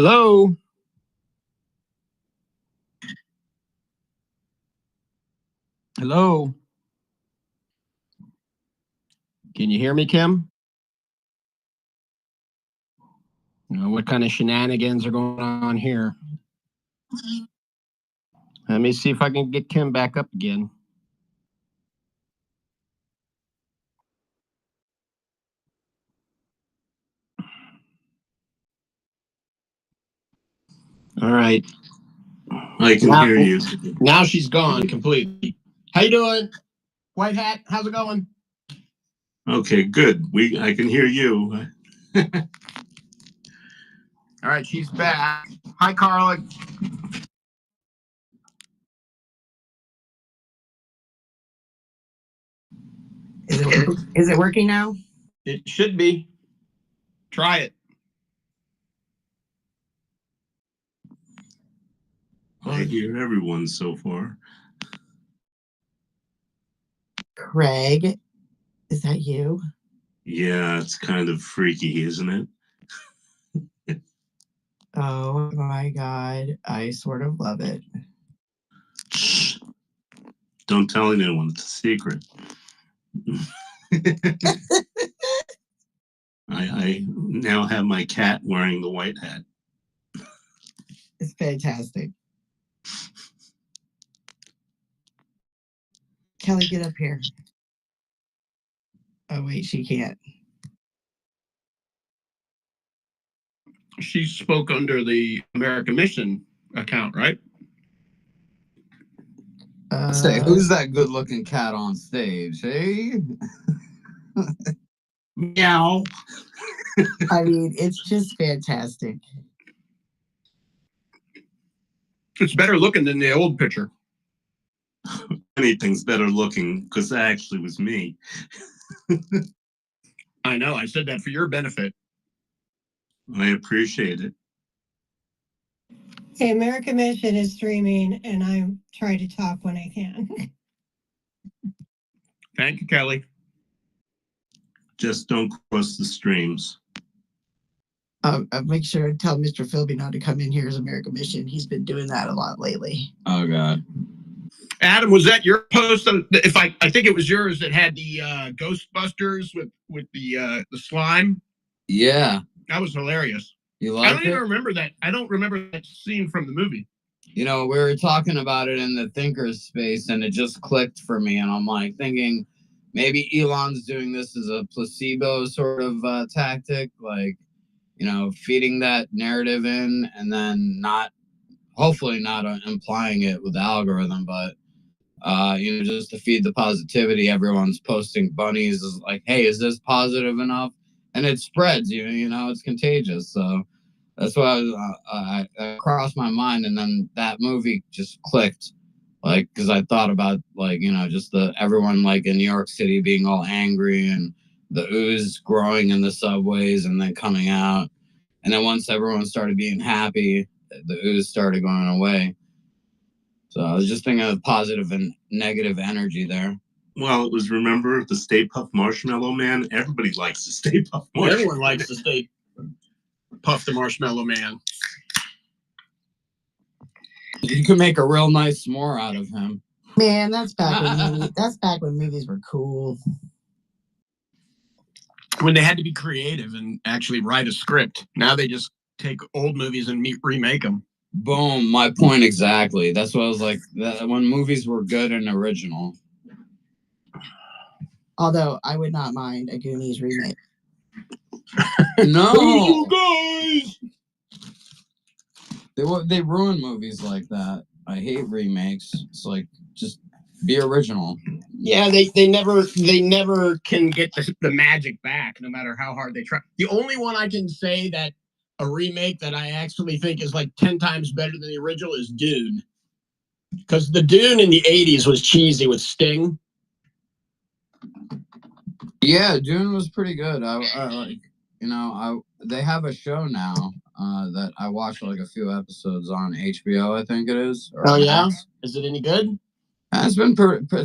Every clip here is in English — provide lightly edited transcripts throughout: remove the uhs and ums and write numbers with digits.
Hello. Hello. Can you hear me, Kim? What kind of shenanigans are going on here? Let me see if I can get Kim back up again. All right. I can hear you. Now she's gone completely. How you doing? White hat, how's it going? Okay, good. I can hear you. All right, she's back. Hi, Carla. Is it working now? It should be. Try it. I hear everyone so far. Craig, is that you? Yeah, it's kind of freaky, isn't it? Oh my God, I sort of love it. Shh. Don't tell anyone, it's a secret. I now have my cat wearing the white hat. It's fantastic. Kelly, get up here. Oh, wait, she can't. She spoke under the American Mission account, right? Say, who's that good-looking cat on stage, hey? Meow. I mean, it's just fantastic. It's better looking than the old picture. Anything's better looking, because that actually was me. I know, I said that for your benefit. I appreciate it. Hey, American Mission is streaming, and I try to talk when I can. Thank you, Kelly. Just don't cross the streams. I'll make sure to tell Mr. Philby not to come in here as American Mission. He's been doing that a lot lately. Oh, God. Adam, was that your post? If I think it was yours that had the Ghostbusters with the slime. Yeah. That was hilarious. You I like don't it? even remember that. I don't remember that scene from the movie. You know, we were talking about it in the thinkers space, and it just clicked for me. And I'm like thinking maybe Elon's doing this as a placebo sort of tactic, like, you know, feeding that narrative in and then hopefully not implying it with the algorithm, but, you know, just to feed the positivity. Everyone's posting bunnies is like, hey, is this positive enough? And it spreads, you know, it's contagious. So that's why I crossed my mind, and then that movie just clicked, like, because I thought about, like, you know, just everyone like in New York City being all angry and the ooze growing in the subways and then coming out, and then once everyone started being happy, the ooze started going away. So I was just thinking of positive and negative energy there. Well, it was, remember the Stay Puft Marshmallow Man? Everybody likes the Stay Puft Marshmallow. Everyone likes to Stay Puft the Marshmallow Man. You can make a real nice s'more out of him. Man, that's back when movies were cool. When they had to be creative and actually write a script. Now they just take old movies and remake them. Boom, my point exactly. That's what I was like, when movies were good and original. Although I would not mind a Goonies remake. No, you guys. They ruin movies like that. I hate remakes. It's like, just be original. Yeah, they never can get the magic back, no matter how hard they try. The only one I can say that a remake that I actually think is like 10 times better than the original is Dune. Because the Dune in the 80s was cheesy with Sting. Yeah, Dune was pretty good. I like, you know, they have a show now that I watched like a few episodes on HBO, I think it is. Oh yeah, is it any good? It's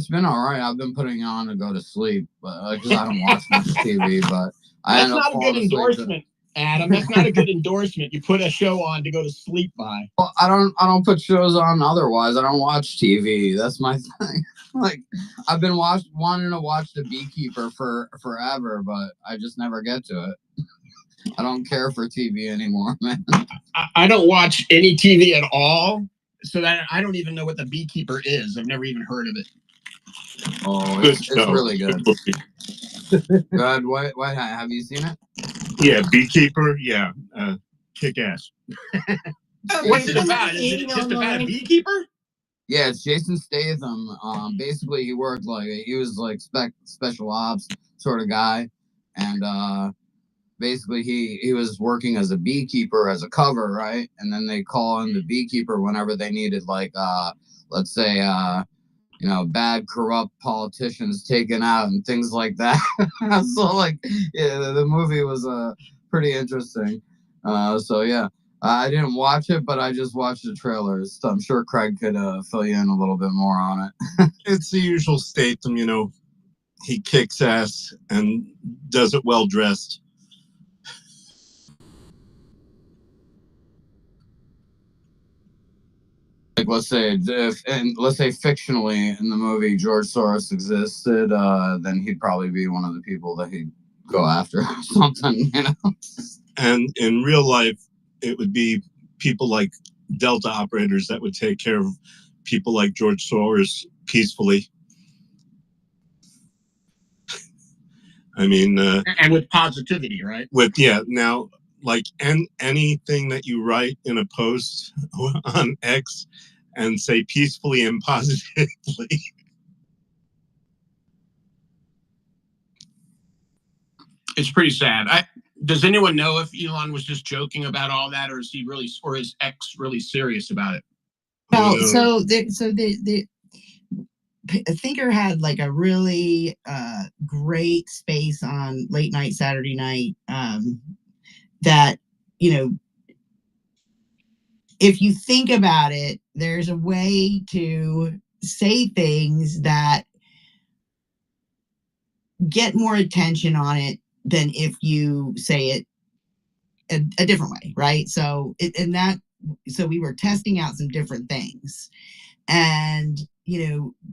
been all right. I've been putting it on to go to sleep, but because I don't watch much TV. But that's not a good endorsement. Adam, that's not a good endorsement. You put a show on to go to sleep by. Well, I don't put shows on otherwise. I don't watch TV. That's my thing. Like, I've been wanting to watch The Beekeeper for forever, but I just never get to it. I don't care for TV anymore, man. I don't watch any TV at all, so that I don't even know what The Beekeeper is. I've never even heard of it. Oh, Good it's show. really good. Good movie. God, what have you seen it? Yeah, Beekeeper. Yeah, kick ass. What's it Okay, about? Is it eating just about a online. beekeeper? Yeah, it's Jason Statham. Basically, he was like special ops sort of guy, and basically he was working as a beekeeper as a cover, right? And then they call in the beekeeper whenever they needed, like, let's say, bad corrupt politicians taken out and things like that. So, like, yeah, the movie was pretty interesting. So yeah. I didn't watch it, but I just watched the trailers. So I'm sure Craig could fill you in a little bit more on it. It's the usual Statham, he kicks ass and does it well dressed. Like, let's say fictionally in the movie George Soros existed, then he'd probably be one of the people that he'd go after or something, And in real life, it would be people like Delta operators that would take care of people like George Soros peacefully. I mean, And with positivity, right? now, like, anything that you write in a post on X and say peacefully and positively. It's pretty sad. Does anyone know if Elon was just joking about all that, or is X really serious about it? Well, the Thinker had like a really great space on late night Saturday night that, if you think about it, there's a way to say things that get more attention on it than if you say it a different way, right? So we were testing out some different things, and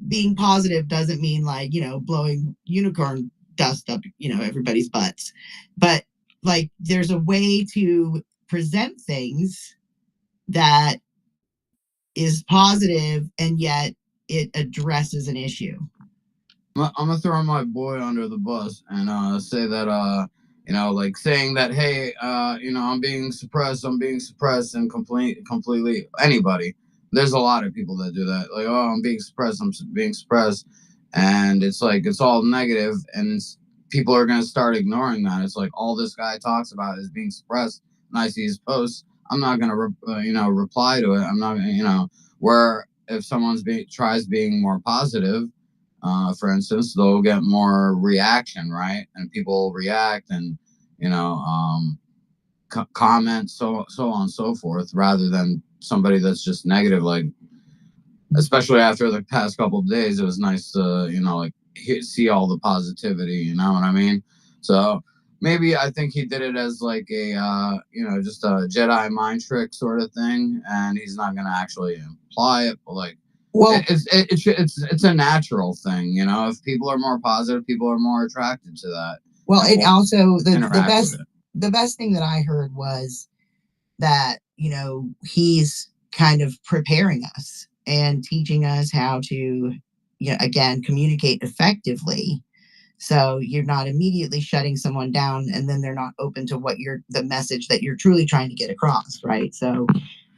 being positive doesn't mean like blowing unicorn dust up everybody's butts, but like there's a way to present things that is positive and yet it addresses an issue. I'm gonna throw my boy under the bus and say that like saying that, hey, I'm being suppressed, and completely anybody. There's a lot of people that do that. Like, oh, I'm being suppressed, and it's like it's all negative, and people are gonna start ignoring that. It's like all this guy talks about is being suppressed, and I see his posts. I'm not gonna reply to it. I'm not gonna where if someone's tries being more positive. For instance, they'll get more reaction, right? And people react and, comment, so on and so forth, rather than somebody that's just negative. Like, especially after the past couple of days, it was nice to, see all the positivity, you know what I mean? So maybe I think he did it as like a, just a Jedi mind trick sort of thing. And he's not going to actually imply it, but like, well, it's a natural thing, if people are more positive, people are more attracted to that. Well, it also the best thing that I heard was that he's kind of preparing us and teaching us how to again communicate effectively, so you're not immediately shutting someone down and then they're not open to the message that you're truly trying to get across, right? So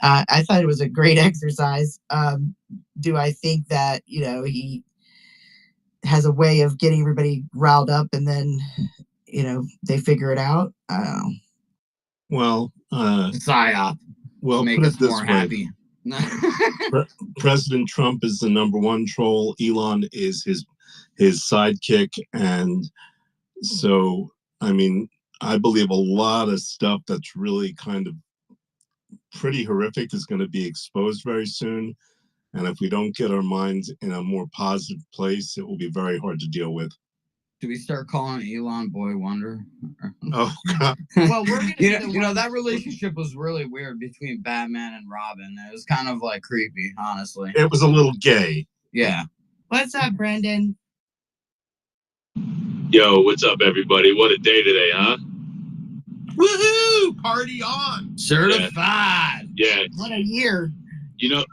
I thought it was a great exercise. Do I think that he has a way of getting everybody riled up and then they figure it out? I don't know. Well, psyop. Well, make put us it this more way. Happy. President Trump is the number one troll. Elon is his sidekick, and so I mean, I believe a lot of stuff that's really kind of pretty horrific is going to be exposed very soon. And if we don't get our minds in a more positive place, it will be very hard to deal with. Do we start calling Elon Boy Wonder? Oh God. Well, we're gonna be the you know ones- that relationship was really weird between Batman and Robin. It was kind of like creepy, honestly. It was a little gay. Yeah. What's up, Brendan? Yo, what's up, everybody? What a day today, huh? Woohoo! Party on! Certified. Yeah. What a year! You know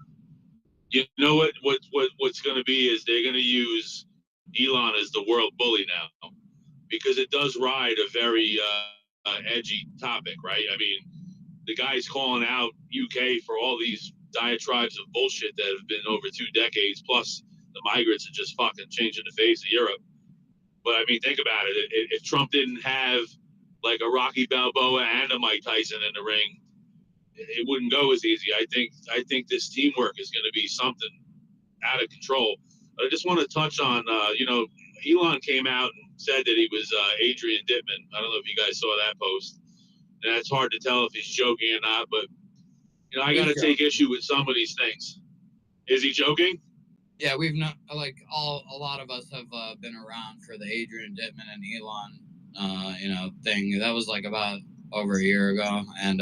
what's going to be is they're going to use Elon as the world bully now, because it does ride a very edgy topic, right? I mean, the guy's calling out UK for all these diatribes of bullshit that have been over 2 decades, plus the migrants are just fucking changing the face of Europe. But I mean, think about it. If Trump didn't have like a Rocky Balboa and a Mike Tyson in the ring, it wouldn't go as easy. I think this teamwork is going to be something out of control. I just want to touch on, Elon came out and said that he was Adrian Dittman. I don't know if you guys saw that post. And it's hard to tell if he's joking or not, but I got to take issue with some of these things. Is he joking? Yeah, we've not a lot of us have been around for the Adrian Dittman and Elon, thing. That was like about over a year ago, and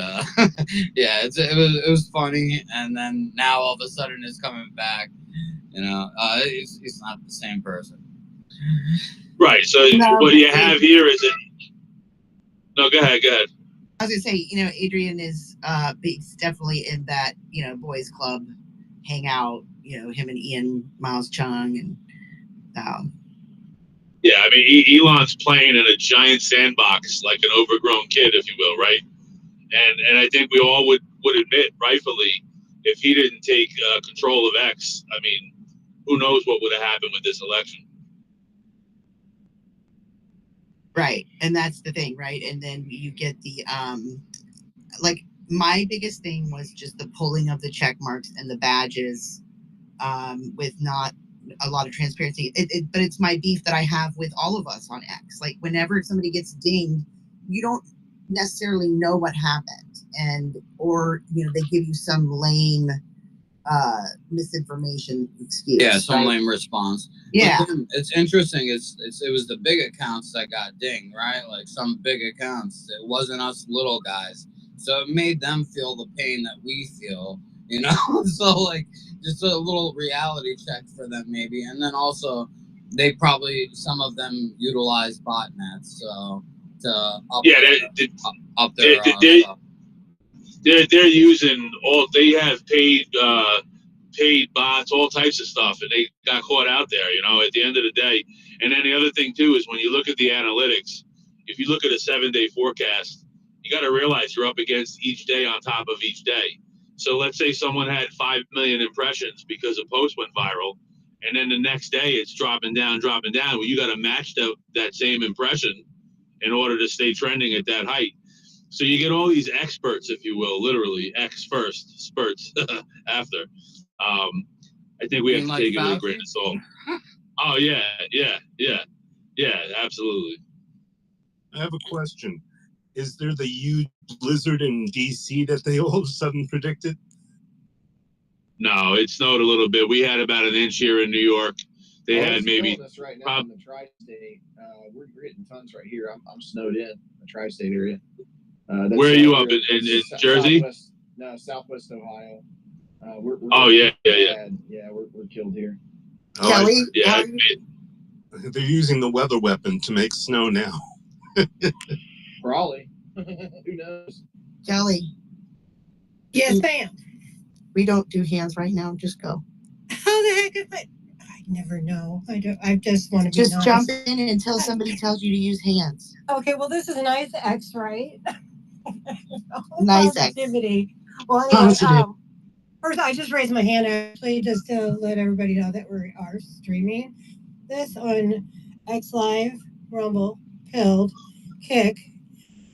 yeah, it was funny. And then now all of a sudden it's coming back. He's not the same person. Right. So what you have here is it. No, go ahead. I was gonna say, Adrian is he's definitely in that, boys club hangout, him and Ian Miles Chung and Yeah, I mean, Elon's playing in a giant sandbox like an overgrown kid, if you will, right? And I think we all would admit, rightfully, if he didn't take control of X, I mean, who knows what would have happened with this election. Right. And that's the thing, right? And then you get the my biggest thing was just the pulling of the check marks and the badges with not a lot of transparency. But it's my beef that I have with all of us on X. Like, whenever somebody gets dinged, you don't necessarily know what happened, or they give you some lame misinformation excuse. Yeah, some lame response. Yeah, but then it's interesting. It was the big accounts that got dinged, right? Like some big accounts. It wasn't us little guys. So it made them feel the pain that we feel, So like just a little reality check for them maybe. And then also they probably, some of them utilize botnets to up their stuff. They're using they have paid bots, all types of stuff, and they got caught out there, at the end of the day. And then the other thing too is when you look at the analytics, if you look at a 7-day forecast, you got to realize you're up against each day on top of each day. So let's say someone had 5 million impressions because a post went viral, and then the next day it's dropping down. Well, you got to match that same impression in order to stay trending at that height. So you get all these experts, if you will, literally X first, spurts after. I think we have to take it with a grain of salt. Oh yeah, absolutely. I have a question. Is there the huge blizzard in DC that they all of a sudden predicted? No, it snowed a little bit. We had about an inch here in New York. They had maybe. Us right now in the tri-state. We're getting tons right here. I'm snowed in the tri-state area. Where are you up in Jersey? Southwest Ohio. We're yeah. Yeah, we're killed here. Kelly. Yeah. They're using the weather weapon to make snow now. Probably. Who knows? Kelly. Yes, ma'am. We don't do hands right now. Just go. How the heck? I never know. I just want to be just nice. Jump in until somebody tells you to use hands. Okay. Well, this is a nice X, right? Nice X. Positivity. Well, anyway, first, I just raised my hand actually just to let everybody know that we are streaming this on X Live, Rumble, Pilled, Kick,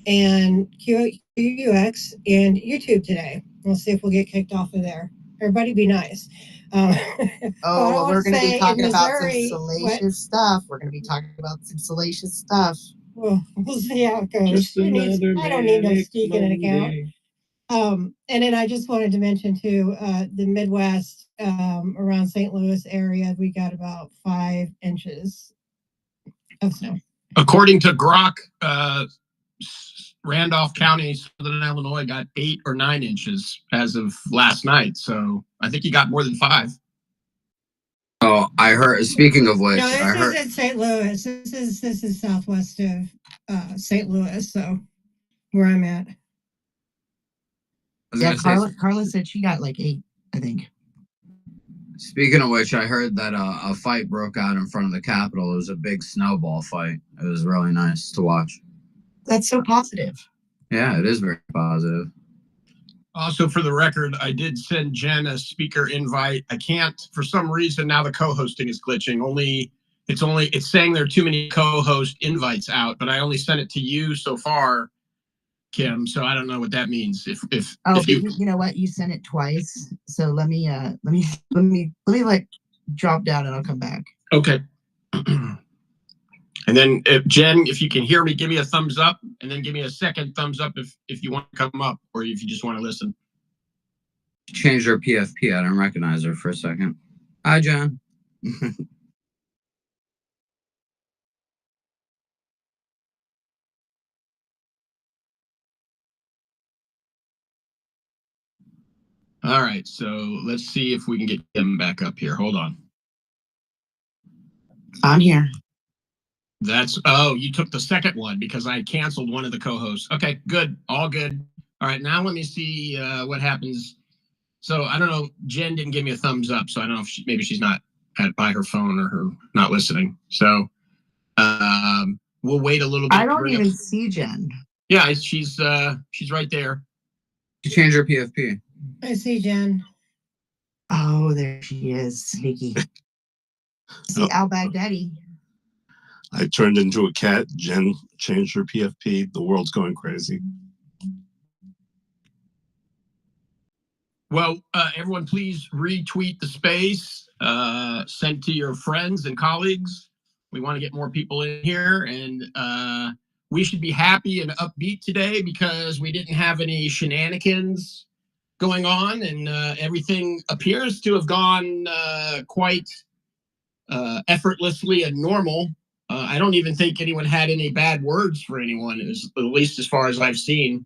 and QUX, and YouTube today. We'll see if we'll get kicked off of there. Everybody be nice. Well, we're going to be talking about some salacious stuff. We're going to be talking about some salacious stuff. Well, we'll see how it goes. I don't need no sneaking an account. And then I just wanted to mention too, the Midwest, around St. Louis area, we got about 5 inches. of snow. According to Grok, Randolph County, Southern Illinois, got 8 or 9 inches as of last night. So I think you got more than 5. Oh, I heard. Speaking of which, No, I this heard. is in St. Louis. This is southwest of St. Louis, so where I'm at. Yeah, Carla said she got like 8, I think. Speaking of which, I heard that a fight broke out in front of the Capitol. It was a big snowball fight. It was really nice to watch. That's so positive. Yeah, it is very positive. Also, for the record, I did send Jen a speaker invite. I can't, for some reason, now the co-hosting is glitching. It's saying there are too many co-host invites out, but I only sent it to you so far, Kim. So I don't know what that means. If you know what, you sent it twice. So let me like drop down and I'll come back. Okay. And then Jen, if you can hear me, give me a thumbs up, and then give me a second thumbs up if you want to come up or if you just want to listen. Changed her PFP. I don't recognize her for a second. Hi, Jen. All right, so let's see if we can get Kim back up here. Hold on. I'm here. You took the second one because I canceled one of the co-hosts. Okay, good. All good. All right, now let me see what happens. So I don't know. Jen didn't give me a thumbs up, so I don't know if maybe she's not by her phone or her not listening. So we'll wait a little bit. I don't even see Jen. Yeah, she's right there. She changed her PFP. I see Jen. Oh, there she is. Sneaky. See Al Baghdadi. I turned into a cat. Jen changed her PFP. The world's going crazy. Well, everyone, please retweet the space. Send to your friends and colleagues. We want to get more people in here, and we should be happy and upbeat today because we didn't have any shenanigans going on, and everything appears to have gone quite effortlessly and normal. I don't even think anyone had any bad words for anyone, at least as far as I've seen.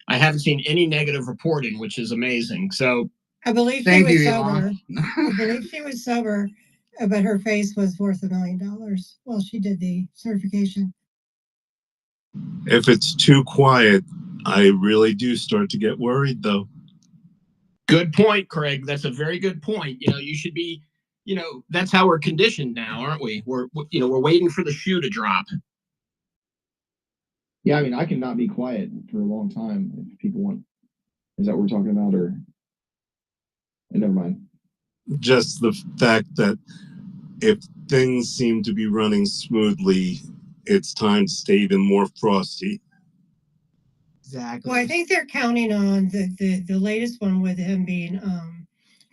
I haven't seen any negative reporting, which is amazing. So I believe she was sober. I believe she was sober, but her face was worth $1 million while she did the certification. If it's too quiet, I really do start to get worried, though. Good point, Craig. That's a very good point. You should be, that's how we're conditioned now, aren't we? We're waiting for the shoe to drop. Yeah, I mean, I cannot be quiet for a long time if people want. Is that what we're talking about, or? Never mind. Just the fact that if things seem to be running smoothly, it's time to stay even more frosty. Exactly. Well, I think they're counting on the latest one with him being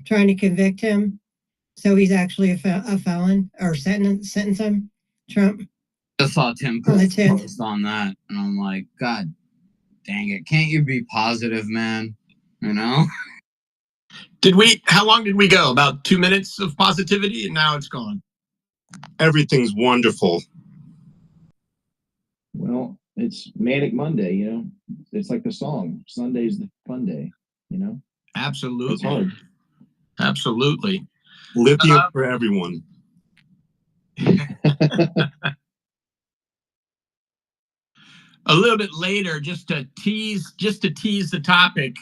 trying to convict him, so he's actually a felon or sentence him. Trump. I saw Tim post on that, and I'm like, God dang it! Can't you be positive, man? How long did we go? About 2 minutes of positivity, and now it's gone. Everything's wonderful. Well, it's Manic Monday, It's like the song. Sunday's the fun day, Absolutely. It's hard. Absolutely. Lithium for everyone. A little bit later, just to tease the topic,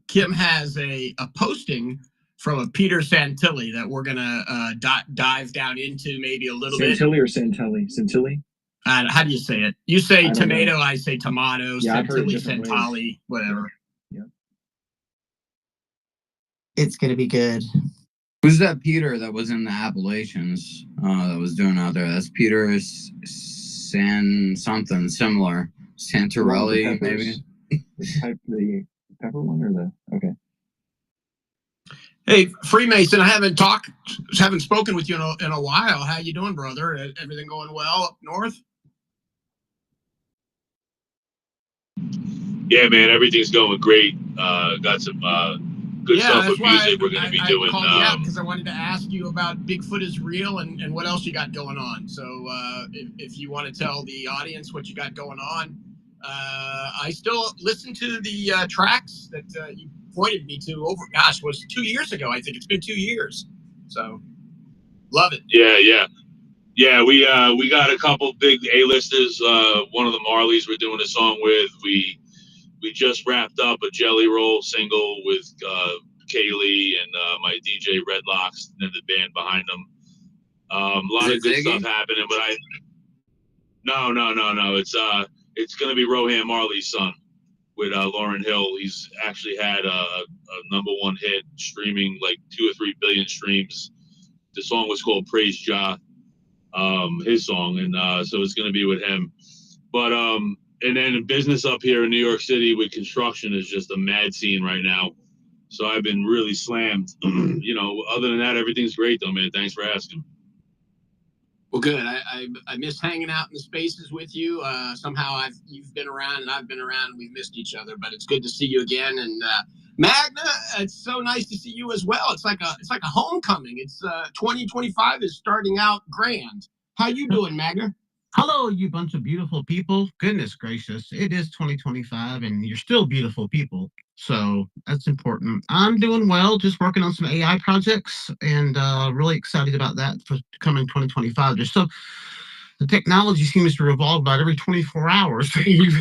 Kim has a posting from a Peter Santilli that we're gonna dive down into maybe a little bit. Santilli or Santelli? Santilli? How do you say it? You say tomato, I say tomato. Yeah, Santilli, Santalli, whatever. Yeah. It's gonna be good. Who's that Peter that was in the Appalachians that was doing out there? That's Peter something similar. Santarelli, maybe? The pepper one or the... Okay. Hey, Freemason, I haven't spoken with you in a while. How you doing, brother? Everything going well up north? Yeah, man, everything's going great. Got some good Yeah, stuff that's with why music. We're going to be I doing. called you out because I wanted to ask you about Bigfoot is real and what else you got going on. So if you want to tell the audience what you got going on, I still listen to the tracks that you pointed me to over, gosh, was 2 years ago. I think it's been 2 years. So love it. Yeah. We got a couple big A-listers. One of the Marleys we're doing a song with. We just wrapped up a Jelly Roll single with Kaylee and my DJ Redlocks and the band behind them. A lot of good stuff happening, but no. It's gonna be Rohan Marley's son with Lauryn Hill. He's actually had a #1 hit, streaming like 2 or 3 billion streams. The song was called Praise Jah, his song, and so it's gonna be with him. But and then business up here in New York City with construction is just a mad scene right now. So I've been really slammed. Other than that, everything's great though, man. Thanks for asking. Well, good. I miss hanging out in the spaces with you. Somehow you've been around and I've been around and we've missed each other, but it's good to see you again. And Magna, it's so nice to see you as well. It's like a homecoming. It's 2025 is starting out grand. How you doing, Magna? Hello, you bunch of beautiful people. Goodness gracious, it is 2025 and you're still beautiful people. So that's important. I'm doing well, just working on some AI projects and really excited about that for coming 2025. The technology seems to revolve about every 24 hours. We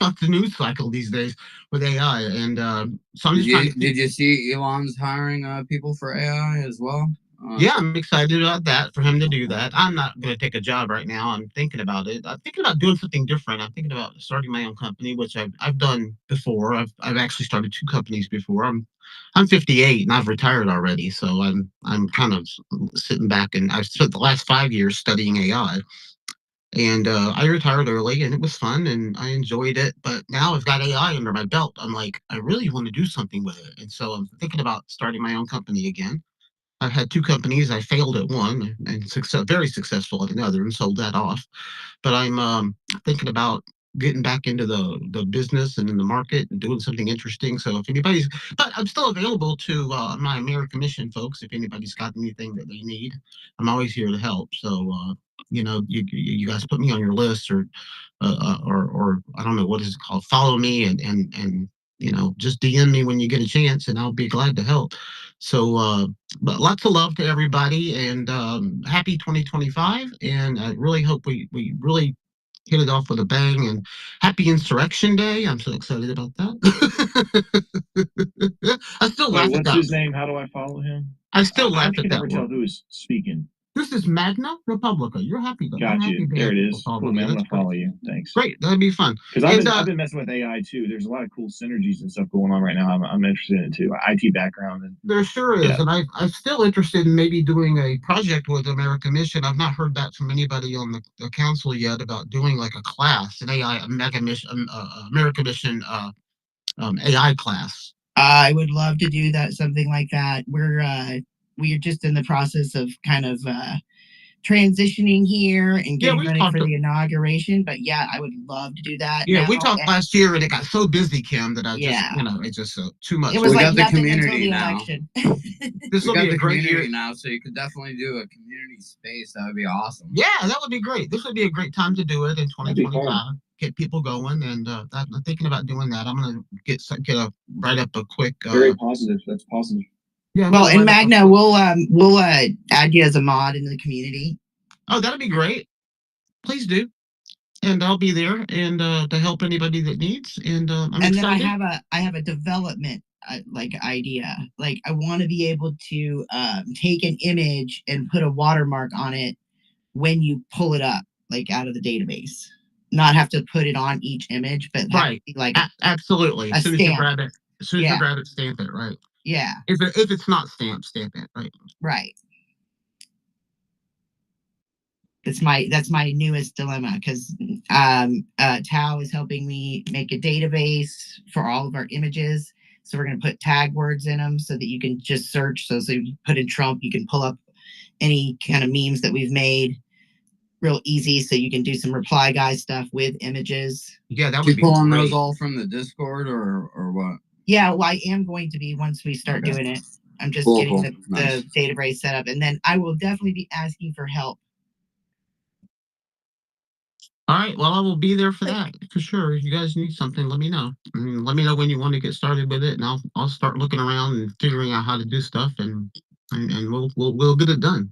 got the news cycle these days with AI. And so I'm just trying to. Did you see Elon's hiring people for AI as well? Yeah, I'm excited about that, for him to do that. I'm not going to take a job right now. I'm thinking about it. I'm thinking about doing something different. I'm thinking about starting my own company, which I've done before. I've actually started 2 companies before. I'm 58 and I've retired already, so I'm kind of sitting back, and I've spent the last 5 years studying AI. And I retired early, and it was fun, and I enjoyed it. But now I've got AI under my belt. I'm like, I really want to do something with it, and so I'm thinking about starting my own company again. I've had 2 companies. I failed at one and very successful at another, and sold that off. But I'm thinking about getting back into the business and in the market and doing something interesting. So if anybody's, but I'm still available to my American Mission folks. If anybody's got anything that they need, I'm always here to help. So you guys put me on your list, or I don't know what is it called. Follow me and just DM me when you get a chance, and I'll be glad to help. So but lots of love to everybody, and happy 2025. And I really hope we really hit it off with a bang. And happy Insurrection Day. I'm so excited about that. I still laugh Wait, at what's that. his name? How do I follow him? I still laugh can at never that tell one. who is speaking. This is Magna Republica. You're happy, though. Got you. There it is. Cool, man. I'm gonna follow you. Thanks. Great. That'd be fun. Because I've been messing with AI too. There's a lot of cool synergies and stuff going on right now. I'm interested in it too. IT background. And there sure is. Yeah. And I'm still interested in maybe doing a project with American Mission. I've not heard that from anybody on the council yet about doing like a class, an AI American Mission AI class. I would love to do that, something like that. We're just in the process of kind of transitioning here and getting ready for the inauguration. But yeah, I would love to do that. Yeah, we talked last year, and it got so busy, Kim, that it's just too much. It was like nothing community until the now. election. This will be a great year now, so you could definitely do a community space. That would be awesome. Yeah, that would be great. This would be a great time to do it in 2025. Get people going, and I'm thinking about doing that. I'm gonna write up a quick. Very positive. That's positive. Yeah. Well, in Magna, we'll add you as a mod in the community. Oh, that'd be great. Please do, and I'll be there and to help anybody that needs. And I'm excited. Then I have a development idea. Like I want to be able to take an image and put a watermark on it when you pull it up, like out of the database. Not have to put it on each image, but right, absolutely. As soon as you grab it, stamp it. Right. Yeah. If it's not stamped, stamp it. Right. Right. That's my newest dilemma, because Tao is helping me make a database for all of our images. So we're going to put tag words in them so that you can just search. So you put in Trump, you can pull up any kind of memes that we've made real easy. So you can do some reply guy stuff with images. Yeah, that would be pulling those all from the Discord or what? Yeah, well, I am going to be once we start doing it. I'm just getting the database set up, and then I will definitely be asking for help. All right. Well, I will be there for that for sure. If you guys need something, let me know. I mean, let me know when you want to get started with it, and I'll start looking around and figuring out how to do stuff, and we'll get it done.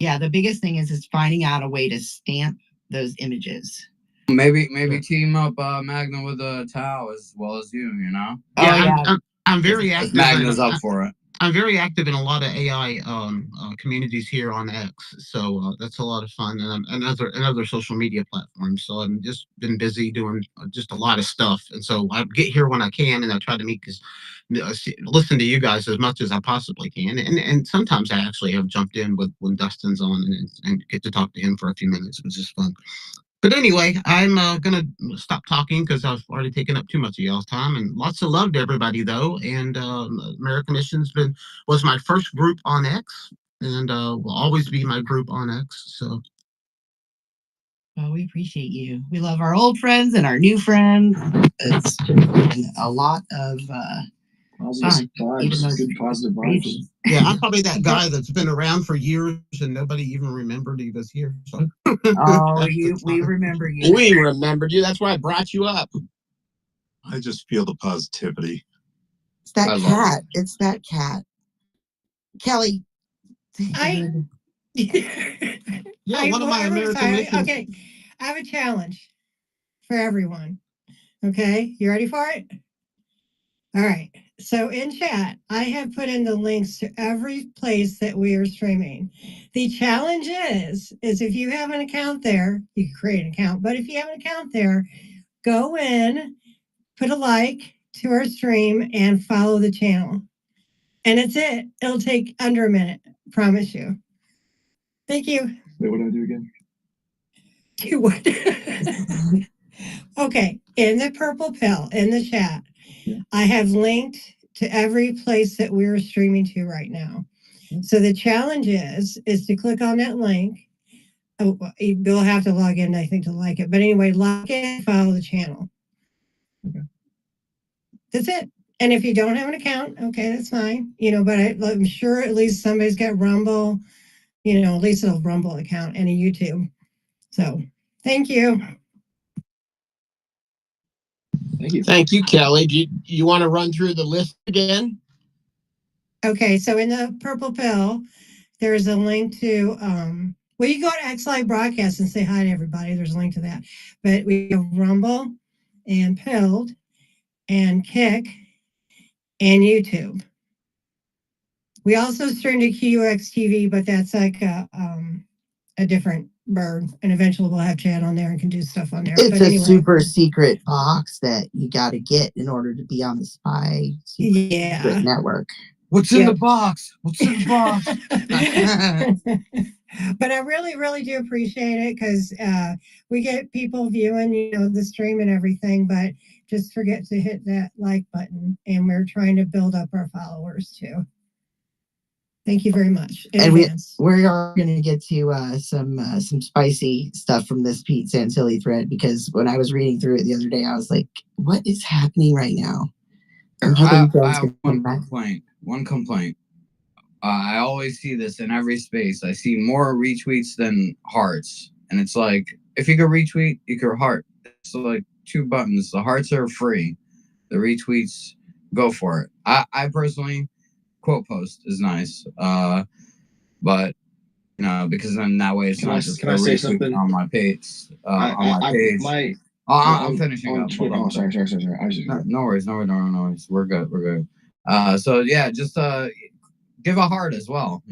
Yeah, the biggest thing is finding out a way to stamp those images. Maybe team up Magna with Tao as well as you. You know. Yeah, I'm very active. Magna's up for it. I'm very active in a lot of AI communities here on X, so that's a lot of fun, and other social media platforms. So I've just been busy doing just a lot of stuff, and so I get here when I can, and I try to listen to you guys as much as I possibly can, and sometimes I actually have jumped in when Dustin's on and get to talk to him for a few minutes, which is fun. But anyway, I'm gonna stop talking because I've already taken up too much of y'all's time. And lots of love to everybody, though. And American Mission's was my first group on X, and will always be my group on X. So, well, we appreciate you. We love our old friends and our new friends. It's just been a lot of positive vibes. Yeah, I'm probably that guy that's been around for years and nobody even remembered he was here. So. Oh, we remember you. We remembered you. That's why I brought you up. I just feel the positivity. It's that cat. It's that cat. Kelly. Yeah, one of my American Mission. Okay, I have a challenge for everyone. Okay, you ready for it? All right. So in chat, I have put in the links to every place that we are streaming. The challenge is if you have an account there, you can create an account. But if you have an account there, go in, put a like to our stream, and follow the channel. And it's it. It'll take under a minute. Promise you. Thank you. Wait, what do I do again? Do what? Okay. In the purple pill, in the chat, I have linked to every place that we're streaming to right now. So the challenge is to click on that link. Oh, you'll have to log in, I think, to like it. But anyway, log in, follow the channel. Okay. That's it. And if you don't have an account, okay, that's fine. But I'm sure at least somebody's got Rumble. At least a Rumble account and a YouTube. So thank you. Thank you, Kelly. Do you want to run through the list again? Okay, so in the purple pill, there's a link to, well, you go to X Live Broadcast and say hi to everybody. There's a link to that. But we have Rumble and Pilled and Kick and YouTube. We also stream to QX TV, but that's like a different bird, and eventually we'll have chat on there and can do stuff on there. It's a super secret box that you got to get in order to be on the Spy Secret Network. What's in the box? What's in the box? But I really, really do appreciate it because we get people viewing, the stream and everything, but just forget to hit that like button, and we're trying to build up our followers too. Thank you very much. And we are going to get to some spicy stuff from this Pete Santilli thread, because when I was reading through it the other day, I was like, what is happening right now? I have one complaint. I always see this in every space. I see more retweets than hearts. And it's like, if you could retweet, you could heart. It's like 2 buttons. The hearts are free. The retweets, go for it. I personally... quote post is nice, but because then that way it's not just can I say something on my page. I'm finishing up. Sorry. No worries. We're good. So yeah, just give a heart as well.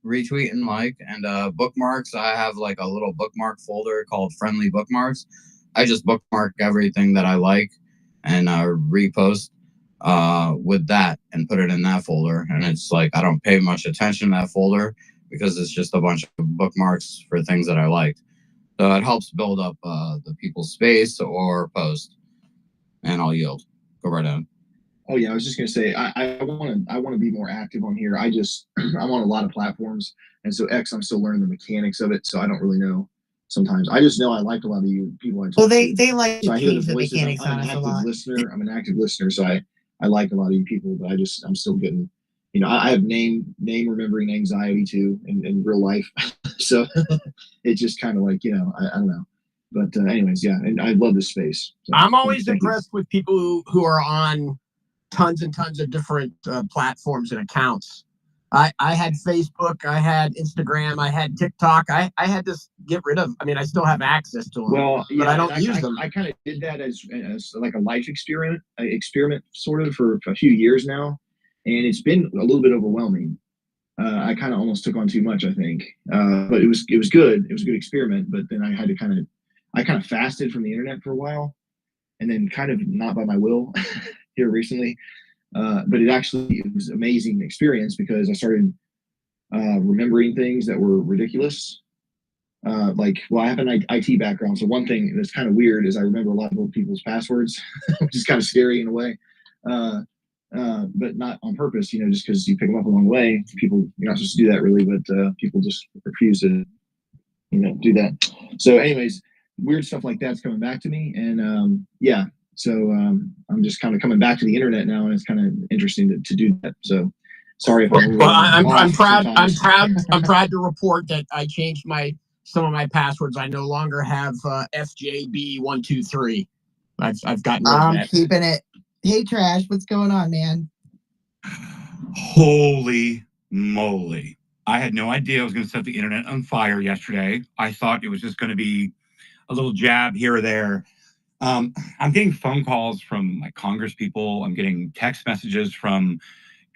Retweet and like, and bookmarks. I have like a little bookmark folder called Friendly Bookmarks. I just bookmark everything that I like and repost with that and put it in that folder. And it's like I don't pay much attention to that folder because it's just a bunch of bookmarks for things that I liked. So it helps build up the people's space or post. And I'll yield. Go right on. Oh yeah, I was just gonna say I want to be more active on here. I'm on a lot of platforms, and so X, I'm still learning the mechanics of it, so I don't really know. Sometimes I just know I like a lot of you people. Well, they like to change the mechanics on us a lot. I'm an active listener, so I like a lot of you people, but I'm still getting, I have name remembering anxiety too in real life. So it's just kind of like, I don't know. But anyways, yeah, and I love this space. So, I'm always thank you. impressed with people who are on tons and tons of different platforms and accounts. I had Facebook, I had Instagram, I had TikTok. I had to get rid of. I mean, I still have access to them, well, yeah, but I don't use them. I kind of did that as like a life experiment sort of for a few years now, and it's been a little bit overwhelming. I kind of almost took on too much, I think, but it was good. It was a good experiment, but then I had to kind of fasted from the internet for a while, and then kind of not by my will here recently. But it was an amazing experience because I started remembering things that were ridiculous. I have an IT background, so one thing that's kind of weird is I remember a lot of people's passwords, which is kind of scary in a way, but not on purpose. Just because you pick them up along the way. You're not supposed to do that really, but people just refuse to, do that. So, anyways, weird stuff like that's coming back to me, and yeah. So I'm just kind of coming back to the internet now, and it's kind of interesting to do that. So sorry if I'm. Well, I'm proud. I'm proud to report that I changed some of my passwords. I no longer have FJB123. I've gotten rid of that. I'm keeping it. Hey, Trash, what's going on, man? Holy moly! I had no idea I was going to set the internet on fire yesterday. I thought it was just going to be a little jab here or there. I'm getting phone calls from my Congress people. I'm getting text messages from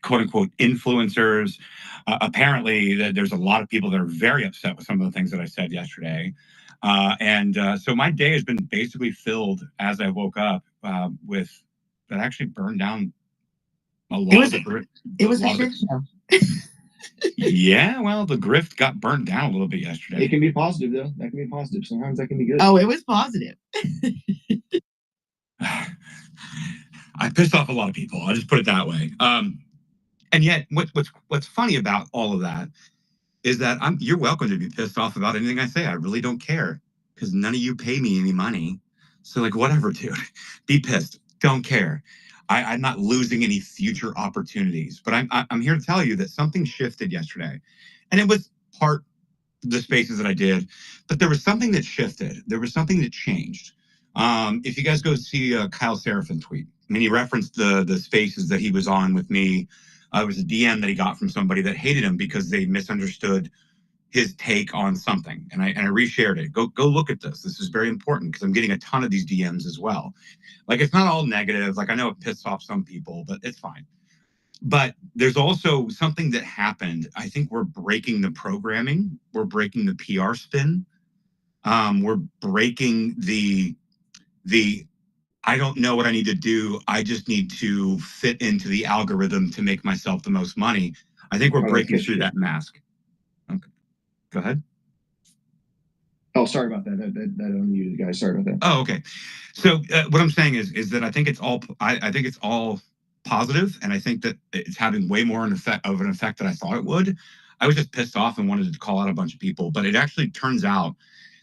quote unquote influencers. Apparently, there's a lot of people that are very upset with some of the things that I said yesterday. So my day has been basically filled as I woke up with that actually burned down a lot of the. It was a shit show. Yeah, well, the grift got burned down a little bit yesterday. It can be positive, though. That can be positive. Sometimes that can be good. Oh, it was positive. I pissed off a lot of people. I'll just put it that way. And yet, what's funny about all of that is that you're welcome to be pissed off about anything I say. I really don't care because none of you pay me any money. So, like, whatever, dude. Be pissed. Don't care. I'm not losing any future opportunities. But I'm here to tell you that something shifted yesterday. And it was part of the spaces that I did. But there was something that shifted. There was something that changed. If you guys go see Kyle Seraphin tweet, I mean, he referenced the spaces that he was on with me. It was a DM that he got from somebody that hated him because they misunderstood his take on something. And I reshared it. Go look at this. This is very important because I'm getting a ton of these DMs as well. Like, it's not all negative. Like, I know it pissed off some people, but it's fine. But there's also something that happened. I think we're breaking the programming. We're breaking the PR spin. We're breaking the I don't know what I need to do. I just need to fit into the algorithm to make myself the most money. I think we're breaking through that mask. Okay. Go ahead. Oh, sorry about that. That unmuted, guys. Sorry about that. Oh, okay. So what I'm saying is that I think it's all I think it's all positive, and I think that it's having way more of an effect than I thought it would. I was just pissed off and wanted to call out a bunch of people, but it actually turns out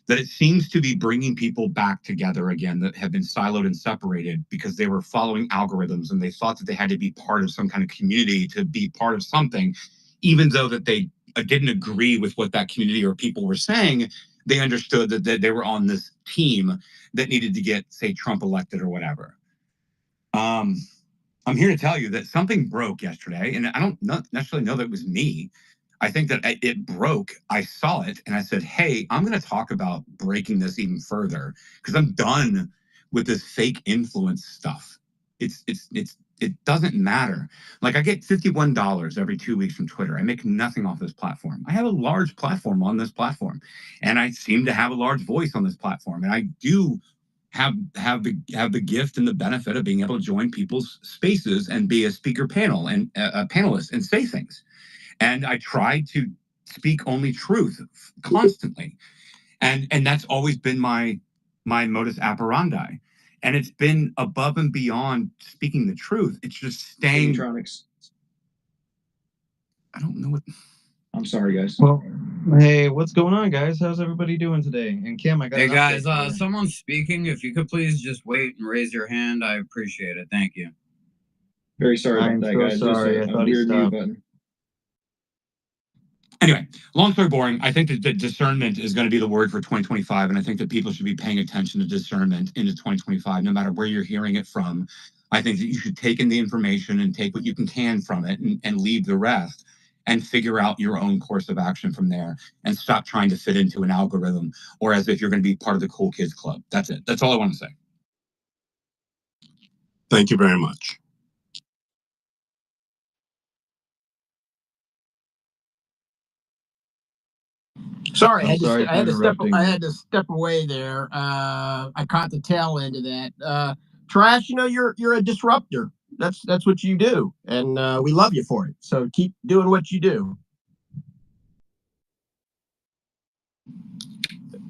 that it seems to be bringing people back together again that have been siloed and separated because they were following algorithms and they thought that they had to be part of some kind of community to be part of something, even though that they didn't agree with what that community or people were saying. They understood that they were on this team that needed to get, say, Trump elected or whatever. I'm here to tell you that something broke yesterday, and I don't necessarily know that it was me. I think that it broke. I saw it, and I said, hey, I'm going to talk about breaking this even further because I'm done with this fake influence stuff. It doesn't matter. Like, I get $51 every 2 weeks from Twitter. I make nothing off this platform. I have a large platform on this platform, and I seem to have a large voice on this platform. And I do have the gift and the benefit of being able to join people's spaces and be a speaker panel and a panelist and say things. And I try to speak only truth constantly. And that's always been my modus operandi. And it's been above and beyond speaking the truth. It's just staying. Electronics. I don't know what. I'm sorry, guys. Well, hey, what's going on, guys? How's everybody doing today? And Kim, I got. Hey guys, someone's speaking. If you could please just wait and raise your hand, I appreciate it. Thank you. Very sorry I'm about that, so guys. sorry. Just I a thought he weird mute stopped. button. Anyway, long story boring. I think that discernment is going to be the word for 2025, and I think that people should be paying attention to discernment into 2025, no matter where you're hearing it from. I think that you should take in the information and take what you can from it and leave the rest and figure out your own course of action from there and stop trying to fit into an algorithm or as if you're going to be part of the cool kids club. That's it. That's all I want to say. Thank you very much. Sorry, I'm sorry for interrupting. I had to step away there. I caught the tail end of that. Trash, you're a disruptor. That's what you do, and we love you for it. So keep doing what you do.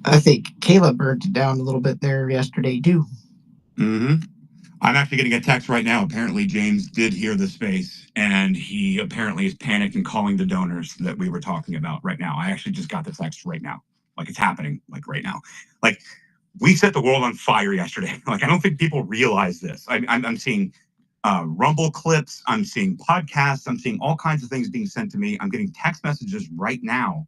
I think Caleb burnt it down a little bit there yesterday too. Mm-hmm. I'm actually getting a text right now. Apparently, James did hear the space, and he apparently is panicked and calling the donors that we were talking about right now. I actually just got the text right now. Like, it's happening, like, right now. Like, we set the world on fire yesterday. Like, I don't think people realize this. I'm seeing Rumble clips. I'm seeing podcasts. I'm seeing all kinds of things being sent to me. I'm getting text messages right now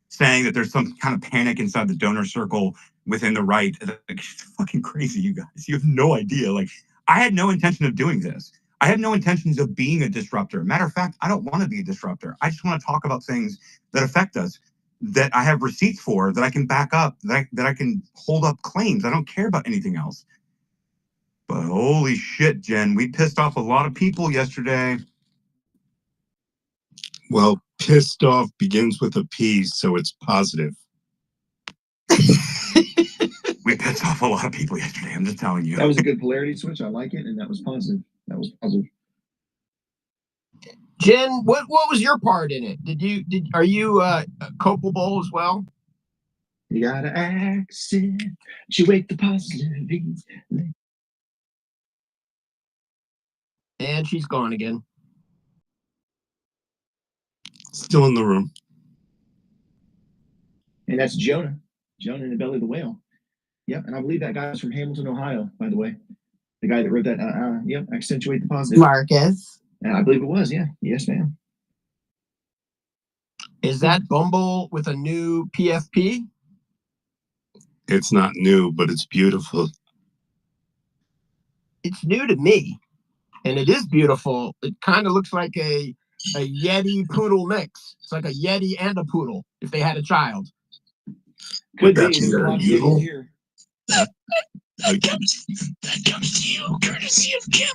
saying that there's some kind of panic inside the donor circle within the right. Like, it's fucking crazy, you guys. You have no idea. Like, I had no intention of doing this. I had no intentions of being a disruptor. Matter of fact, I don't want to be a disruptor. I just want to talk about things that affect us, that I have receipts for, that I can back up, that I can hold up claims. I don't care about anything else. But holy shit, Jen, we pissed off a lot of people yesterday. Well, pissed off begins with a P, so it's positive. We pissed off a lot of people yesterday. I'm just telling you. That was a good polarity switch. I like it, and that was positive. Jen, what was your part in it? Are you culpable as well? You gotta accent, you wait the positive. And she's gone again. Still in the room. And that's Jonah. Jonah in the belly of the whale. Yep, and I believe that guy was from Hamilton, Ohio, by the way. The guy that wrote that, yep, accentuate the positive. Marcus. And I believe it was, yeah. Yes, ma'am. Is that Bumble with a new PFP? It's not new, but it's beautiful. It's new to me, and it is beautiful. It kind of looks like a Yeti poodle mix. It's like a Yeti and a poodle if they had a child. Could be. That's There's a lot of Yetis here. That comes to you courtesy of Kim.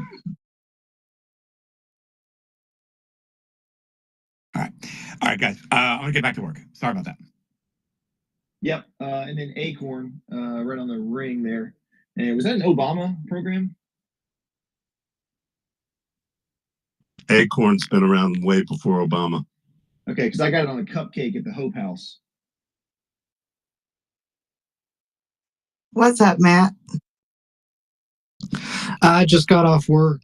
All right, guys. I'm gonna get back to work. Sorry about that. Yep, and then Acorn, right on the ring there. And was that an Obama program? Acorn's been around way before Obama. Okay, because I got it on a cupcake at the Hope House. What's up, Matt? I just got off work,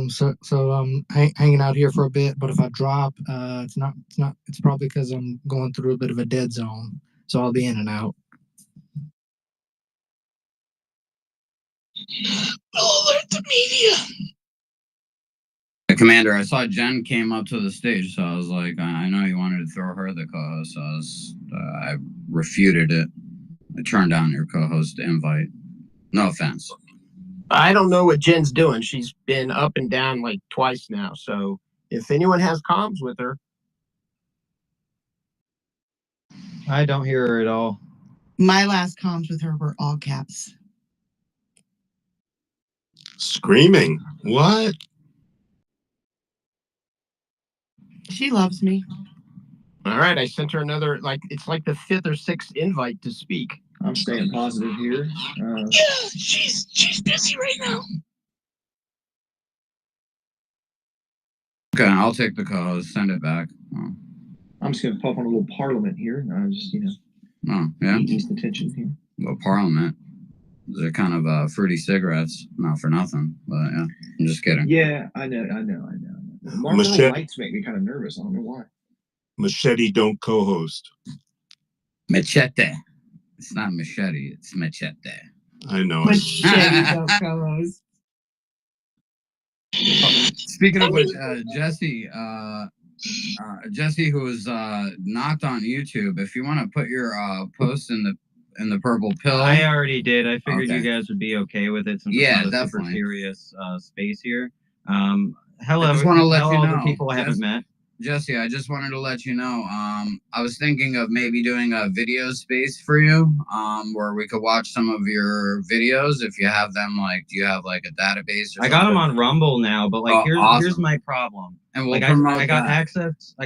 so I'm hanging out here for a bit. But if I drop, it's probably because I'm going through a bit of a dead zone. So I'll be in and out. I'll alert the media. Commander, I saw Jen came up to the stage, so I was like, I know you wanted to throw her the co-host, so I refuted it. I turned down your co-host invite. No offense. I don't know what Jen's doing. She's been up and down like twice now. So if anyone has comms with her. I don't hear her at all. My last comms with her were all caps. Screaming. What? She loves me. All right. I sent her another, it's like the 5th or 6th invite to speak. I'm staying positive here. Yeah, she's busy right now. Okay, I'll take the co-host. Send it back. Oh. I'm just gonna pop on a little parliament here. Just Oh, yeah. ease the tension here. Well, parliament. They're kind of fruity cigarettes. Not for nothing, but yeah. I'm just kidding. Yeah, I know. Marlboro lights make me kind of nervous. I don't know why. Machete don't co-host. Machete. It's not machete. It's machete. I know. Machete don't co-host. Speaking of which, Jesse, Jesse, who was not on YouTube, if you want to put your post in the purple pill, I already did. I figured Okay. you guys would be okay with it since Yeah, it's not a super definitely. serious space here. Hello, I just want to let hello you all know, the people I haven't met. Jesse, I just wanted to let you know, I was thinking of maybe doing a video space for you, where we could watch some of your videos if you have them. Like, do you have like a database or I got them something? on Rumble now, but like here's Awesome. my problem. And we'll Like promote I got that.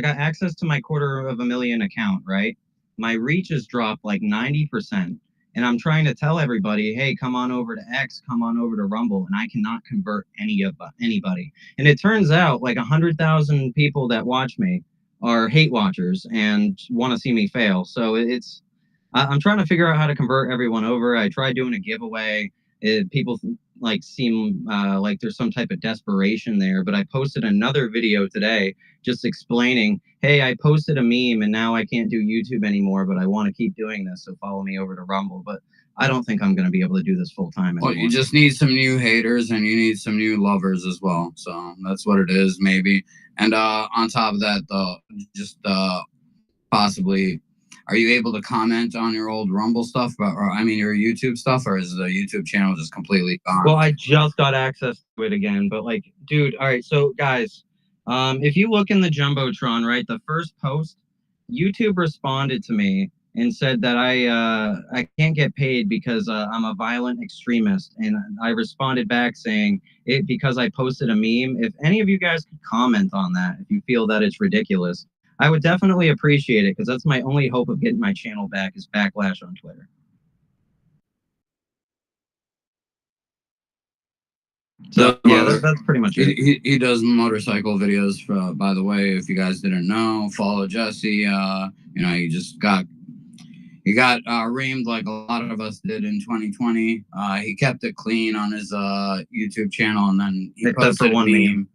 access to my 250,000 account, right? My reach has dropped like 90%. And I'm trying to tell everybody, hey, come on over to X, come on over to Rumble, and I cannot convert anybody. And it turns out like 100,000 people that watch me are hate watchers and want to see me fail. So I'm trying to figure out how to convert everyone over. I tried doing a giveaway. People like seem like there's some type of desperation there, but I posted another video today just explaining, hey, I posted a meme and now I can't do YouTube anymore, but I want to keep doing this, so follow me over to Rumble. But I don't think I'm going to be able to do this full time anymore. Well, you just need some new haters and you need some new lovers as well. So that's what it is, maybe. And on top of that, though, just possibly, are you able to comment on your old Rumble stuff, or I mean your YouTube stuff, or is the YouTube channel just completely gone? Well, I just got access to it again, but like, dude, all right, so guys, if you look in the Jumbotron, right, the first post, YouTube responded to me and said that I can't get paid because I'm a violent extremist, and I responded back saying it because I posted a meme. If any of you guys could comment on that, if you feel that it's ridiculous, I would definitely appreciate it, because that's my only hope of getting my channel back is backlash on Twitter. So yeah, that's pretty much it. He does motorcycle videos. By the way, if you guys didn't know, follow Jesse. He just got reamed like a lot of us did in 2020. He kept it clean on his YouTube channel, and then he posted a meme.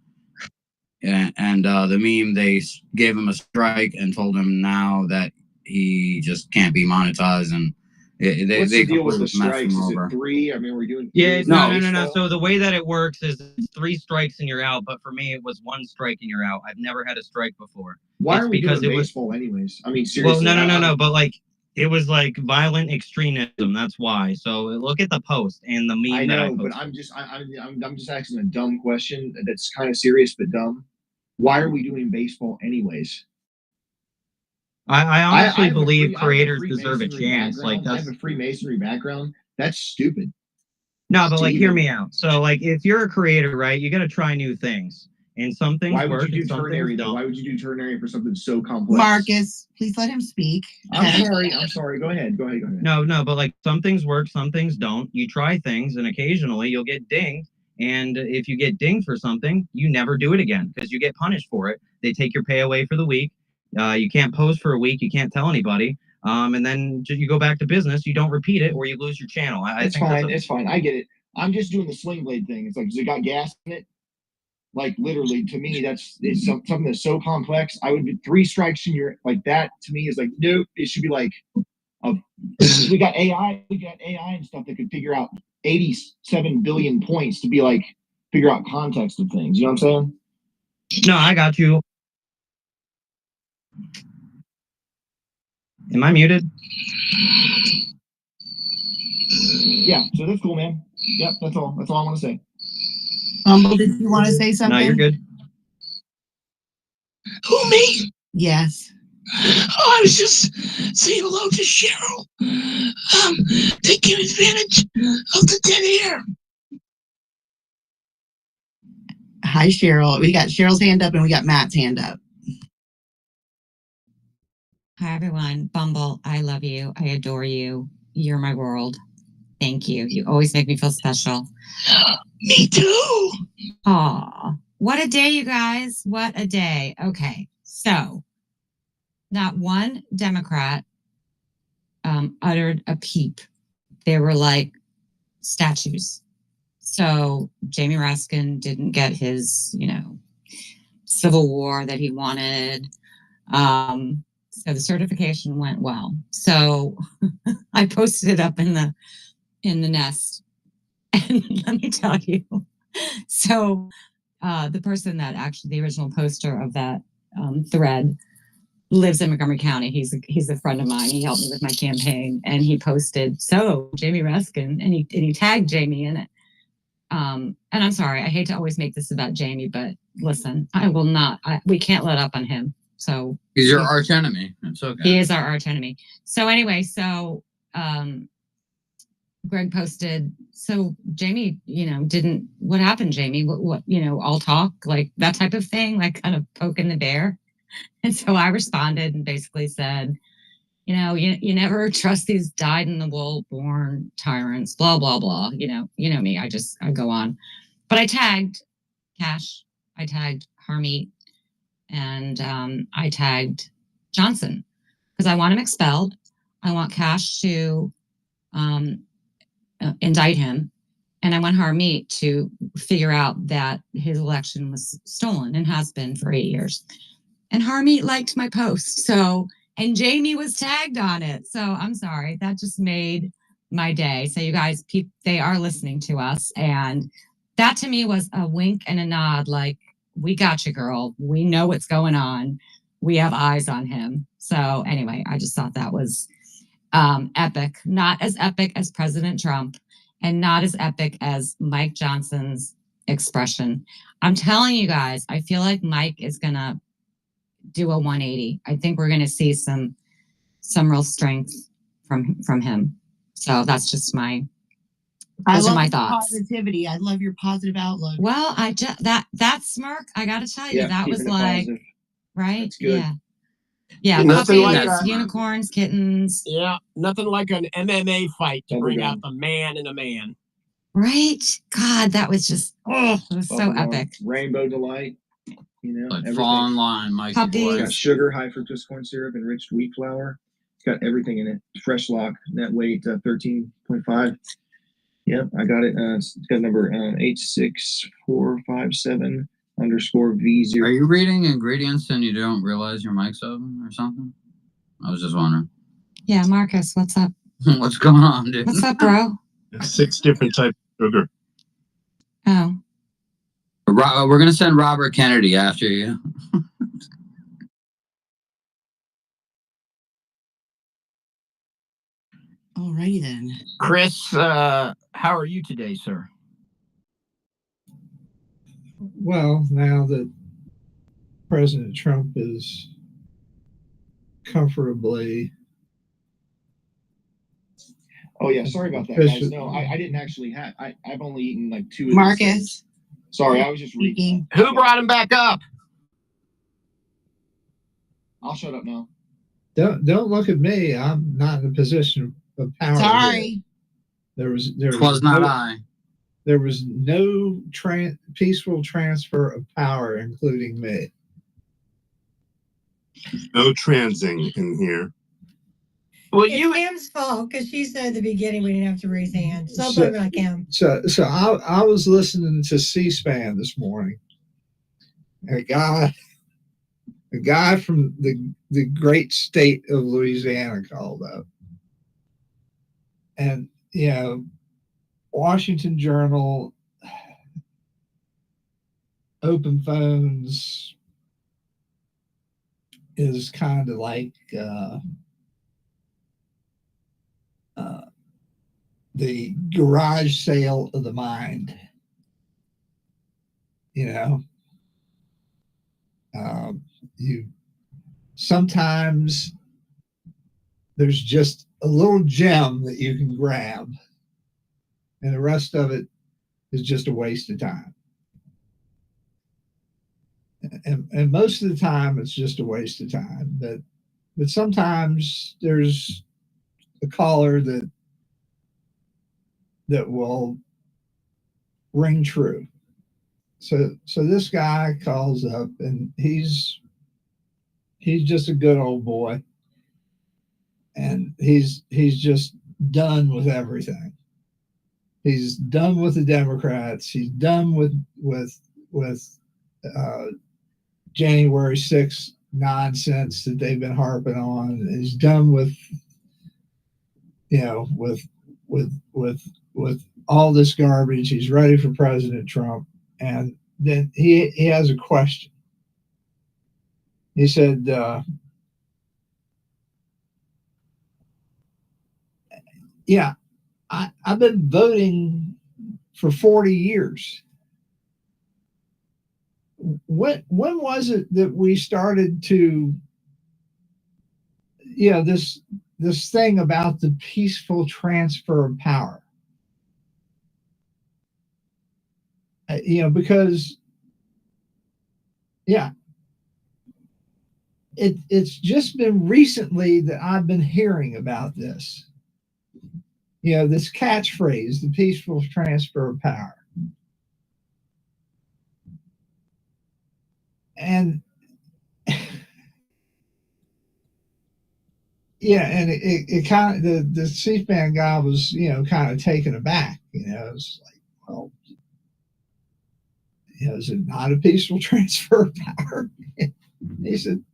Yeah, and the meme, they gave him a strike and told him now that he just can't be monetized, and What's they the deal with the completely messed him strikes? Is over. it 3? I mean, we're doing. Yeah, three no. So the way that it works is it's 3 strikes and you're out. But for me, it was 1 strike and you're out. I've never had a strike before. Why It's are we because doing it was baseball anyways? I mean, seriously. well, no. But like it was like violent extremism. That's why. So look at the post and the meme. I know, that I posted. but I'm just asking a dumb question that's kind of serious but dumb. Why are we doing baseball anyways? I honestly believe creators deserve a chance. Like I have a Freemasonry background. That's stupid. No, but like hear me out. So like if you're a creator, right, you got to try new things, and some things Why work would you and do some ternary things though? don't. Why would you do ternary for something so complex? Marcus, please let him speak. I'm sorry. Go ahead. No, but like some things work, some things don't. You try things, and occasionally you'll get dinged. And if you get dinged for something, you never do it again because you get punished for it. They take your pay away for the week. You can't post for a week. You can't tell anybody. And then you go back to business. You don't repeat it, or you lose your channel. It's fine. It's fine. I get it. I'm just doing the sling blade thing. It's like, does it got gas in it? Like literally, to me, it's something that's so complex. I would be 3 strikes and you're like that. To me, is like nope. It should be like, we got AI and stuff that could figure out 87 billion points to be like figure out context of things. You know what I'm saying? No, I got you. Am I muted? Yeah, so that's cool, man. Yep, that's all. That's all I want to say. Did you want to say something? No, you're good. Who, me? Yes. Oh, I was just saying hello to Cheryl. Taking advantage of the dead air. Hi, Cheryl. We got Cheryl's hand up and we got Matt's hand up. Hi, everyone. Bumble, I love you. I adore you. You're my world. Thank you. You always make me feel special. Me too. Aw, what a day, you guys. What a day. Okay, so not one Democrat uttered a peep. They were like statues. So Jamie Raskin didn't get his, Civil War that he wanted. So the certification went well. So I posted it up in the nest. And let me tell you, so the person that actually the original poster of that thread lives in Montgomery County. He's a friend of mine. He helped me with my campaign, and he posted Jamie Raskin, and he tagged Jamie in it. And I'm sorry, I hate to always make this about Jamie, but listen, I will not. We can't let up on him. So he's your arch enemy. It's okay. He is our arch enemy. So anyway, Greg posted, so Jamie, didn't, what happened, Jamie? What, all talk, like that type of thing, like kind of poking the bear. And so I responded and basically said, you never trust these dyed-in-the-wool born tyrants, blah, blah, blah. You know me, I go on. But I tagged Cash, I tagged Harmeet, and I tagged Johnson because I want him expelled. I want Cash to indict him, and I want Harmeet to figure out that his election was stolen and has been for 8 years. And Harmeet liked my post, and Jamie was tagged on it. So I'm sorry, that just made my day. So you guys, they are listening to us, and that to me was a wink and a nod, like, we got you, girl. We know what's going on. We have eyes on him. So anyway, I just thought that was epic. Not as epic as President Trump, and not as epic as Mike Johnson's expression. I'm telling you guys, I feel like Mike is going to do a 180. I think we're going to see some real strength from him. So that's just those are my thoughts. Positivity. I love your positive outlook. Well, that smirk, I got to tell you, that was like, positive. Right? That's good. Yeah, nothing puppies, like unicorns, kittens. Yeah, nothing like an MMA fight to bring out the man in a man. Right? God, that was just, it was so epic. Rainbow delight. Fall in line, Mike. It's got sugar, high fructose corn syrup, enriched wheat flour. It's got everything in it. Fresh lock, net weight 13.5. Yep, I got it. It's got number 86457 _V0. Are you reading ingredients and you don't realize your mic's open or something? I was just wondering. Yeah, Marcus, what's up? What's going on, dude? What's up, bro? 6 different types of sugar. Oh. We're going to send Robert Kennedy after you. Alrighty then. Chris, how are you today, sir? Well, now that President Trump is comfortably... Oh, yeah. Sorry about that, guys. No, I didn't actually have... I've only eaten like 2 of these. Marcus. Sorry, I was just reading. Who brought him back up? I'll shut up now. Don't look at me. I'm not in a position of power. Sorry. There was not I. There was no peaceful transfer of power, including me. No transing in here. Well, it's Cam's fault because she said at the beginning we didn't have to raise hands. So blame it on Cam. So I was listening to C-SPAN this morning. A guy from the great state of Louisiana called up, and Washington Journal, Open Phones is kind of like the garage sale of the mind. Sometimes there's just a little gem that you can grab, and the rest of it is just a waste of time. And most of the time it's just a waste of time. But sometimes there's a caller that will ring true. So this guy calls up, and he's just a good old boy, and he's just done with everything. He's done with the Democrats. He's done with January 6th nonsense that they've been harping on. He's done with all this garbage. He's ready for President Trump. And then he has a question. He said, yeah, I've been voting for 40 years. When was it that we started to, this thing about the peaceful transfer of power? Because it's just been recently that I've been hearing about this. This catchphrase, the peaceful transfer of power. And and it kind of, the C-SPAN guy was, kind of taken aback. It's like, well, is it not a peaceful transfer of power? He said,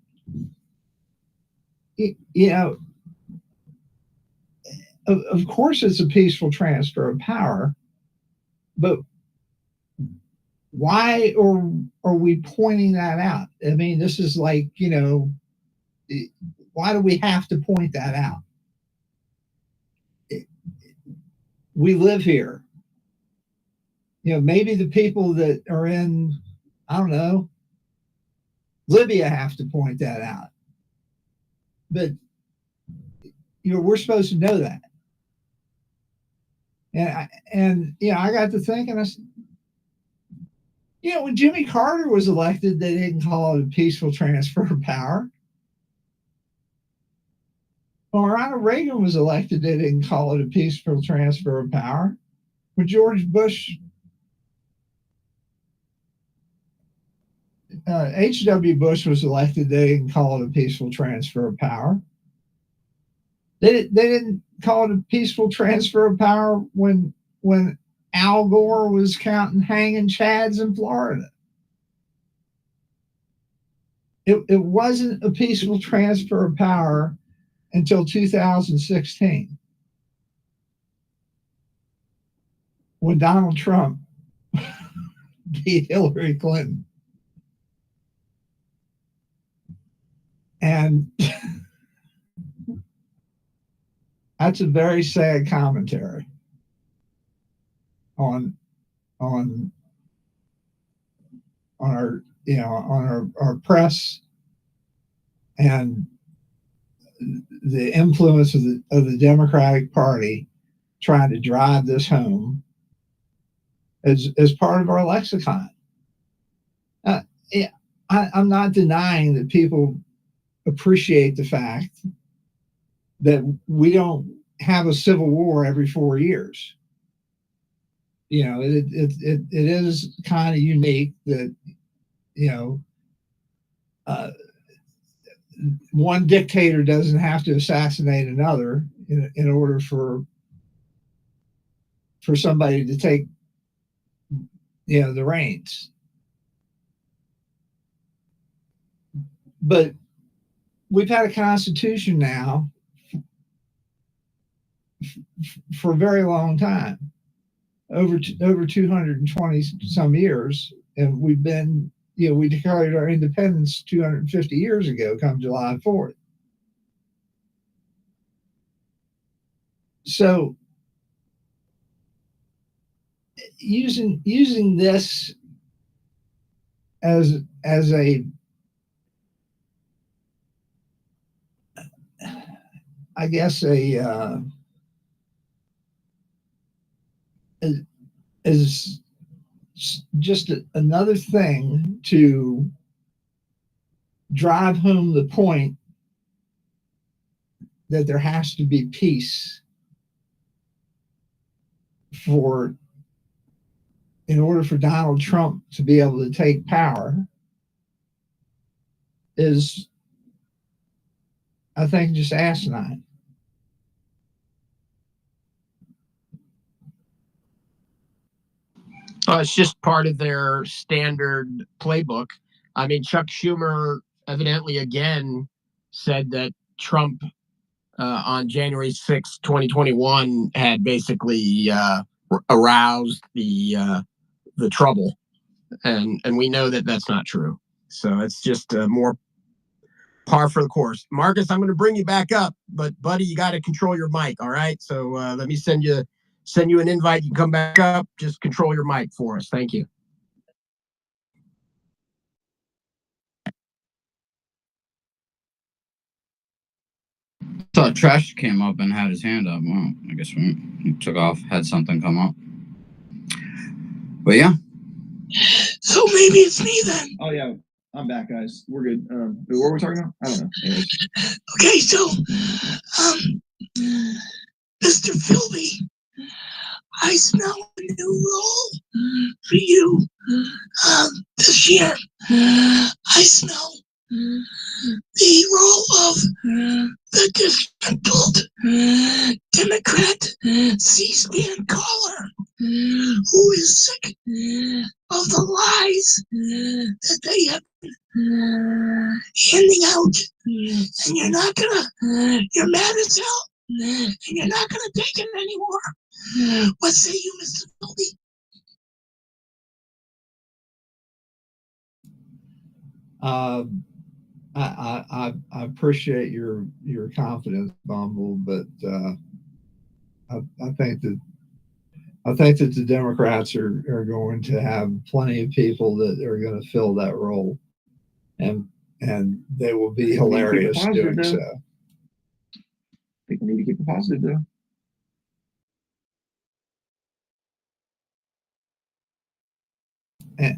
of course it's a peaceful transfer of power, but why are we pointing that out? I mean, this is like, why do we have to point that out? We live here. Maybe the people that are in, I don't know, Libya have to point that out. But, we're supposed to know that. And I got to thinking, I said, when Jimmy Carter was elected, they didn't call it a peaceful transfer of power. When Ronald Reagan was elected, they didn't call it a peaceful transfer of power. When George Bush, H.W. Bush was elected, they didn't call it a peaceful transfer of power. They didn't call it a peaceful transfer of power when Al Gore was counting hanging chads in Florida. It wasn't a peaceful transfer of power until 2016, when Donald Trump beat Hillary Clinton. And that's a very sad commentary on our our press and the influence of the Democratic Party trying to drive this home as part of our lexicon. I'm not denying that people appreciate the fact that we don't have a civil war every 4 years. It is kind of unique that one dictator doesn't have to assassinate another in order for somebody to take the reins. But we've had a constitution now for a very long time, over 220 some years, and we've been, we declared our independence 250 years ago, come July 4th. So using this as a, I guess, is just another thing to drive home the point that there has to be peace in order for Donald Trump to be able to take power, is, I think, just asinine. It's just part of their standard playbook. I mean, Chuck Schumer evidently again said that Trump on January 6, 2021 had basically aroused the trouble and we know that that's not true. So it's just more par for the course. Marcus, I'm going to bring you back up, but buddy, you got to control your mic. All right. So let me send you an invite. You can come back up. Just control your mic for us. Thank you. I thought Trash came up and had his hand up. Well, I guess he took off, had something come up. But yeah. So maybe it's me then. Oh yeah, I'm back, guys. We're good. What were we talking about? I don't know. Anyways. Okay, so Mr. Philby, I smell a new role for you this year. I smell the role of the disgruntled Democrat C-SPAN caller who is sick of the lies that they have been handing out. And you're mad as hell, and you're not gonna take it anymore. What say you, Mr. Philby? I appreciate your confidence, Bumble, but I think that the Democrats are going to have plenty of people that are going to fill that role, and they will be hilarious doing so. I think we need to keep it positive, though.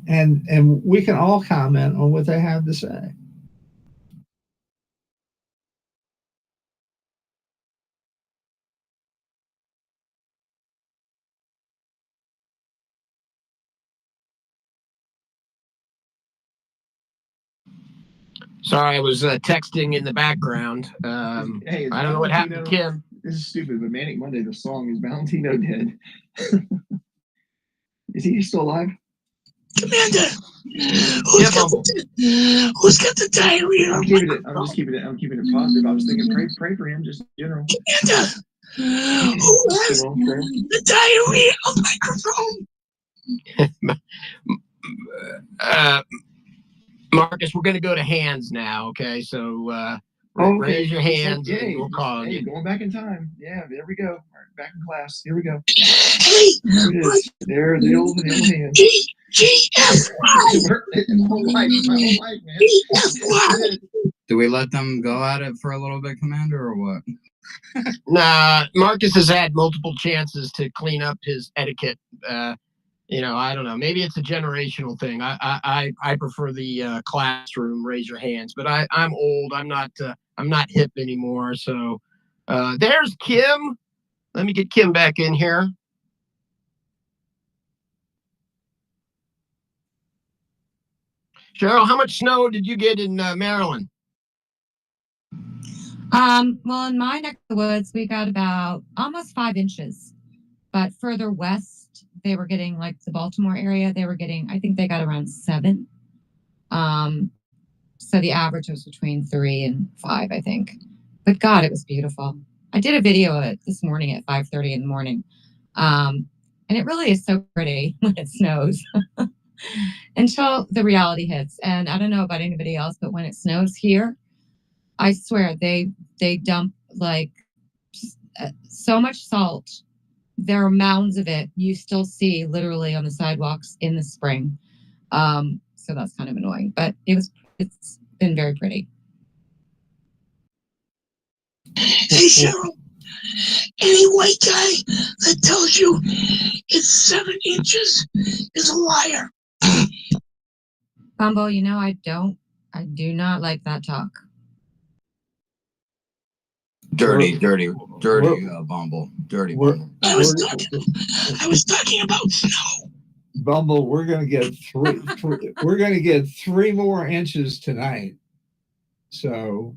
And we can all comment on what they have to say. Sorry, I was texting in the background. Hey, I don't know what happened to Kim. This is stupid, but Manic Monday, the song, is Valentino dead? Is he still alive? Commander, who's got the diarrhea? I'm keeping it positive. I was thinking pray for him, just in general. Commander, who has the diarrhea microphone? Marcus, we're going to go to hands now. Okay, so raise your hands and we'll call on you. Going back in time. Yeah, there we go. All right, back in class. Here we go. Hey, there it is. There, the old hands. GFY. My whole life, man. Do we let them go at it for a little bit, Commander, or what? Nah, Marcus has had multiple chances to clean up his etiquette. I don't know. Maybe it's a generational thing. I prefer the classroom. Raise your hands. But I'm old. I'm not hip anymore. So there's Kim. Let me get Kim back in here. Cheryl, how much snow did you get in Maryland? Well, in my neck of the woods, we got about almost 5 inches. But further west, they were getting, like the Baltimore area, I think they got around 7. So the average was between 3 and 5, I think. But God, it was beautiful. I did a video of it this morning at 5:30 in the morning. And it really is so pretty when it snows. Until the reality hits. And I don't know about anybody else, but when it snows here, I swear they dump like so much salt. There are mounds of it you still see literally on the sidewalks in the spring. So that's kind of annoying, but it's been very pretty. Hey, Cheryl, any white guy that tells you it's 7 inches is a liar. Bumble, I do not like that talk. Dirty Bumble. Dirty Bumble. I was talking about snow. Bumble, we're gonna get 3 more inches tonight. So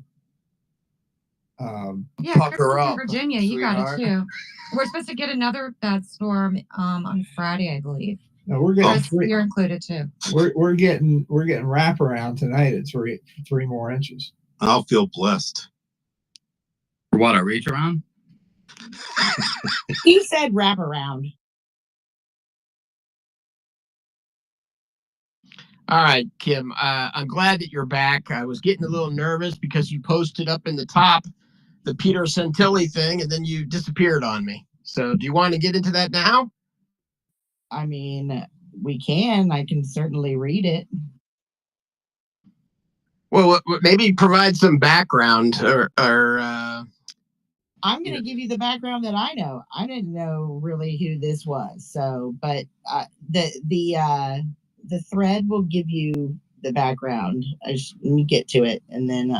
pucker up, Virginia, you got it too. We're supposed to get another bad storm on Friday, I believe. No, we're getting Chris, you're included too. We're getting wraparound tonight at 3 more inches. I'll feel blessed. What, a reach around? He said wraparound. All right, Kim. I'm glad that you're back. I was getting a little nervous because you posted up in the top the Peter Santilli thing, and then you disappeared on me. So, do you want to get into that now? I mean, we can. I can certainly read it. Well, maybe provide some background or I'm going to give you the background that I know. I didn't know really who this was. So, but the thread will give you the background. Let me get to it, and then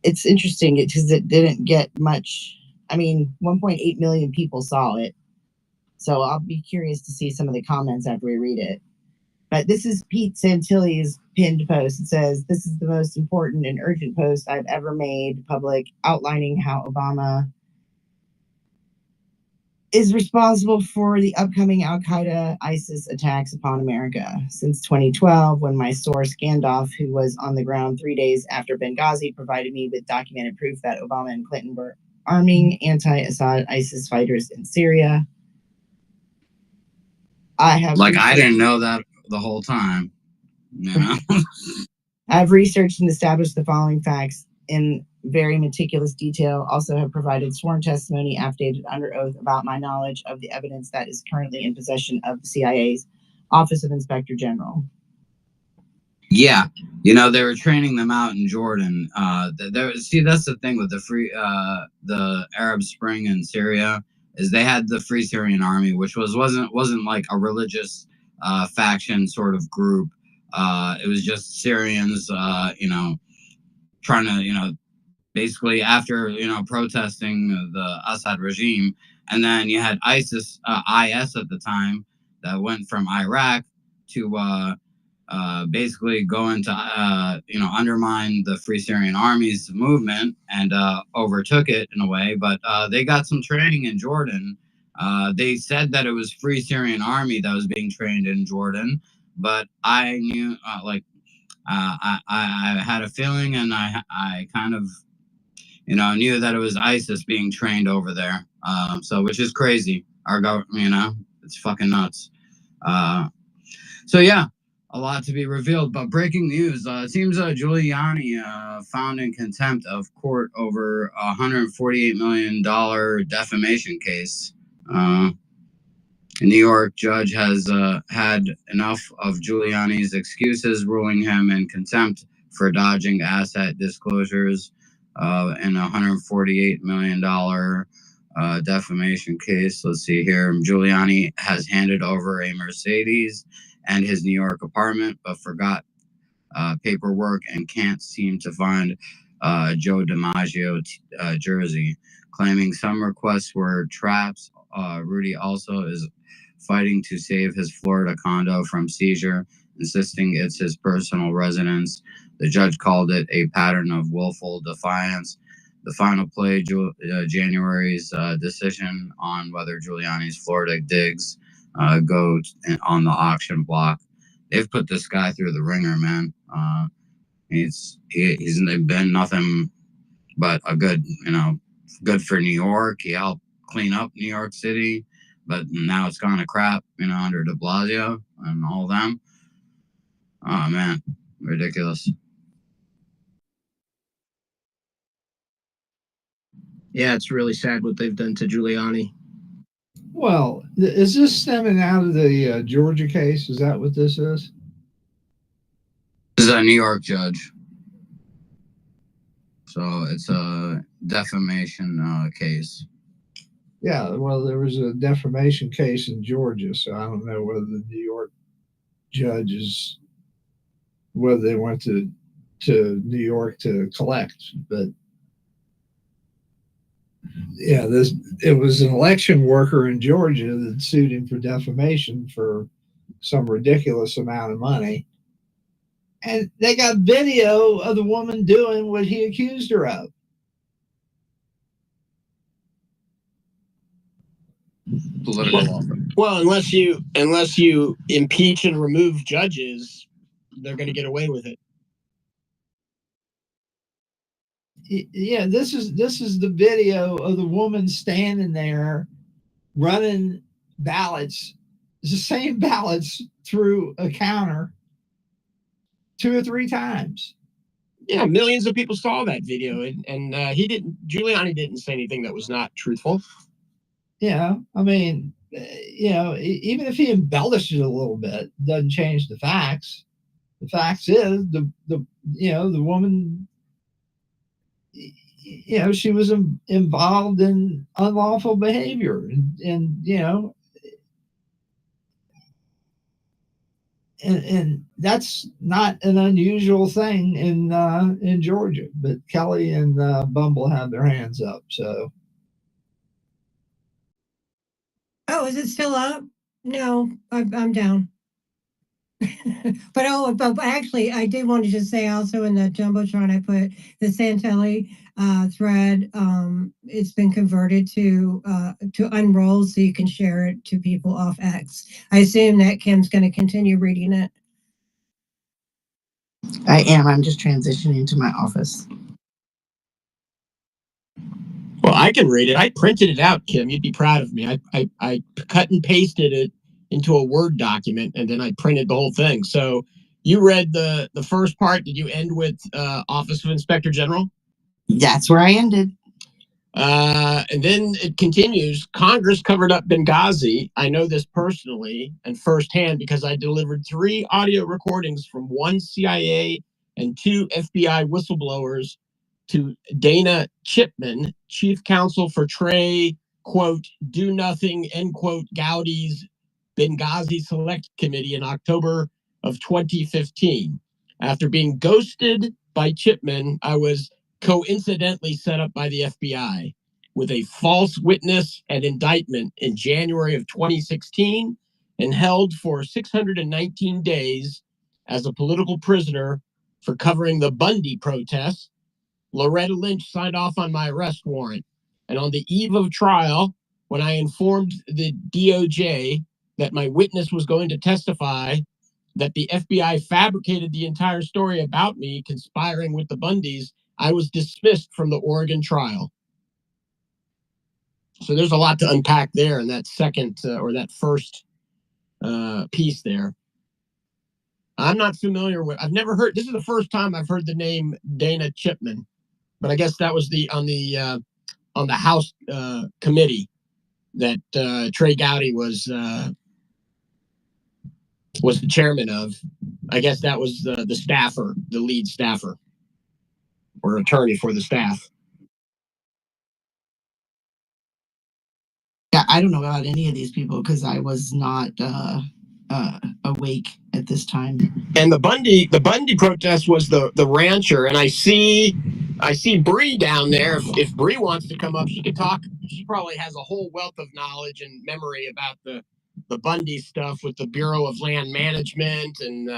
it's interesting because it didn't get much. I mean, 1.8 million people saw it, so I'll be curious to see some of the comments after we read it. But this is Pete Santilli's pinned post. It says, "This is the most important and urgent post I've ever made public, outlining how Obama is responsible for the upcoming Al-Qaeda ISIS attacks upon America. Since 2012, when my source Gandalf, who was on the ground 3 days after Benghazi, provided me with documented proof that Obama and Clinton were arming anti-Assad ISIS fighters in Syria. I didn't know that the whole time. You know? I've researched and established the following facts in very meticulous detail. Also have provided sworn testimony affidavit under oath about my knowledge of the evidence that is currently in possession of the CIA's Office of Inspector General." Yeah, you know, they were training them out in Jordan. See, that's the thing with the Arab Spring in Syria, is they had the Free Syrian Army, which wasn't like a religious faction sort of group. It was just Syrians, trying to, basically after, protesting the Assad regime. And then you had ISIS at the time that went from Iraq to basically going to, undermine the Free Syrian Army's movement and overtook it in a way. But they got some training in Jordan. They said that it was Free Syrian Army that was being trained in Jordan, but I knew, I had a feeling, and I kind of, knew that it was ISIS being trained over there. So, which is crazy. Our government, it's fucking nuts. So yeah, a lot to be revealed. But breaking news: it seems Giuliani found in contempt of court over a $148 million defamation case. A New York judge has had enough of Giuliani's excuses, ruling him in contempt for dodging asset disclosures in a $148 million defamation case. Let's see here. Giuliani has handed over a Mercedes and his New York apartment, but forgot paperwork and can't seem to find Joe DiMaggio jersey, claiming some requests were traps. Rudy also is fighting to save his Florida condo from seizure, insisting it's his personal residence. The judge called it a pattern of willful defiance. The final play, January's decision on whether Giuliani's Florida digs go on the auction block. They've put this guy through the ringer, man. He's been nothing but a good, good for New York. He helped clean up New York City, but now it's gone to crap, under de Blasio and all of them. Oh man, ridiculous. Yeah, it's really sad what they've done to Giuliani. Well, is this stemming out of the Georgia case? Is that what this is? This is a New York judge. So it's a defamation case. Yeah, well, there was a defamation case in Georgia, so I don't know whether the New York judges, whether they went to New York to collect, but yeah, it was an election worker in Georgia that sued him for defamation for some ridiculous amount of money. And they got video of the woman doing what he accused her of. Well, unless you impeach and remove judges, they're going to get away with it. Yeah, this is the video of the woman standing there running ballots the same ballots through a counter 2 or 3 times. Yeah, millions of people saw that video, and Giuliani didn't say anything that was not truthful. Yeah, I mean, even if he embellished it a little bit, doesn't change the facts. The facts is the woman, she was involved in unlawful behavior, and that's not an unusual thing in Georgia. But Kelly and Bumble have their hands up. So, Oh, is it still up? No, I'm down. but actually, I did want to just say also in the jumbotron, I put the Santelli thread. It's been converted to Unroll, so you can share it to people off X. I assume that Kim's going to continue reading it. I am. I'm just transitioning to my office. Well, I can read it. I printed it out, Kim. You'd be proud of me. I cut and pasted it into a Word document, and then I printed the whole thing. So you read the first part. Did you end with Office of Inspector General? That's where I ended. And then it continues. Congress covered up Benghazi. I know this personally and firsthand because I delivered 3 audio recordings from 1 CIA and 2 FBI whistleblowers to Dana Chipman, chief counsel for Trey, quote, do nothing, end quote, Gowdy's Benghazi Select Committee in October of 2015. After being ghosted by Chipman, I was coincidentally set up by the FBI with a false witness and indictment in January of 2016 and held for 619 days as a political prisoner for covering the Bundy protests. Loretta Lynch signed off on my arrest warrant. And on the eve of trial, when I informed the DOJ that my witness was going to testify that the FBI fabricated the entire story about me conspiring with the Bundys, I was dismissed from the Oregon trial. So there's a lot to unpack there in that second or that first piece there. I'm not familiar with, I've never heard, this is the first time I've heard the name Dana Chipman, but I guess that was on the House committee that Trey Gowdy was the chairman of. I guess that was the staffer, the lead staffer or attorney for the staff. Yeah, I don't know about any of these people because I was not awake at this time. And the Bundy protest was the rancher, and I see Bree down there. If Bree wants to come up, she could talk. She probably has a whole wealth of knowledge and memory about the Bundy stuff with the Bureau of Land Management and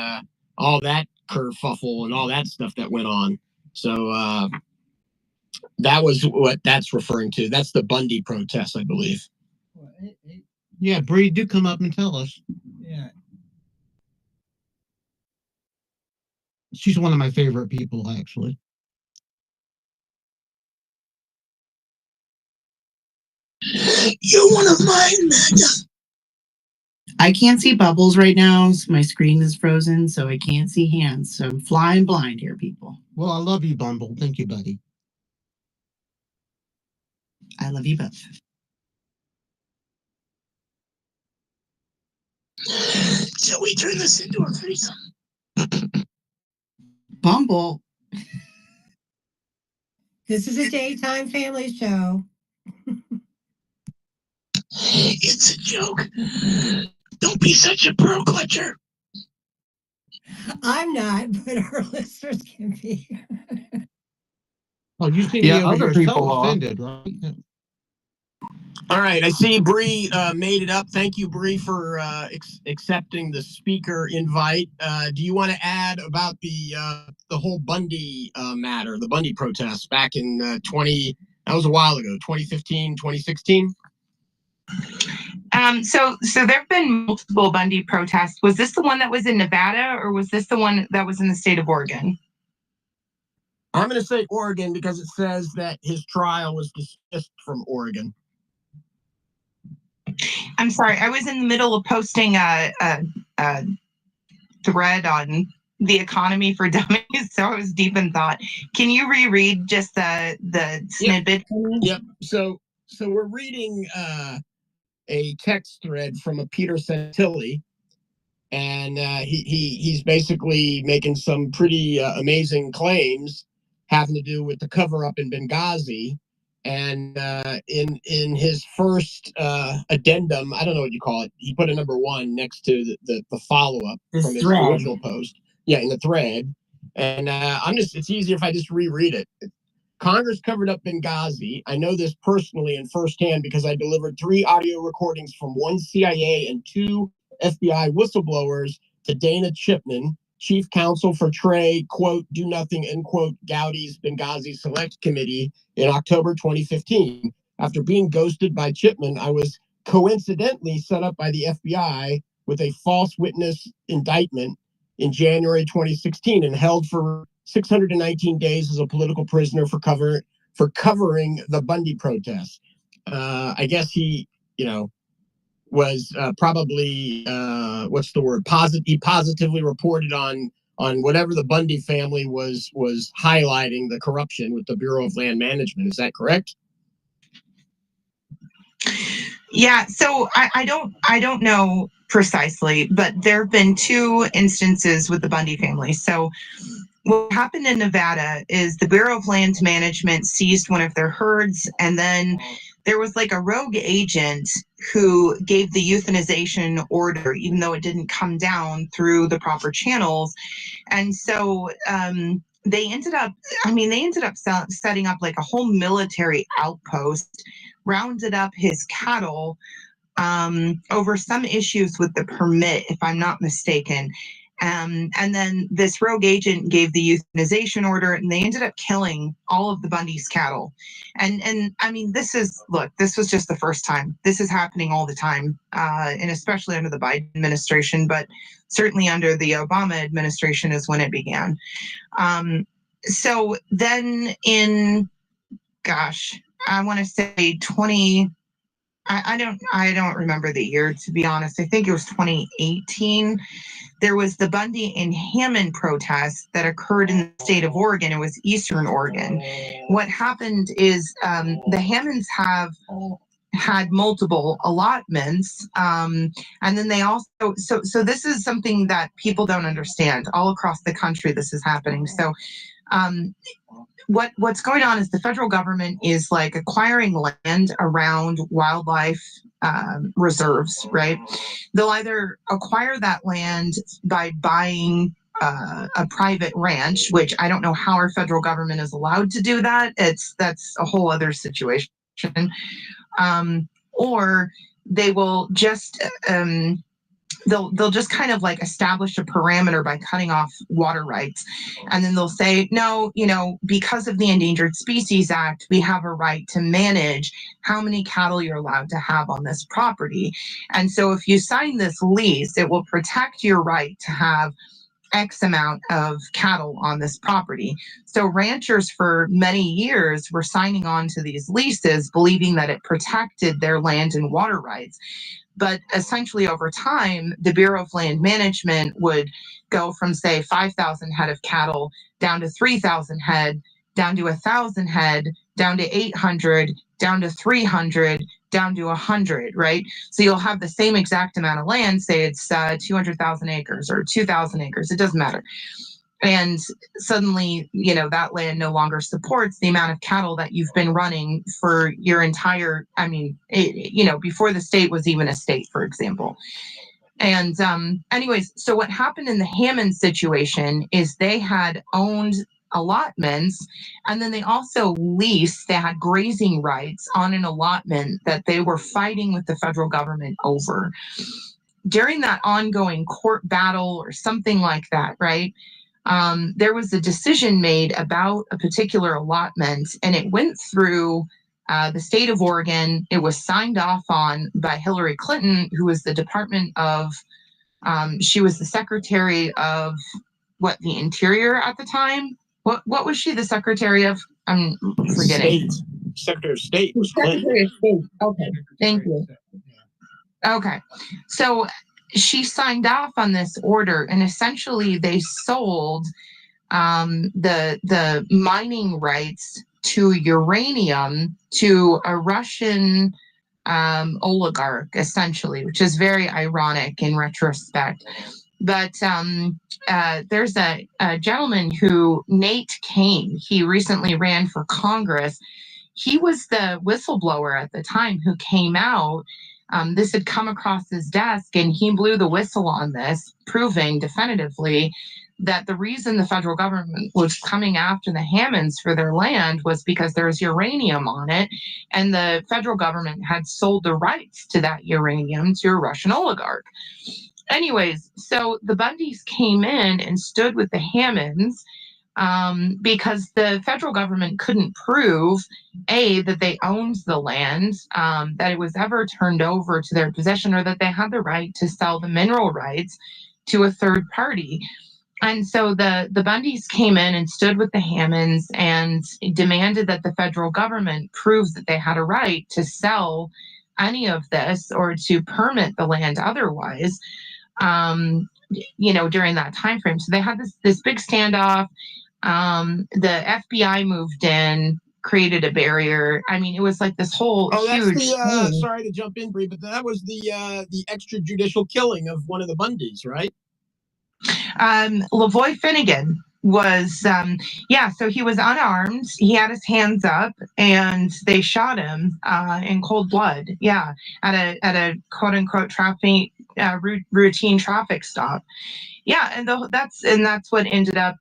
all that kerfuffle and all that stuff that went on. So that was what that's referring to. That's the Bundy protest, I believe. Yeah, Bree, do come up and tell us. Yeah. She's one of my favorite people, actually. You're one of mine, Magda. I can't see bubbles right now. So my screen is frozen, so I can't see hands. So I'm flying blind here, people. Well, I love you, Bumble. Thank you, buddy. I love you both. So we turn this into a threesome. Bumble. This is a daytime family show. It's a joke. Don't be such a pearl clutcher. I'm not, but our listeners can be. Oh, you seem to be over here so offended, right? All right, I see Bree made it up. Thank you, Bree, for accepting the speaker invite. Do you want to add about the whole Bundy matter, the Bundy protests back in that was a while ago, 2015, 2016? So there have been multiple Bundy protests. Was this the one that was in Nevada, or was this the one that was in the state of Oregon? I'm going to say Oregon because it says that his trial was dismissed from Oregon. I'm sorry. I was in the middle of posting a thread on the economy for dummies, so I was deep in thought. Can you reread just the snippet? Yep. So we're reading a text thread from a Peter Santilli, and he's basically making some pretty amazing claims having to do with the cover up in Benghazi. And in his first addendum, I don't know what you call it, he put a number 1 next to the follow up from his original post. Yeah, in the thread. And it's easier if I just reread it. Congress covered up Benghazi. I know this personally and firsthand because I delivered 3 audio recordings from 1 CIA and 2 FBI whistleblowers to Dana Chipman, chief counsel for Trey, quote, do nothing, end quote, Gowdy's Benghazi Select Committee in October 2015. After being ghosted by Chipman, I was coincidentally set up by the FBI with a false witness indictment in January 2016 and held for 619 days as a political prisoner for covering the Bundy protests. I guess he, was probably what's the word? He positively reported on whatever the Bundy family was highlighting the corruption with the Bureau of Land Management. Is that correct? Yeah. So I don't know precisely, but there have been 2 instances with the Bundy family. So what happened in Nevada is the Bureau of Land Management seized one of their herds, and then there was like a rogue agent who gave the euthanization order, even though it didn't come down through the proper channels. And so they ended up setting up like a whole military outpost, rounded up his cattle over some issues with the permit, if I'm not mistaken. And then this rogue agent gave the euthanization order, and they ended up killing all of the Bundy's cattle. And I mean, this was just the first time. This is happening all the time, and especially under the Biden administration, but certainly under the Obama administration is when it began. So then in, I want to say 20. I don't remember the year, to be honest. I think it was 2018. There was the Bundy and Hammond protest that occurred in the state of Oregon. It was Eastern Oregon. What happened is the Hammonds have had multiple allotments, and then they also so this is something that people don't understand. All across the country this is happening. So what's going on is the federal government is like acquiring land around wildlife reserves, right? They'll either acquire that land by buying a private ranch, which I don't know how our federal government is allowed to do that. That's a whole other situation. Or they will just they'll just kind of like establish a parameter by cutting off water rights. And then they'll say, no, because of the Endangered Species Act, we have a right to manage how many cattle you're allowed to have on this property. And so if you sign this lease, it will protect your right to have X amount of cattle on this property. So ranchers for many years were signing on to these leases, believing that it protected their land and water rights. But essentially over time, the Bureau of Land Management would go from, say, 5,000 head of cattle down to 3,000 head, down to 1,000 head, down to 800, down to 300, down to 100, right? So you'll have the same exact amount of land, say it's 200,000 acres or 2,000 acres, it doesn't matter. And suddenly, that land no longer supports the amount of cattle that you've been running for your entire, before the state was even a state, for example. And anyways, so what happened in the Hammond situation is they had owned allotments, and then they also they had grazing rights on an allotment that they were fighting with the federal government over. During that ongoing court battle or something like that, right? There was a decision made about a particular allotment, and it went through the state of Oregon. It was signed off on by Hillary Clinton, who was the Department of, she was the Secretary of the Interior at the time. What was she the Secretary of? I'm forgetting. Secretary of State was Secretary of State. Okay, thank you. Okay. So she signed off on this order, and essentially they sold the mining rights to uranium to a Russian oligarch, essentially, which is very ironic in retrospect. But there's a gentleman who, Nate Kane, he recently ran for Congress. He was the whistleblower at the time who came out. This had come across his desk, and he blew the whistle on this, proving definitively that the reason the federal government was coming after the Hammonds for their land was because there's uranium on it, and the federal government had sold the rights to that uranium to a Russian oligarch. Anyways, so the Bundys came in and stood with the Hammonds because the federal government couldn't prove, A, that they owned the land, that it was ever turned over to their possession, or that they had the right to sell the mineral rights to a third party. And so the Bundys came in and stood with the Hammonds and demanded that the federal government prove that they had a right to sell any of this or to permit the land otherwise, during that time frame. So they had this big standoff. The FBI moved in, created a barrier. I mean, it was like this whole huge that's sorry to jump in, Bree, but that was the extrajudicial killing of one of the Bundys, right? Lavoy Finnegan was so he was unarmed, he had his hands up, and they shot him in cold blood, at a quote unquote routine traffic stop. And that's what ended up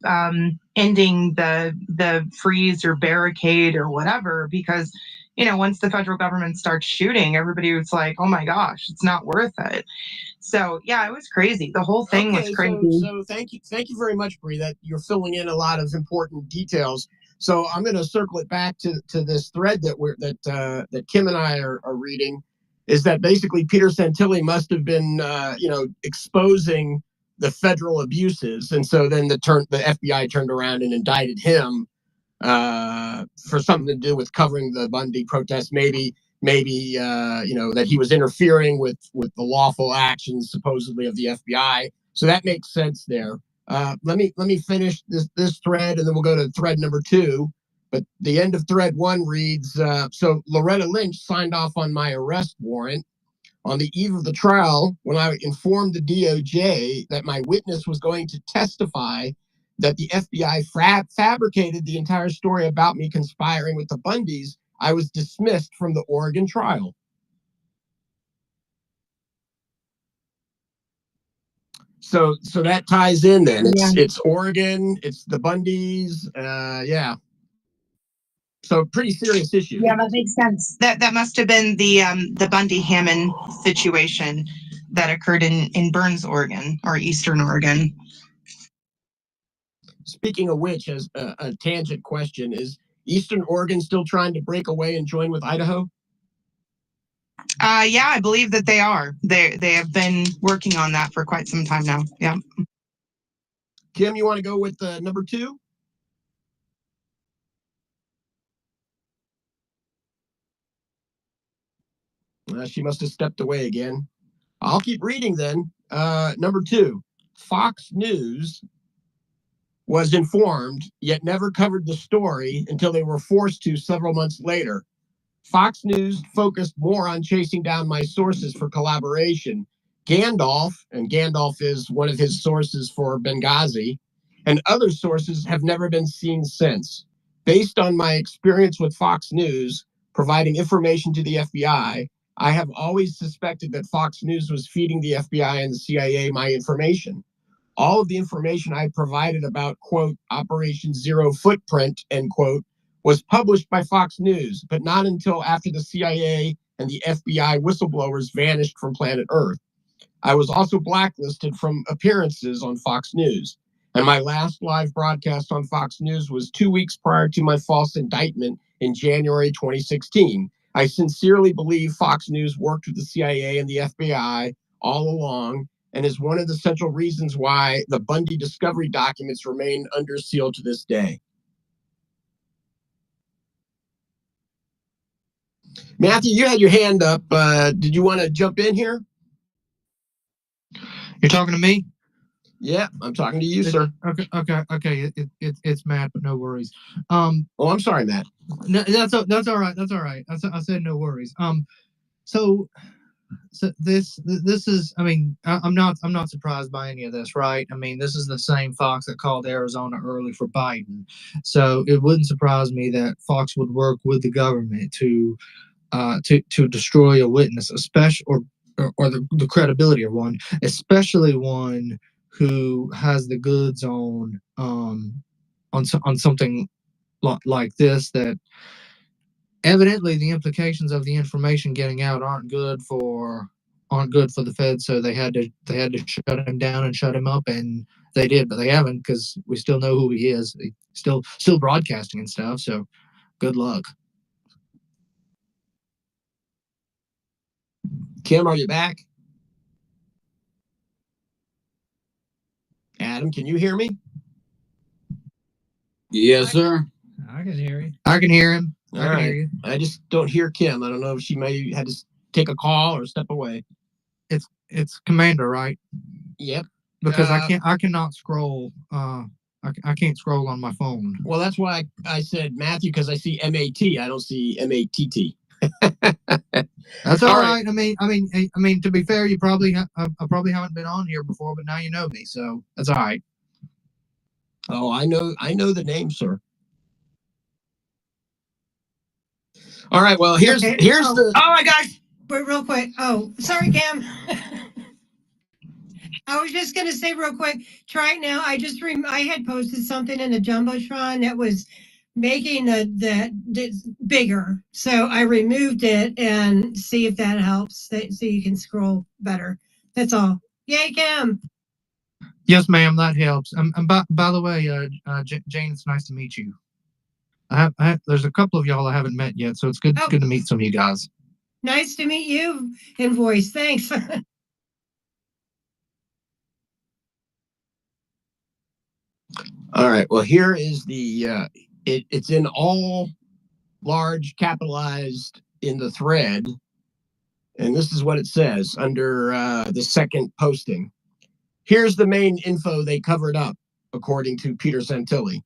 ending the freeze or barricade or whatever, because once the federal government starts shooting, everybody was like, oh my gosh, it's not worth it. So it was crazy. The whole thing was crazy. So thank you very much, Bree, that you're filling in a lot of important details. So I'm going to circle it back to this thread that Kim and I are reading. Is that basically Peter Santilli must have been exposing the federal abuses, and so then the FBI turned around and indicted him for something to do with covering the Bundy protests, maybe that he was interfering with the lawful actions supposedly of the FBI. So that makes sense there. Let me finish this thread, and then we'll go to thread number 2. But the end of thread 1 reads, so Loretta Lynch signed off on my arrest warrant on the eve of the trial when I informed the DOJ that my witness was going to testify that the FBI fabricated the entire story about me conspiring with the Bundys. I was dismissed from the Oregon trial. So that ties in then. It's Oregon, it's the Bundys, So pretty serious issue. Yeah, that makes sense. That must have been the Bundy Hammond situation that occurred in Burns, Oregon, or Eastern Oregon. Speaking of which, as a tangent question, is Eastern Oregon still trying to break away and join with Idaho? I believe that they are. They have been working on that for quite some time now. Yeah. Kim, you want to go with number 2? She must have stepped away again. I'll keep reading then. Number 2, Fox News was informed, yet never covered the story until they were forced to several months later. Fox News focused more on chasing down my sources for collaboration. Gandalf, and Gandalf is one of his sources for Benghazi, and other sources have never been seen since. Based on my experience with Fox News, providing information to the FBI, I have always suspected that Fox News was feeding the FBI and the CIA my information. All of the information I provided about, quote, Operation Zero Footprint, end quote, was published by Fox News, but not until after the CIA and the FBI whistleblowers vanished from planet Earth. I was also blacklisted from appearances on Fox News, and my last live broadcast on Fox News was 2 weeks prior to my false indictment in January 2016. I sincerely believe Fox News worked with the CIA and the FBI all along, and is one of the central reasons why the Bundy discovery documents remain under seal to this day. Matthew, you had your hand up. Did you want to jump in here? You're talking to me? Yeah, I'm talking to you, sir. Okay. It's Matt, but no worries. Oh, I'm sorry, Matt. No, that's all right. That's all right. I said no worries. So this is. I mean, I'm not surprised by any of this, right? I mean, this is the same Fox that called Arizona early for Biden, so it wouldn't surprise me that Fox would work with the government to destroy a witness, especially or the credibility of one, especially one who has the goods on something like this, that evidently the implications of the information getting out aren't good for the Fed, so they had to shut him down and shut him up, and they did, but they haven't, because we still know who he is. He's still broadcasting and stuff, so good luck. Kim, are you back? Adam, can you hear me? Yes, sir. I can hear you. I can hear him. All right. Hear you. I just don't hear Kim. I don't know if she may had to take a call or step away. It's Commander, right? Yep. Because I cannot scroll. I can't scroll on my phone. Well, that's why I said Matthew, because I see MAT. I don't see MATT. That's all right. I mean, to be fair, I probably haven't been on here before, but now you know me, so that's all right. Oh, I know the name, sir. All right. Well, here's the. Oh my gosh! Wait, real quick. Oh, sorry, Cam. I was just gonna say real quick. Try it now. I had posted something in the jumbotron that was making the bigger, so I removed it and see if that helps, so you can scroll better. That's all. Yay, Cam. Yes, ma'am. That helps. By the way, Jane, it's nice to meet you. There's a couple of y'all I haven't met yet, so it's good to meet some of you guys. Nice to meet you in voice. Thanks. All right. Well, here is the. It's in all large capitalized in the thread, and this is what it says under the second posting. Here's the main info they covered up, according to Peter Santilli.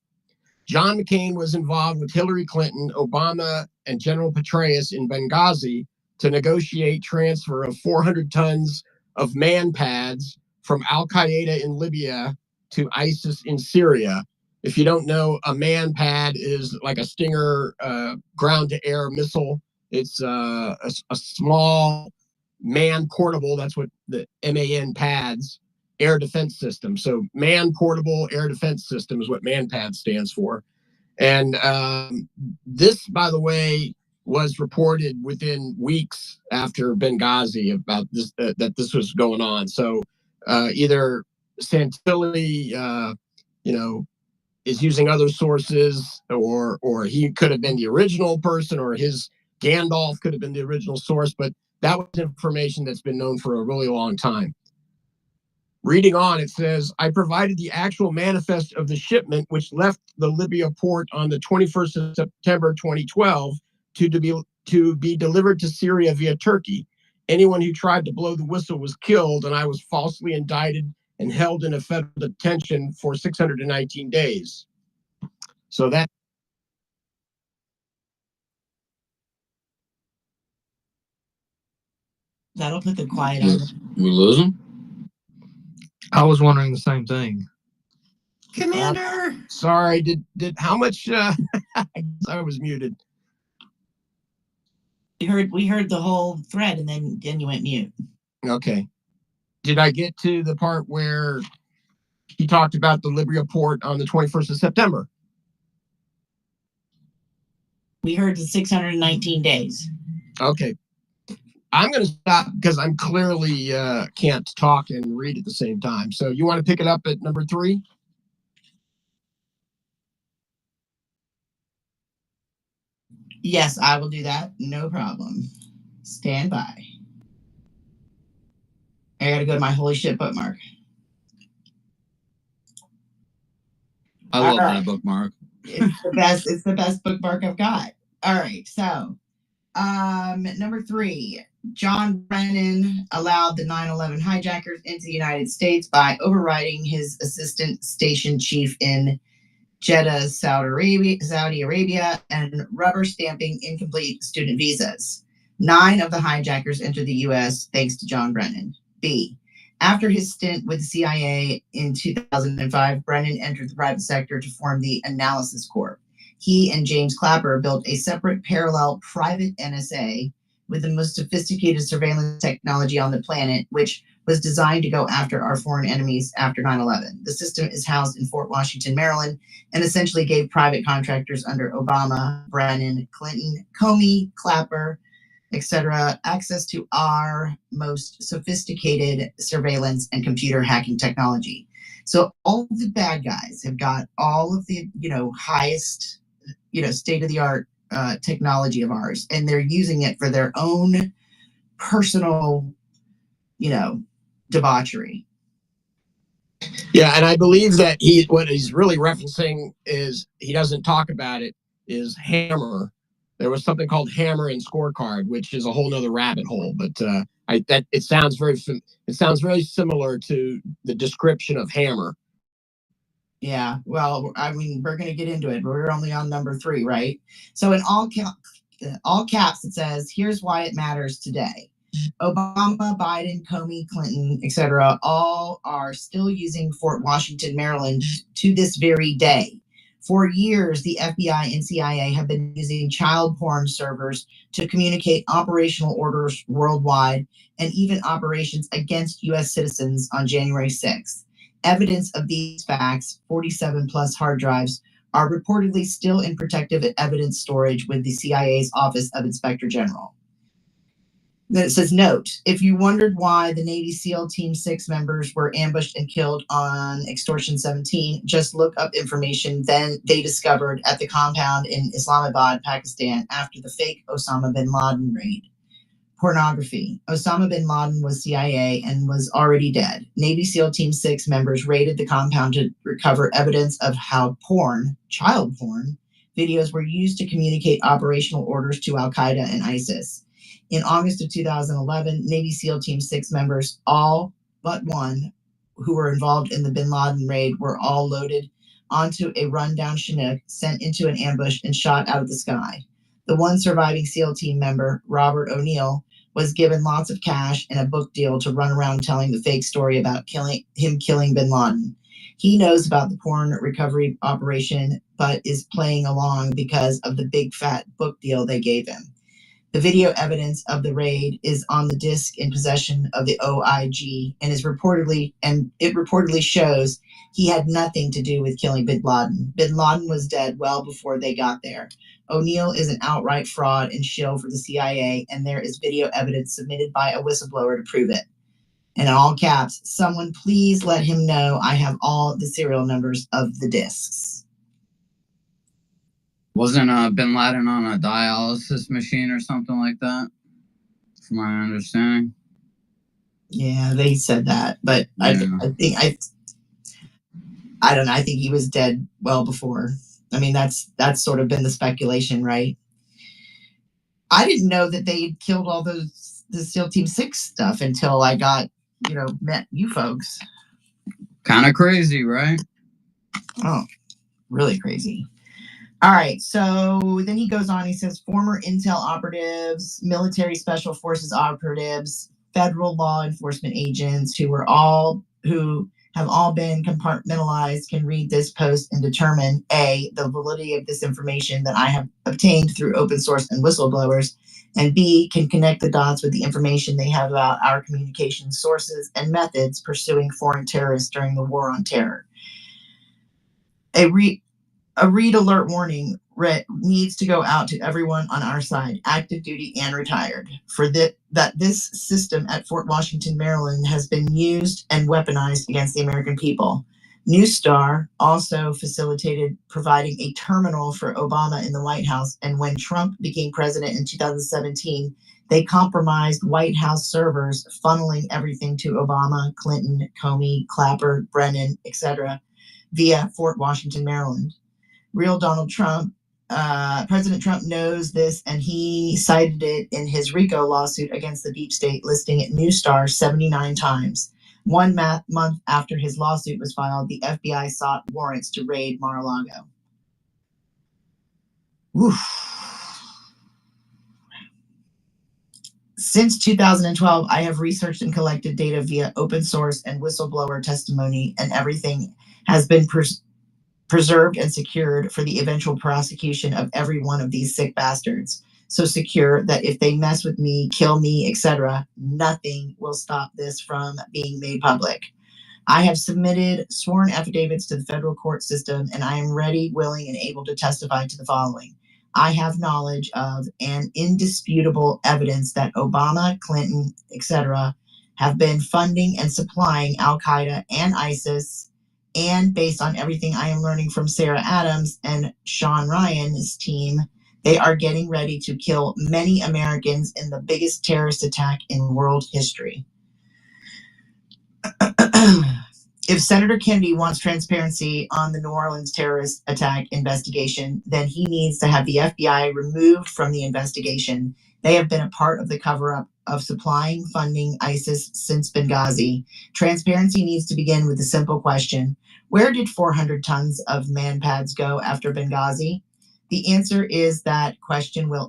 John McCain was involved with Hillary Clinton, Obama, and General Petraeus in Benghazi to negotiate transfer of 400 tons of man pads from Al-Qaeda in Libya to ISIS in Syria. If you don't know, a man pad is like a Stinger ground-to-air missile. It's a small man-portable, that's what the MAN pads, air defense system. So man-portable air defense system is what MANPAD stands for. And this, by the way, was reported within weeks after Benghazi about this, that this was going on. So either Santilli, is using other sources, or he could have been the original person, or his Gandalf could have been the original source. But that was information that's been known for a really long time. Reading on, it says, I provided the actual manifest of the shipment, which left the Libya port on the 21st of September 2012 to be delivered to Syria via Turkey. Anyone who tried to blow the whistle was killed, and I was falsely indicted and held in a federal detention for 619 days. So that. That'll put them quiet on. We lose them? I was wondering the same thing. Commander. Sorry, did how much? I was muted. We heard the whole thread, and then you went mute. Okay. Did I get to the part where he talked about the Libya port on the 21st of September? We heard the 619 days. Okay. I'm going to stop because I'm clearly can't talk and read at the same time. So you want to pick it up at number 3? Yes, I will do that. No problem. Stand by. I got to go to my holy shit bookmark. I love that bookmark. It's the best bookmark I've got. All right. So, number 3. John Brennan allowed the 9/11 hijackers into the United States by overriding his assistant station chief in Jeddah, Saudi Arabia, and rubber stamping incomplete student visas. 9 of the hijackers entered the U.S. thanks to John Brennan. B. After his stint with the CIA in 2005, Brennan entered the private sector to form the Analysis Corp. He and James Clapper built a separate parallel private NSA with the most sophisticated surveillance technology on the planet, which was designed to go after our foreign enemies after 9/11. The system is housed in Fort Washington, Maryland, and essentially gave private contractors under Obama, Brennan, Clinton, Comey, Clapper, etc., access to our most sophisticated surveillance and computer hacking technology. So all the bad guys have got all of the, highest, state-of-the-art technology of ours, and they're using it for their own personal, debauchery. Yeah, and I believe that what he's really referencing is, he doesn't talk about it, is Hammer. There was something called Hammer and Scorecard, which is a whole nother rabbit hole. But it sounds very similar to the description of Hammer. Yeah, well, I mean, we're going to get into it, but we're only on number 3, right? So in all caps, it says, here's why it matters today. Obama, Biden, Comey, Clinton, etc., all are still using Fort Washington, Maryland to this very day. For years, the FBI and CIA have been using child porn servers to communicate operational orders worldwide and even operations against U.S. citizens on January 6th. Evidence of these facts, 47 plus hard drives, are reportedly still in protective evidence storage with the CIA's Office of Inspector General. Then it says, note, if you wondered why the Navy SEAL Team 6 members were ambushed and killed on Extortion 17, just look up information then they discovered at the compound in Islamabad, Pakistan, after the fake Osama bin Laden raid. Pornography. Osama bin Laden was CIA and was already dead. Navy SEAL Team 6 members raided the compound to recover evidence of how child porn, videos were used to communicate operational orders to Al-Qaeda and ISIS. In August of 2011, Navy SEAL Team 6 members, all but one, who were involved in the bin Laden raid, were all loaded onto a rundown Chinook, sent into an ambush, and shot out of the sky. The one surviving SEAL team member, Robert O'Neill, was given lots of cash and a book deal to run around telling the fake story about killing bin Laden. He knows about the porn recovery operation, but is playing along because of the big fat book deal they gave him. The video evidence of the raid is on the disk in possession of the OIG and it reportedly shows he had nothing to do with killing bin Laden. Bin Laden was dead well before they got there. O'Neill is an outright fraud and shill for the CIA, and there is video evidence submitted by a whistleblower to prove it. And in all caps, someone please let him know I have all the serial numbers of the discs. Wasn't bin Laden on a dialysis machine or something like that, from my understanding? Yeah, they said that, but yeah. I don't know. I think he was dead well before. I mean, that's sort of been the speculation, right? I didn't know that they killed all the SEAL Team 6 stuff until I got, met you folks. Kind of crazy, right? Oh, really crazy. All right, so then he goes on. He says, former intel operatives, military special forces operatives, federal law enforcement agents who have all been compartmentalized can read this post and determine A, the validity of this information that I have obtained through open source and whistleblowers, and B, can connect the dots with the information they have about our communication sources and methods pursuing foreign terrorists during the war on terror. A read alert warning needs to go out to everyone on our side, active duty and retired, for that this system at Fort Washington, Maryland has been used and weaponized against the American people. New Star also facilitated providing a terminal for Obama in the White House, and when Trump became president in 2017, they compromised White House servers, funneling everything to Obama, Clinton, Comey, Clapper, Brennan, etc., via Fort Washington, Maryland. Real Donald Trump President Trump knows this, and he cited it in his RICO lawsuit against the deep state, listing it News Star 79 times. 1 month after his lawsuit was filed, the FBI sought warrants to raid Mar-a-Lago. Since 2012, I have researched and collected data via open source and whistleblower testimony, and everything has been preserved and secured for the eventual prosecution of every one of these sick bastards. So secure that if they mess with me, kill me, etc., nothing will stop this from being made public. I have submitted sworn affidavits to the federal court system, and I am ready, willing, and able to testify to the following. I have knowledge of and indisputable evidence that Obama, Clinton, etc., have been funding and supplying Al-Qaeda and ISIS, and based on everything I am learning from Sarah Adams and Sean Ryan's team, they are getting ready to kill many Americans in the biggest terrorist attack in world history. If Senator Kennedy wants transparency on the New Orleans terrorist attack investigation, then he needs to have the FBI removed from the investigation. They have been a part of the cover-up of supplying, funding ISIS since Benghazi. Transparency needs to begin with the simple question: where did 400 tons of man-pads go after Benghazi? The answer to that question will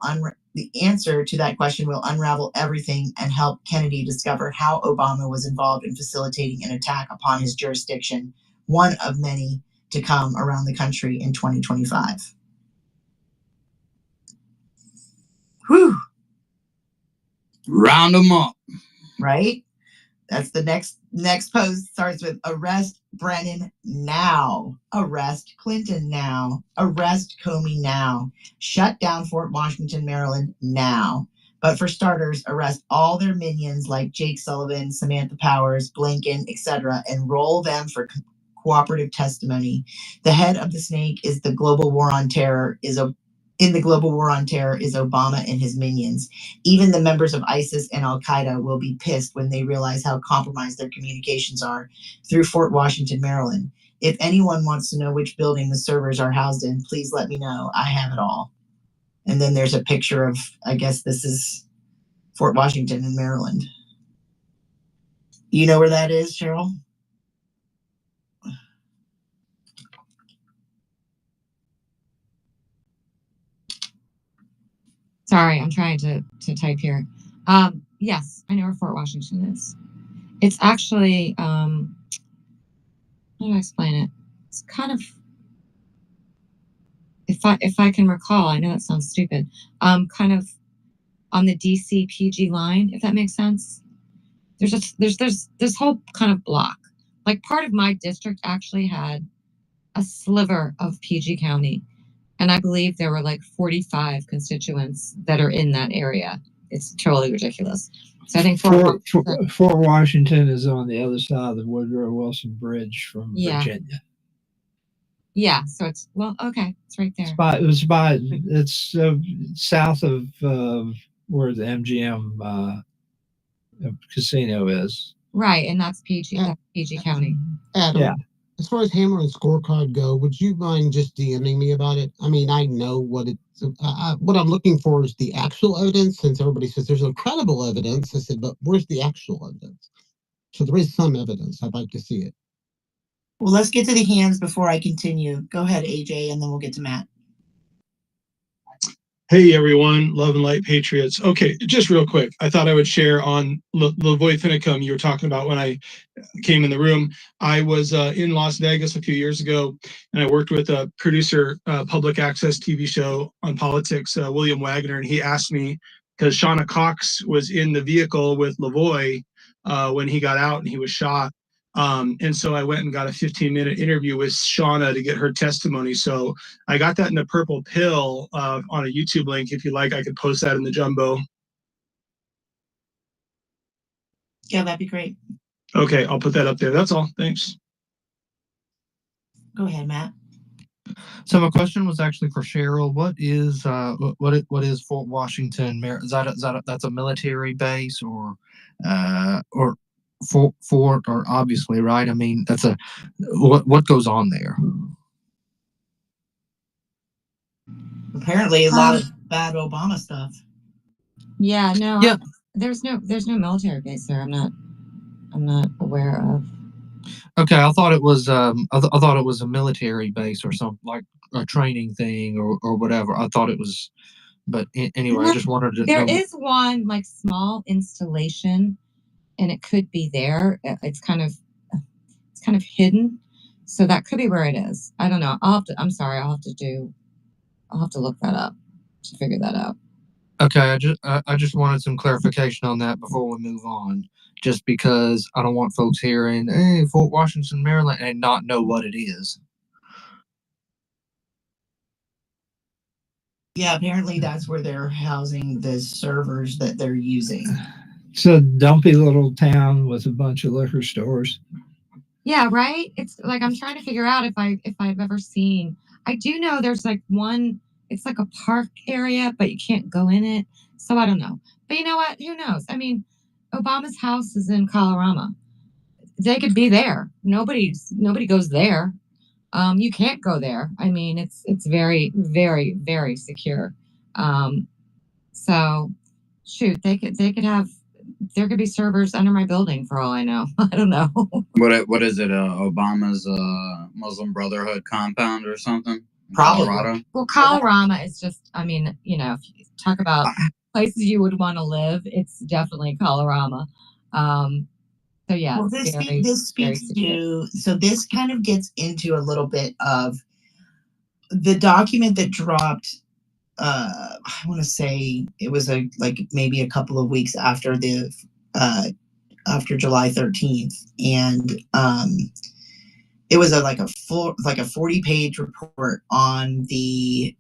unravel everything and help Kennedy discover how Obama was involved in facilitating an attack upon his jurisdiction, one of many to come around the country in 2025. Whew. Round them up. Right? That's the next post. Starts with arrest Brennan now. Arrest Clinton now. Arrest Comey now. Shut down Fort Washington, Maryland now. But for starters, arrest all their minions like Jake Sullivan, Samantha Powers, Blinken, etc., and roll them for cooperative testimony. The head of the snake is the global war on terror in the global war on terror is Obama and his minions. Even the members of ISIS and Al-Qaeda will be pissed when they realize how compromised their communications are through Fort Washington, Maryland. If anyone wants to know which building the servers are housed in, please let me know. I have it all. And then there's a picture of, I guess this is Fort Washington in Maryland. You know where that is, Cheryl? Sorry, I'm trying to type here. Yes, I know where Fort Washington is. It's actually, how do I explain it? It's kind of, if I can recall, I know that sounds stupid, kind of on the DC PG line, if that makes sense. There's this whole kind of block. Like part of my district actually had a sliver of PG County. And I believe there were like 45 constituents that are in that area. It's totally ridiculous. So I think Fort Washington is on the other side of the Woodrow Wilson Bridge from Virginia. Yeah, so it's, well, okay, it's right there. It's south of where the MGM casino is. Right, and that's PG County. Adam, yeah. As far as Hammer and Scorecard go, would you mind just DMing me about it? I mean, I know what what I'm looking for is the actual evidence, since everybody says there's incredible evidence. I said, but where's the actual evidence? So there is some evidence. I'd like to see it. Well, let's get to the hands before I continue. Go ahead, AJ, and then we'll get to Matt. Hey, everyone. Love and light patriots. Okay, just real quick. I thought I would share on Lavoy Finicum you were talking about when I came in the room. I was in Las Vegas a few years ago, and I worked with a producer, public access TV show on politics, William Wagner, and he asked me, because Shauna Cox was in the vehicle with Lavoy when he got out and he was shot. And so I went and got a 15-minute interview with Shauna to get her testimony. So I got that in the purple pill on a YouTube link. If you like, I could post that in the jumbo. Yeah, that'd be great. Okay, I'll put that up there. That's all. Thanks. Go ahead, Matt. So my question was actually for Cheryl. What is Fort Washington? That's a military base or Fort, or obviously, right? I mean, that's what goes on there. Apparently, a lot of bad Obama stuff. Yeah, no, Yeah. there's no military base there. I'm not aware of. Okay, I thought it was I thought it was a military base or something, like a training thing or whatever. I thought it was, but anyway, I just wanted to There know. is one like small installation, and it could be there. It's kind of hidden, so that could be where it is. I don't know. I'm sorry. I'll have to look that up to figure that out. Okay, I just wanted some clarification on that before we move on. Just because I don't want folks hearing, "Hey, Fort Washington, Maryland," and not know what it is. Yeah, apparently that's where they're housing the servers that they're using. It's a dumpy little town with a bunch of liquor stores. Yeah, right. It's like I'm trying to figure out if I've ever seen. I do know there's like one. It's like a park area, but you can't go in it. So I don't know. But you know what? Who knows? I mean, Obama's house is in Colorado. They could be there. Nobody goes there. You can't go there. I mean, it's very, very, very secure. So shoot, they could have. There could be servers under my building for all I know. I don't know. What is it? Obama's Muslim Brotherhood compound or something? Probably. Colorado. Well, Colorado is just. I mean, if you talk about places you would want to live, it's definitely Colorado. So yeah. Well, this speaks to. So this kind of gets into a little bit of the document that dropped. I want to say it was maybe a couple of weeks after after July 13th, and it was a 40-page report on the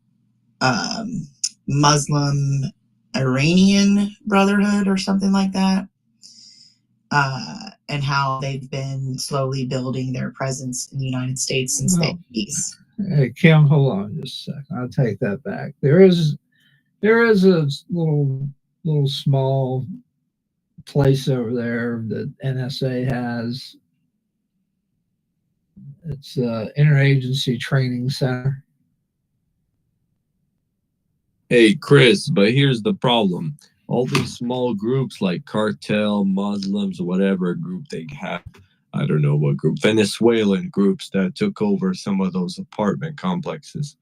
Muslim Iranian Brotherhood or something like that, and how they've been slowly building their presence in the United States since the 80s. Hey, Kim, hold on just a second. I'll take that back. There is a little small place over there that NSA has. It's Interagency Training Center. Hey, Chris, but here's the problem. All these small groups like cartel, Muslims, whatever group they have, I don't know what group, Venezuelan groups that took over some of those apartment complexes.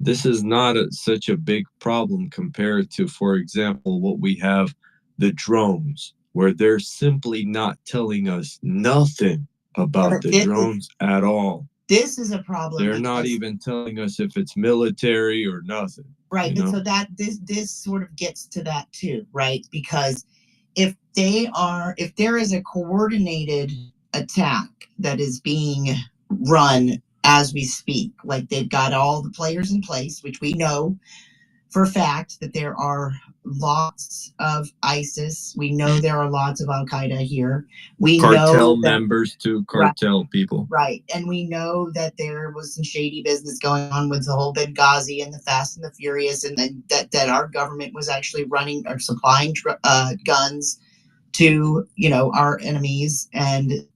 This is not such a big problem compared to, for example, what we have, the drones, where they're simply not telling us nothing about the drones at all. This is a problem. They're not even telling us if it's military or nothing. Right, but so that this sort of gets to that too, right? Because if there is a coordinated attack that is being run as we speak, like they've got all the players in place, which we know for a fact that there are lots of ISIS. We know there are lots of Al Qaeda here. We Cartel know members to cartel people. Right. And we know that there was some shady business going on with the whole Benghazi and the Fast and the Furious, and then that our government was actually running or supplying guns to, our enemies. And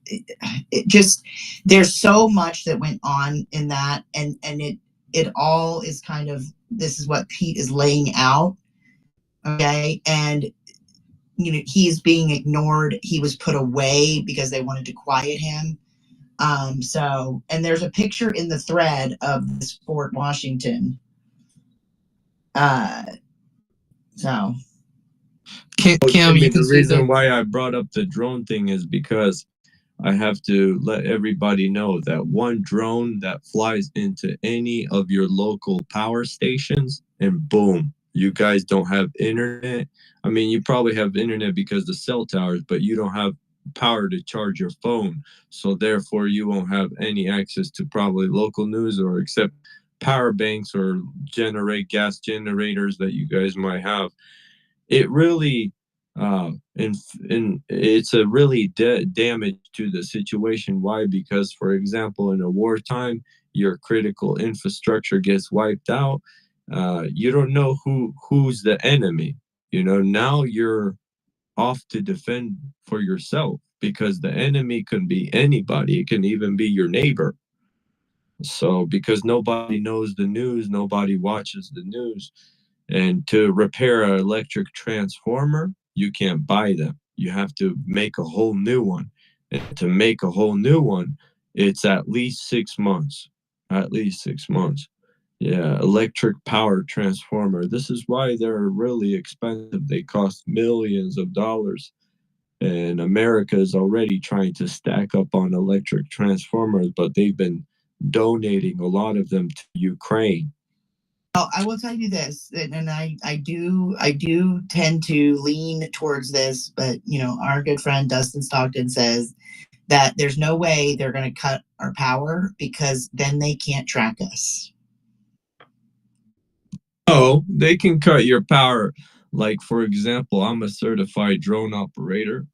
it just, there's so much that went on in that. And it all is kind of, this is what Pete is laying out. Okay. And, he's being ignored. He was put away because they wanted to quiet him. And there's a picture in the thread of this Fort Washington. Kim, the reason why I brought up the drone thing is because I have to let everybody know that one drone that flies into any of your local power stations, and boom, you guys don't have internet. I mean, you probably have internet because the cell towers, but you don't have power to charge your phone. So therefore, you won't have any access to probably local news or except power banks or gas generators that you guys might have. It really, and it's a really damage to the situation. Why? Because, for example, in a wartime, your critical infrastructure gets wiped out. You don't know who's the enemy. Now you're off to defend for yourself because the enemy can be anybody. It can even be your neighbor. So because nobody knows the news, nobody watches the news. And to repair an electric transformer, you can't buy them. You have to make a whole new one. And to make a whole new one, it's at least 6 months. At least 6 months. Yeah, electric power transformer. This is why they're really expensive. They cost millions of dollars. And America is already trying to stack up on electric transformers, but they've been donating a lot of them to Ukraine. Well, I will tell you this, and I do tend to lean towards this, but our good friend Dustin Stockton says that there's no way they're going to cut our power because then they can't track us. Oh, they can cut your power. Like, for example, I'm a certified drone operator.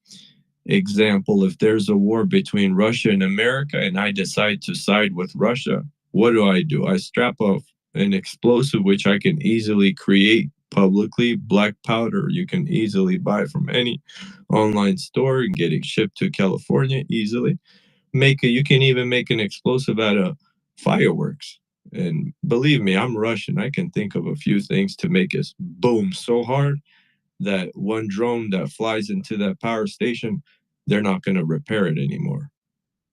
Example, if there's a war between Russia and America and I decide to side with Russia, what do? I strap off an explosive which I can easily create publicly, black powder you can easily buy from any online store and get it shipped to California easily. You can even make an explosive out of fireworks. And believe me, I'm Russian. I can think of a few things to make us boom so hard that one drone that flies into that power station, they're not going to repair it anymore.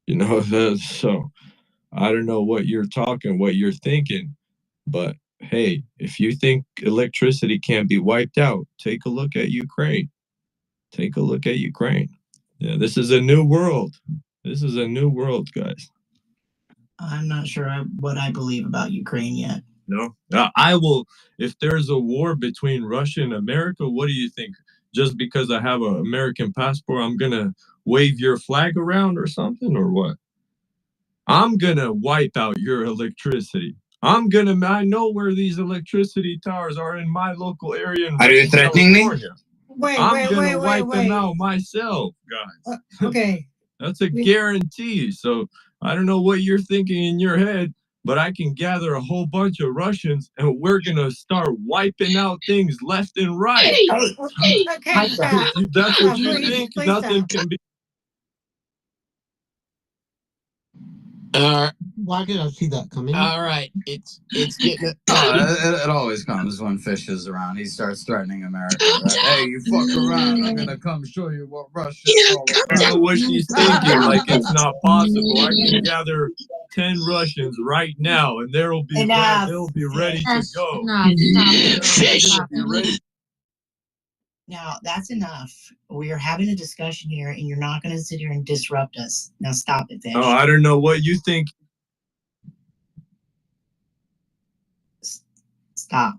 So I don't know what you're thinking, but hey, if you think electricity can't be wiped out, take a look at Ukraine. Take a look at Ukraine. Yeah, this is a new world. This is a new world, guys. I'm not sure what I believe about Ukraine yet. No, I will. If there's a war between Russia and America, what do you think? Just because I have an American passport, I'm gonna wave your flag around or something, or what? I'm gonna wipe out your electricity. I know where these electricity towers are in my local area. Are you threatening me? Wait, wipe them out myself, guys. Okay. That's a guarantee. So I don't know what you're thinking in your head, but I can gather a whole bunch of Russians and we're going to start wiping out things left and right. Okay, stop. That's what you Please, think? please Nothing stop. can be. Why did I see that coming? All right, it's getting. It always comes when Fish is around. He starts threatening America. Right? Hey, you fuck around. I'm gonna come show you what Russia is all I don't know what she's thinking. Like, it's not possible. I can gather 10 Russians right now, and they'll be ready to go. Stop. Now, that's enough. We are having a discussion here, and you're not going to sit here and disrupt us. Now, stop it, Fish. Oh, I don't know what you think. Stop.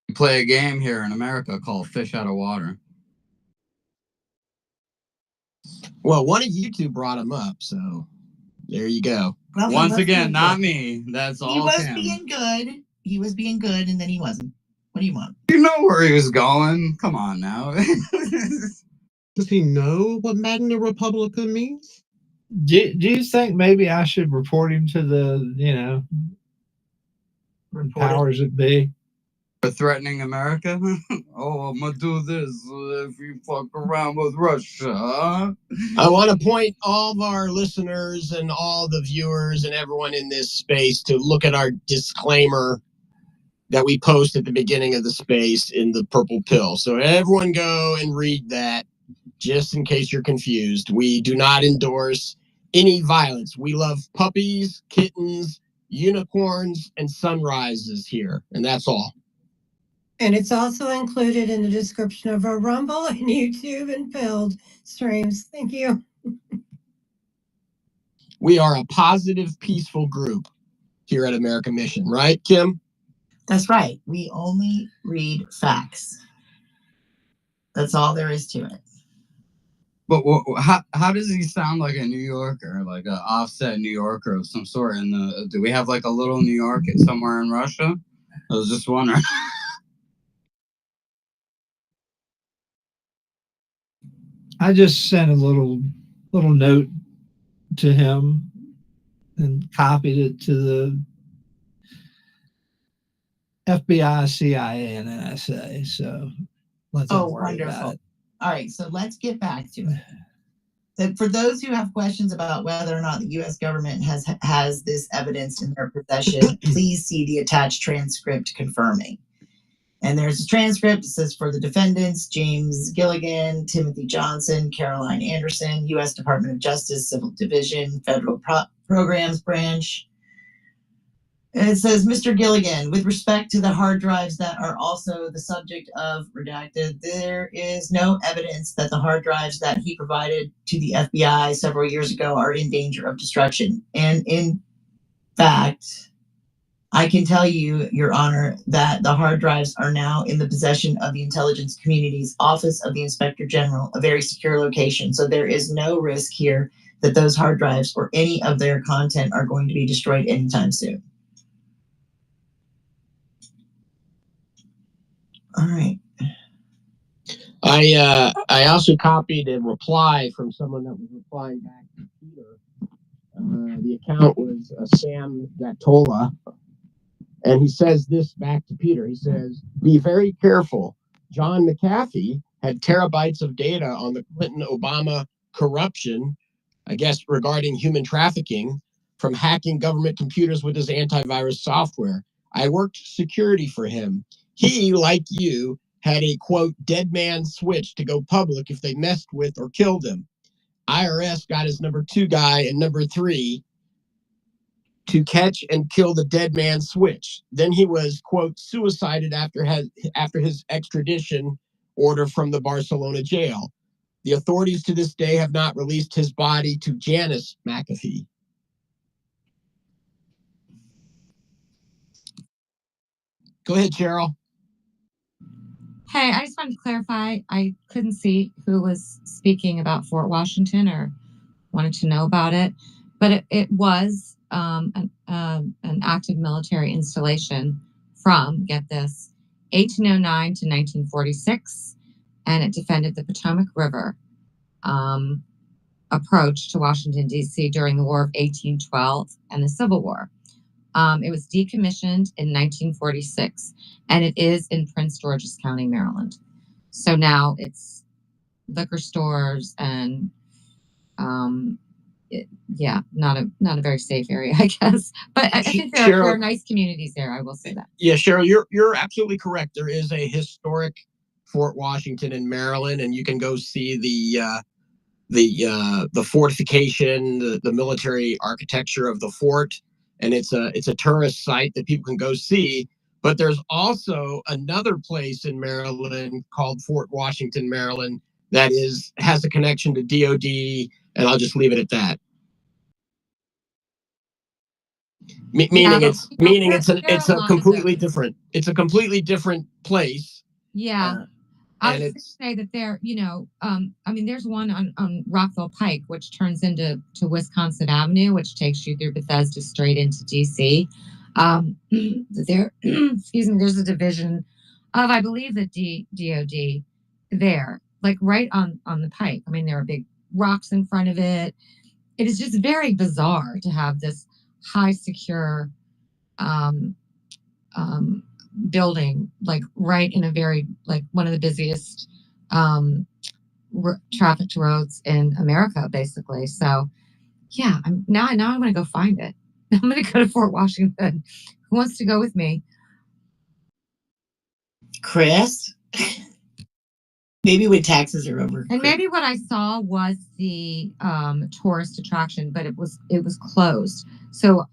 We play a game here in America called Fish Out of Water. Well, one of you two brought him up, so there you go. Well, once again, not me. That's all. He was being good. He was being good, and then he wasn't. What do you want? You know where he was going. Come on now. Does he know what Magna Republica means? Do you think maybe I should report him to the, powers that be? For threatening America? Oh, I'm going to do this if you fuck around with Russia, huh? I want to point all of our listeners and all the viewers and everyone in this space to look at our disclaimer that we post at the beginning of the space in the purple pill. So everyone go and read that, just in case you're confused. We do not endorse any violence. We love puppies, kittens, unicorns, and sunrises here, and that's all. And it's also included in the description of our Rumble and YouTube and Pilled streams. Thank you. We are a positive, peaceful group here at American Mission, right, Kim? That's right. We only read facts. That's all there is to it. But how does he sound like a New Yorker, like an offset New Yorker of some sort? Do we have like a little New York somewhere in Russia? I was just wondering. I just sent a little note to him and copied it to the FBI, CIA, and NSA. So let's wonderful. All right, so let's get back to it. So for those who have questions about whether or not the U.S. government has this evidence in their possession, please see the attached transcript confirming. And there's a transcript. It says for the defendants, James Gilligan, Timothy Johnson, Caroline Anderson, U.S. Department of Justice, Civil Division, Federal Programs Branch. And it says, Mr. Gilligan, with respect to the hard drives that are also the subject of redacted, there is no evidence that the hard drives that he provided to the FBI several years ago are in danger of destruction. And in fact, I can tell you, Your Honor, that the hard drives are now in the possession of the Intelligence Community's Office of the Inspector General, a very secure location. So there is no risk here that those hard drives or any of their content are going to be destroyed anytime soon. All right. I also copied a reply from someone that was replying back to Peter. The account was Sam Gattola, and he says this back to Peter. He says, "Be very careful. John McAfee had terabytes of data on the Clinton-Obama corruption, I guess regarding human trafficking, from hacking government computers with his antivirus software. I worked security for him. He, like you, had a, quote, dead man switch to go public if they messed with or killed him. IRS got his number 2 guy and number 3 to catch and kill the dead man switch. Then he was, quote, suicided after his extradition order from the Barcelona jail. The authorities to this day have not released his body to Janice McAfee." Go ahead, Cheryl. Hey, I just wanted to clarify. I couldn't see who was speaking about Fort Washington or wanted to know about it, but it was an active military installation from, get this, 1809 to 1946, and it defended the Potomac River approach to Washington, D.C. during the War of 1812 and the Civil War. It was decommissioned in 1946, and it is in Prince George's County, Maryland. So now it's liquor stores and, not a very safe area, I guess. But I think there are nice communities there. I will say that. Yeah, Cheryl, you're absolutely correct. There is a historic Fort Washington in Maryland, and you can go see the fortification, the military architecture of the fort. And it's a tourist site that people can go see. But there's also another place in Maryland called Fort Washington, Maryland, that has a connection to DOD, and I'll just leave it at that. Meaning it's a completely different place. Yeah. I was going to say that there, there's one on Rockville Pike, which turns into Wisconsin Avenue, which takes you through Bethesda straight into DC. There, excuse me, there's a division of, I believe, the DOD there, like right on the Pike. I mean, there are big rocks in front of it. It is just very bizarre to have this high secure building, like right in a very, like one of the busiest trafficked roads in America, basically. So yeah, now I'm going to go find it. I'm going to go to Fort Washington. Who wants to go with me? Chris? Maybe when taxes are over. And maybe what I saw was the tourist attraction, but it was closed. So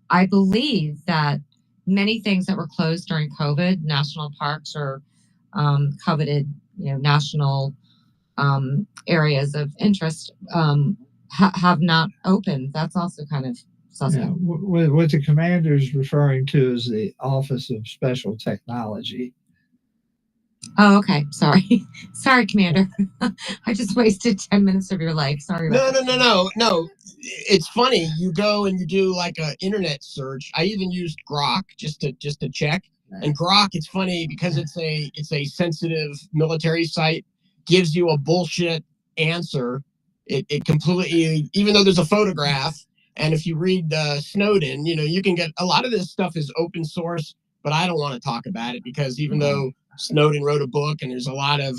I believe that many things that were closed during COVID, national parks or coveted, national areas of interest, have not opened. That's also kind of suspect. Yeah, what the commander is referring to is the Office of Special Technology. Oh, okay. Sorry. Sorry, Commander. I just wasted 10 minutes of your life. Sorry about that. No. It's funny. You go and you do like an internet search. I even used Grok just to check. And Grok, it's funny because it's a sensitive military site, gives you a bullshit answer. It completely, even though there's a photograph, and if you read Snowden, you can get a lot of this stuff is open source, but I don't want to talk about it because even though Snowden wrote a book and there's a lot of,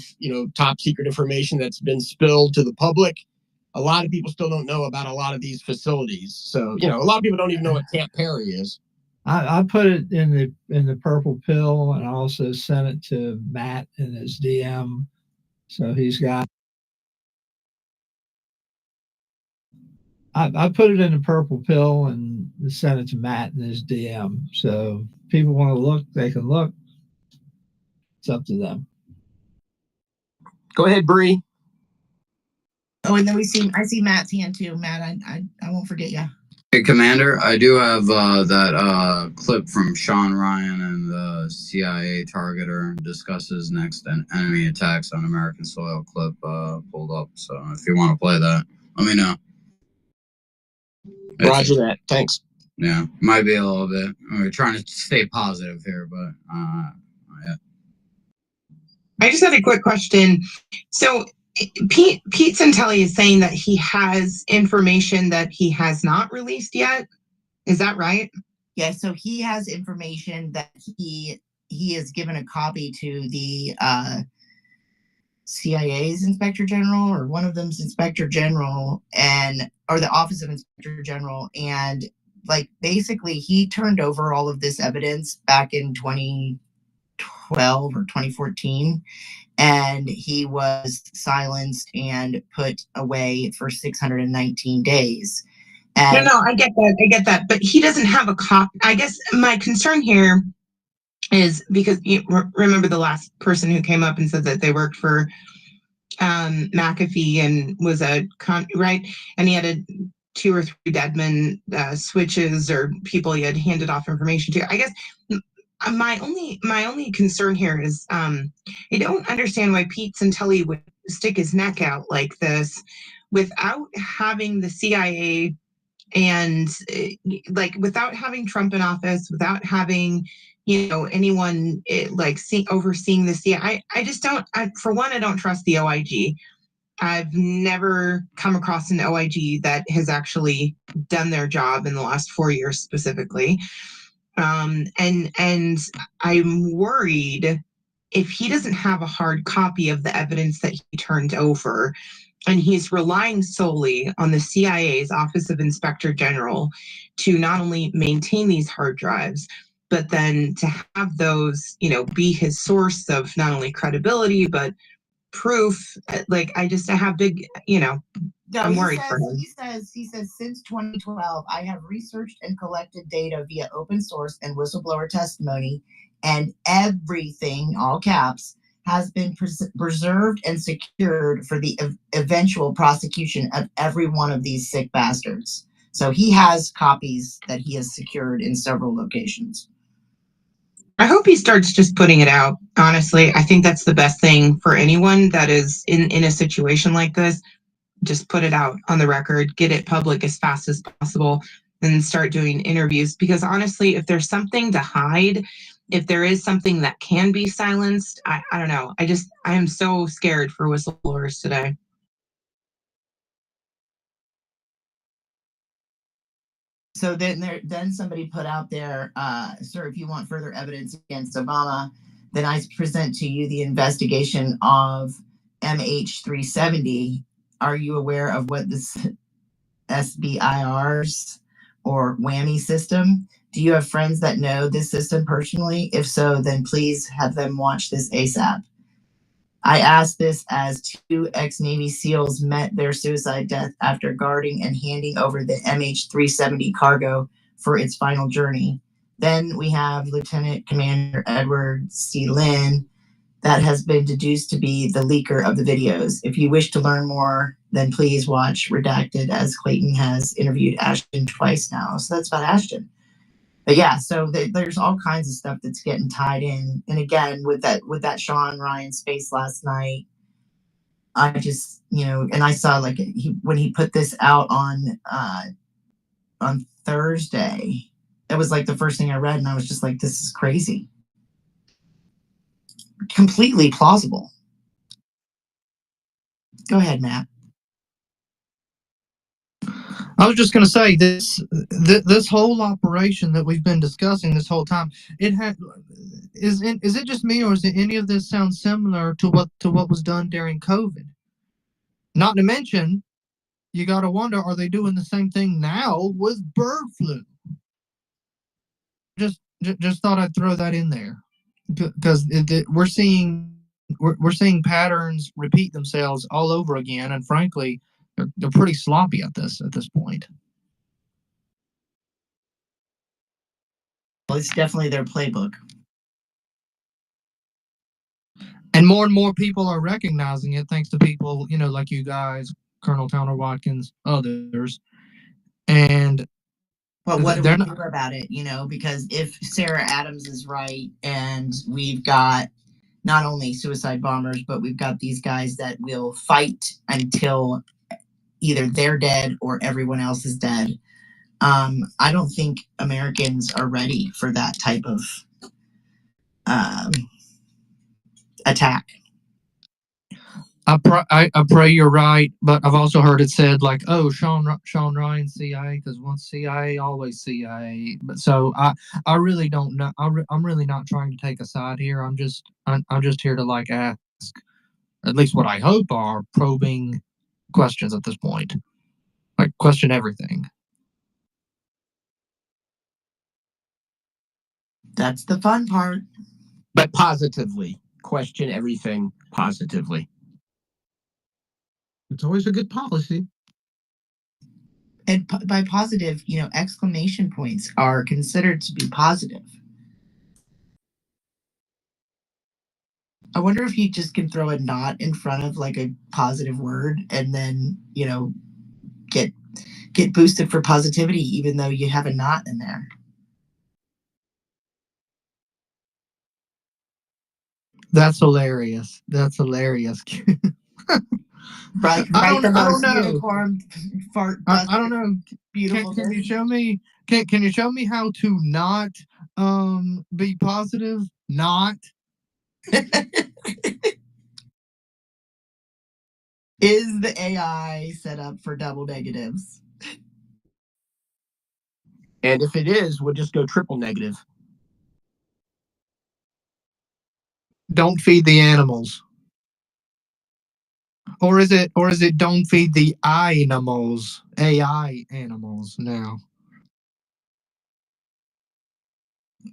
top secret information that's been spilled to the public, a lot of people still don't know about a lot of these facilities. So, a lot of people don't even know what Camp Perry is. I put it in the purple pill, and I also sent it to Matt in his DM. So he's got. I put it in the purple pill and sent it to Matt in his DM. So if people want to look, they can look. It's up to them. Go ahead, Bree. Oh, and then I see Matt's hand too. Matt, I won't forget you. Hey, Commander, I do have that clip from Sean Ryan and the CIA targeter discusses next enemy attacks on American soil clip pulled up. So if you want to play that, let me know. Roger that. Thanks. Yeah, might be a little bit. We're trying to stay positive here, but yeah. I just had a quick question. So Pete Santelli is saying that he has information that he has not released yet. Is that right? Yeah, so he has information that he has given a copy to the CIA's Inspector General, or one of them's Inspector General, or the Office of Inspector General, and like basically he turned over all of this evidence back in 2012 or 2014, and he was silenced and put away for 619 days. And No, I get that, but he doesn't have a copy. I guess my concern here is because you remember the last person who came up and said that they worked for McAfee and was right, and he had 2 or 3 Deadman switches or people he had handed off information to. I guess my only concern here is I don't understand why Pete Santelli would stick his neck out like this without having the CIA and without having Trump in office, without having anyone overseeing the CIA. I just don't. For one, I don't trust the OIG. I've never come across an OIG that has actually done their job in the last 4 years specifically. And I'm worried if he doesn't have a hard copy of the evidence that he turned over, and he's relying solely on the CIA's Office of Inspector General to not only maintain these hard drives, but then to have those, be his source of not only credibility, but proof. I have big, I'm worried for him. He says, since 2012, I have researched and collected data via open source and whistleblower testimony, and everything, all caps, has been preserved and secured for the eventual prosecution of every one of these sick bastards. So he has copies that he has secured in several locations. I hope he starts just putting it out. Honestly, I think that's the best thing for anyone that is in a situation like this. Just put it out on the record, get it public as fast as possible, and start doing interviews. Because honestly, if there's something to hide, if there is something that can be silenced, I don't know. I am so scared for whistleblowers today. So then somebody put out there, sir, if you want further evidence against Obama, then I present to you the investigation of MH370. Are you aware of what this SBIR's or WHAMMY system? Do you have friends that know this system personally? If so, then please have them watch this ASAP. I ask this as 2 ex-Navy SEALs met their suicide death after guarding and handing over the MH370 cargo for its final journey. Then we have Lieutenant Commander Edward C. Lynn, that has been deduced to be the leaker of the videos. If you wish to learn more, then please watch Redacted, as Clayton has interviewed Ashton twice now. So that's about Ashton. But yeah, so there's all kinds of stuff that's getting tied in. And again, with that Sean Ryan space last night, I just, and I saw when he put this out on Thursday, it was like the first thing I read, and I was just like, this is crazy. Completely plausible. Go ahead, Matt. I was just going to say this whole operation that we've been discussing this whole time, is it just me, or is it any of this sound similar to what was done during COVID? Not to mention you got to wonder, are they doing the same thing now with bird flu? Just thought I'd throw that in there because we're seeing patterns repeat themselves all over again, and frankly, they're pretty sloppy at this point. Well, it's definitely their playbook. And more people are recognizing it thanks to people, like you guys, Colonel Towner Watkins, others. And but what do we do about it? Because if Sarah Adams is right, and we've got not only suicide bombers, but we've got these guys that will fight until either they're dead or everyone else is dead. I don't think Americans are ready for that type of attack. I pray you're right, but I've also heard it said like, "Oh, Sean Ryan, CIA," because once CIA, always CIA. But so I really don't know. I'm really not trying to take a side here. I'm just here to like ask, at least what I hope are probing questions at this point, like question everything. That's the fun part. But positively. Question everything positively. It's always a good policy. And by positive, exclamation points are considered to be positive. I wonder if you just can throw a not in front of like a positive word and then, get boosted for positivity, even though you have a not in there. That's hilarious. That's hilarious. Right, I don't know. Unicorn fart. I don't know. Beautiful. Can you show me? Can you show me how to not be positive? Not. Is the AI set up for double negatives? And if it is, we'll just go triple negative. Don't feed the animals. Or is it don't feed the animals? AI animals now.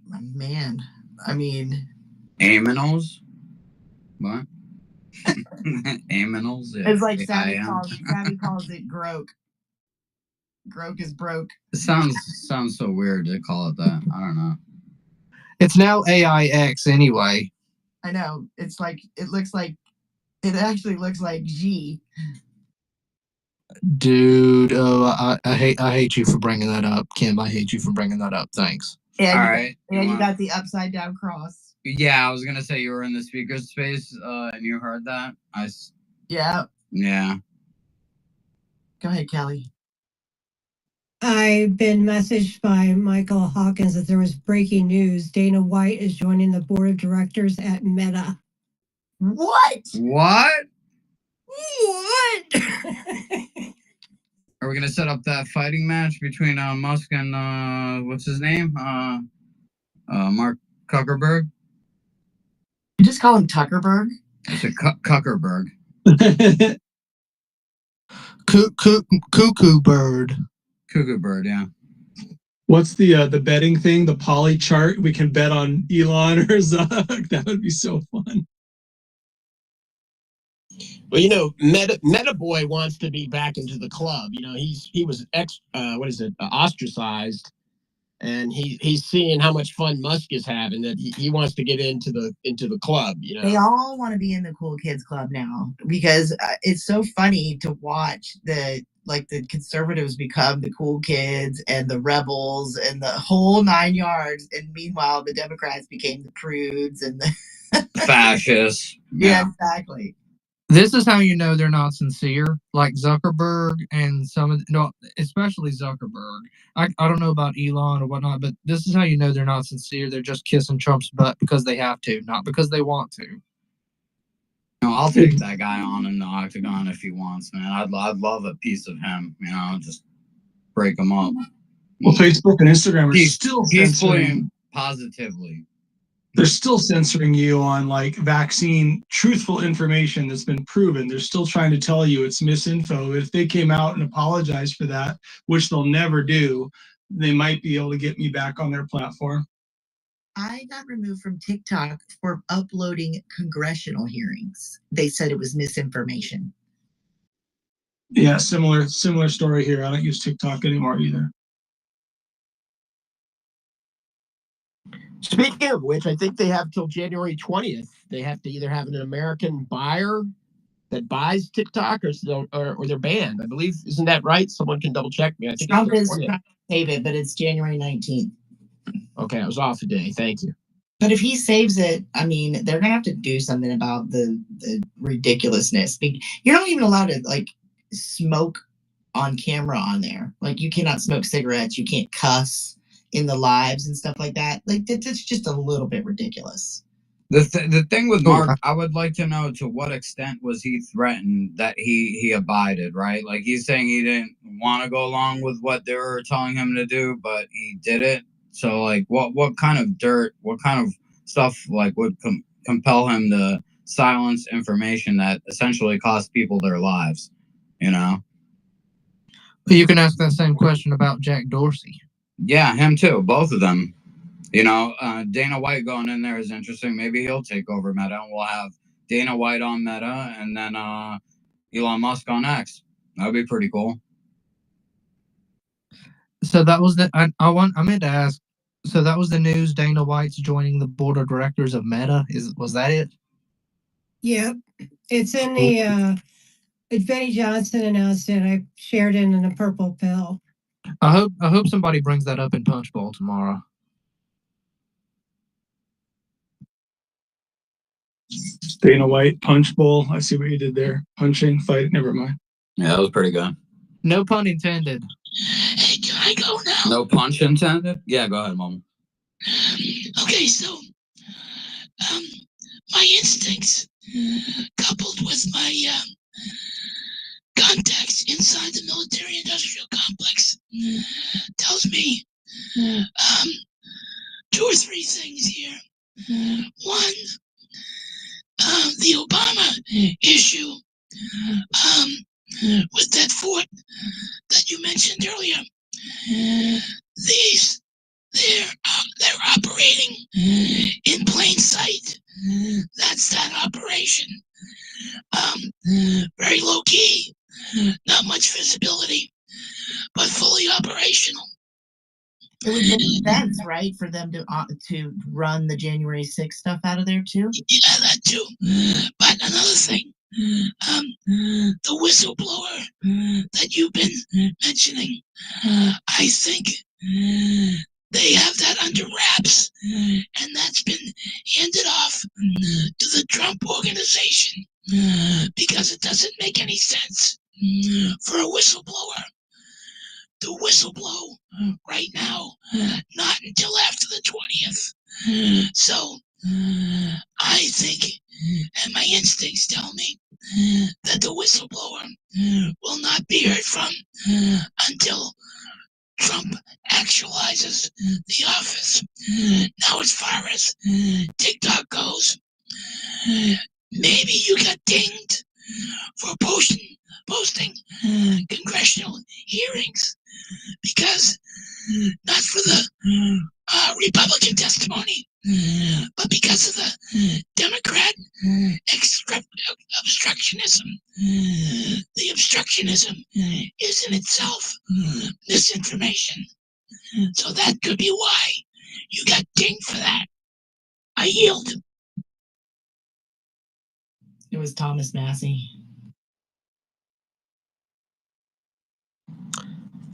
Man, I mean, aminals. What? Aminals. Yeah. It's like Savvy calls it groke. Groke is broke. It sounds so weird to call it that. I don't know. It's now AIX anyway. I know. It's like it actually looks like G. Dude, I hate you for bringing that up, Kim. I hate you for bringing that up. Thanks. And all right. And you got the upside down cross. Yeah, I was gonna say you were in the speaker space, and you heard that. Yeah. Yeah. Go ahead, Kelly. I've been messaged by Michael Hawkins that there was breaking news. Dana White is joining the board of directors at Meta. What? What? What? Are we gonna set up that fighting match between Musk and what's his name? Mark Zuckerberg. You just call him Tuckerberg? It's a Zuckerberg. Cuckoo bird. Cuckoo bird, yeah. What's the betting thing? The poly chart? We can bet on Elon or Zuck. That would be so fun. Well, Meta Boy wants to be back into the club. He was ostracized, and he's seeing how much fun Musk is having, that he wants to get into the club. They all want to be in the cool kids club now, because it's so funny to watch the conservatives become the cool kids and the rebels and the whole 9 yards, and meanwhile the Democrats became the prudes and the fascists. Yeah, exactly. This is how you know they're not sincere. Like Zuckerberg and especially Zuckerberg. I don't know about Elon or whatnot, but this is how you know they're not sincere. They're just kissing Trump's butt because they have to, not because they want to. No, I'll take that guy on in the octagon if he wants, man. I'd love a piece of him. Just break him up. Well, Facebook and Instagram are still peacefully censoring. and positively. they're still censoring you on like vaccine truthful information that's been proven. They're still trying to tell you it's misinfo. If they came out and apologized for that, which they'll never do, they might be able to get me back on their platform. I got removed from TikTok for uploading congressional hearings. They said it was misinformation. Yeah, similar story here. I don't use TikTok anymore either. Speaking of which, I think they have till January 20th. They have to either have an American buyer that buys TikTok or they're banned. I believe, isn't that right? Someone can double check me. I think Trump it's is trying to save it, but it's January 19th. Okay, I was off a day. Thank you. But if he saves it, I mean, they're gonna have to do something about the ridiculousness. You're not even allowed to like smoke on camera on there. Like you cannot smoke cigarettes. You can't cuss in the lives and stuff like that. Like that's just a little bit ridiculous. The thing with Mark, I would like to know to what extent was he threatened that he abided, right? Like he's saying he didn't want to go along with what they were telling him to do, but he did it. So like what kind of dirt, what kind of stuff like would compel him to silence information that essentially cost people their lives, you know? You can ask that same question about Jack Dorsey. Yeah, him too, both of them. You know, Dana White going in there is interesting. Maybe he'll take over Meta, and we'll have Dana White on Meta, and then Elon Musk on X. That'd be pretty cool. So that was I meant to ask. So that was the news. Dana White's joining the board of directors of Meta. Was that it? Yep, it's in the. Benny Johnson announced it. I shared it in a purple pill. I hope somebody brings that up in Punchbowl tomorrow. Dana White, punch bowl. I see what you did there. Punching, fight. Never mind. Yeah, that was pretty good. No pun intended. Hey, can I go now? No punch intended? Yeah, go ahead, Mom. Okay, so my instincts, coupled with my contacts inside the military-industrial complex, tells me two or three things here. One, the Obama issue with that fort that you mentioned earlier. They're operating in plain sight. That's that operation. Very low key, not much visibility, but fully operational. It would make sense, right, for them to run the January 6th stuff out of there too. Yeah, that too. But another thing, the whistleblower that you've been mentioning, I think they have that under wraps, and that's been handed off to the Trump organization because it doesn't make any sense for a whistleblower to whistleblow right now, not until after the 20th. So I think, and my instincts tell me, that the whistleblower will not be heard from until Trump actualizes the office. Now, as far as TikTok goes, maybe you got dinged for posting congressional hearings because not for the Republican testimony, but because of the Democrat obstructionism. The obstructionism is in itself misinformation. So that could be why you got dinged for that. I yield. It was Thomas Massey.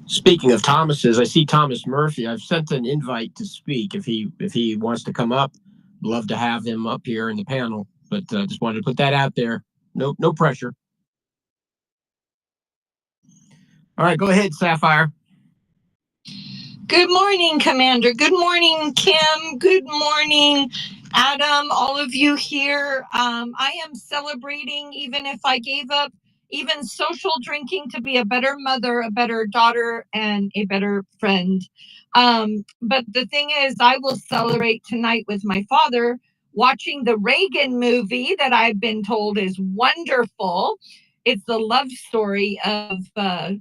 Speaking of Thomases, I see Thomas Murphy. I've sent an invite to speak. If he wants to come up, love to have him up here in the panel. But just wanted to put that out there. No pressure. All right, go ahead, Sapphire. Good morning, Commander. Good morning, Kim. Good morning, Adam. All of you here. I am celebrating, even if I gave up even social drinking, to be a better mother, a better daughter, and a better friend. But the thing is, I will celebrate tonight with my father watching the Reagan movie that I've been told is wonderful. It's the love story of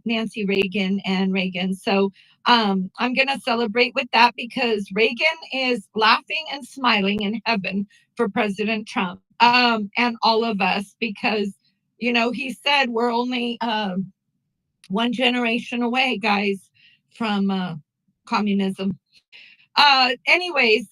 Nancy Reagan and Reagan. So I'm going to celebrate with that because Reagan is laughing and smiling in heaven for President Trump and all of us because, you know, he said we're only one generation away, guys, from communism. Anyways,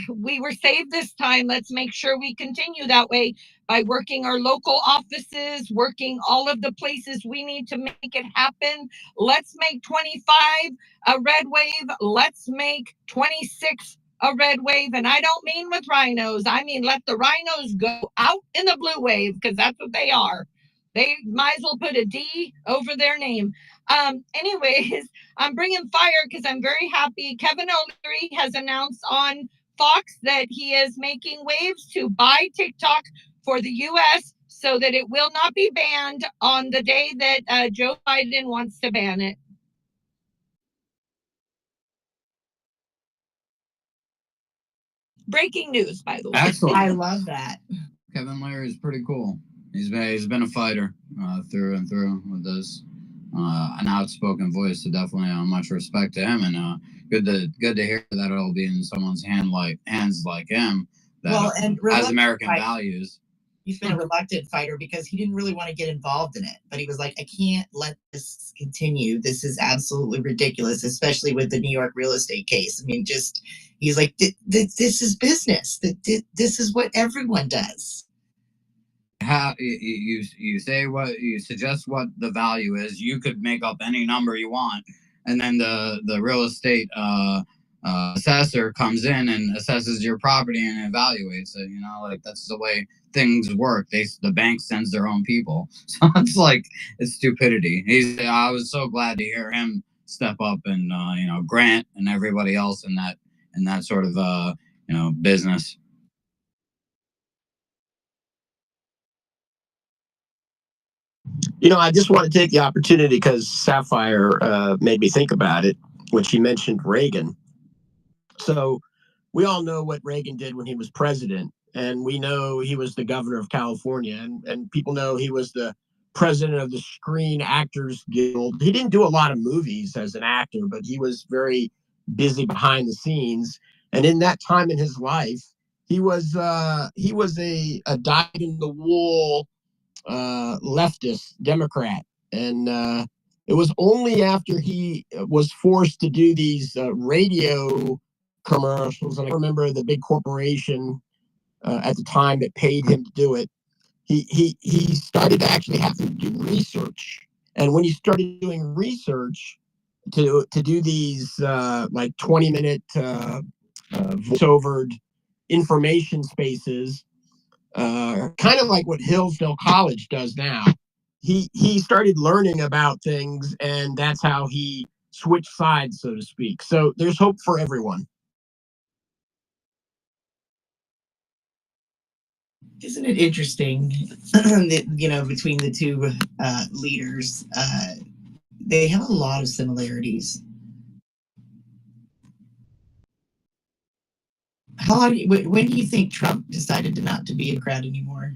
we were saved this time. Let's make sure we continue that way by working our local offices, working all of the places we need to make it happen. Let's make 25 a red wave. Let's make 26 a red wave. And I don't mean with rhinos. I mean, let the rhinos go out in the blue wave because that's what they are. They might as well put a D over their name. Anyways, I'm bringing fire because I'm very happy. Kevin O'Leary has announced on Fox that he is making waves to buy TikTok for the U.S. so that it will not be banned on the day that Joe Biden wants to ban it. Breaking news, by the way. Excellent. I love that. Kevin Leary is pretty cool. He's been a fighter through and through with this. An outspoken voice, so definitely much respect to him, and good to hear that it'll be in someone's hands like him that has American values. He's been a reluctant fighter because he didn't really want to get involved in it, but he was like, I can't let this continue. This is absolutely ridiculous, especially with the New York real estate case. I mean, he's like, this is business. This is what everyone does. How you say what you suggest what the value is. You could make up any number you want, and then the real estate assessor comes in and assesses your property and evaluates it. You know, like that's the way things work. The bank sends their own people, so it's stupidity. I was so glad to hear him step up and Grant and everybody else in that sort of business. I just want to take the opportunity because Sapphire made me think about it when she mentioned Reagan. So we all know what Reagan did when he was president, and we know he was the governor of California, and people know he was the president of the Screen Actors Guild. He didn't do a lot of movies as an actor, but he was very busy behind the scenes. And in that time in his life, he was a dyed-in-the-wool leftist Democrat, and it was only after he was forced to do these radio commercials, and I remember the big corporation at the time that paid him to do it. He started to actually have to do research, and when he started doing research to do these like 20-minute voiceover information spaces, kind of like what Hillsdale College does now. He started learning about things, and that's how he switched sides, so to speak. So there's hope for everyone. Isn't it interesting that, between the two leaders, they have a lot of similarities. When do you think Trump decided not to be a Democrat anymore?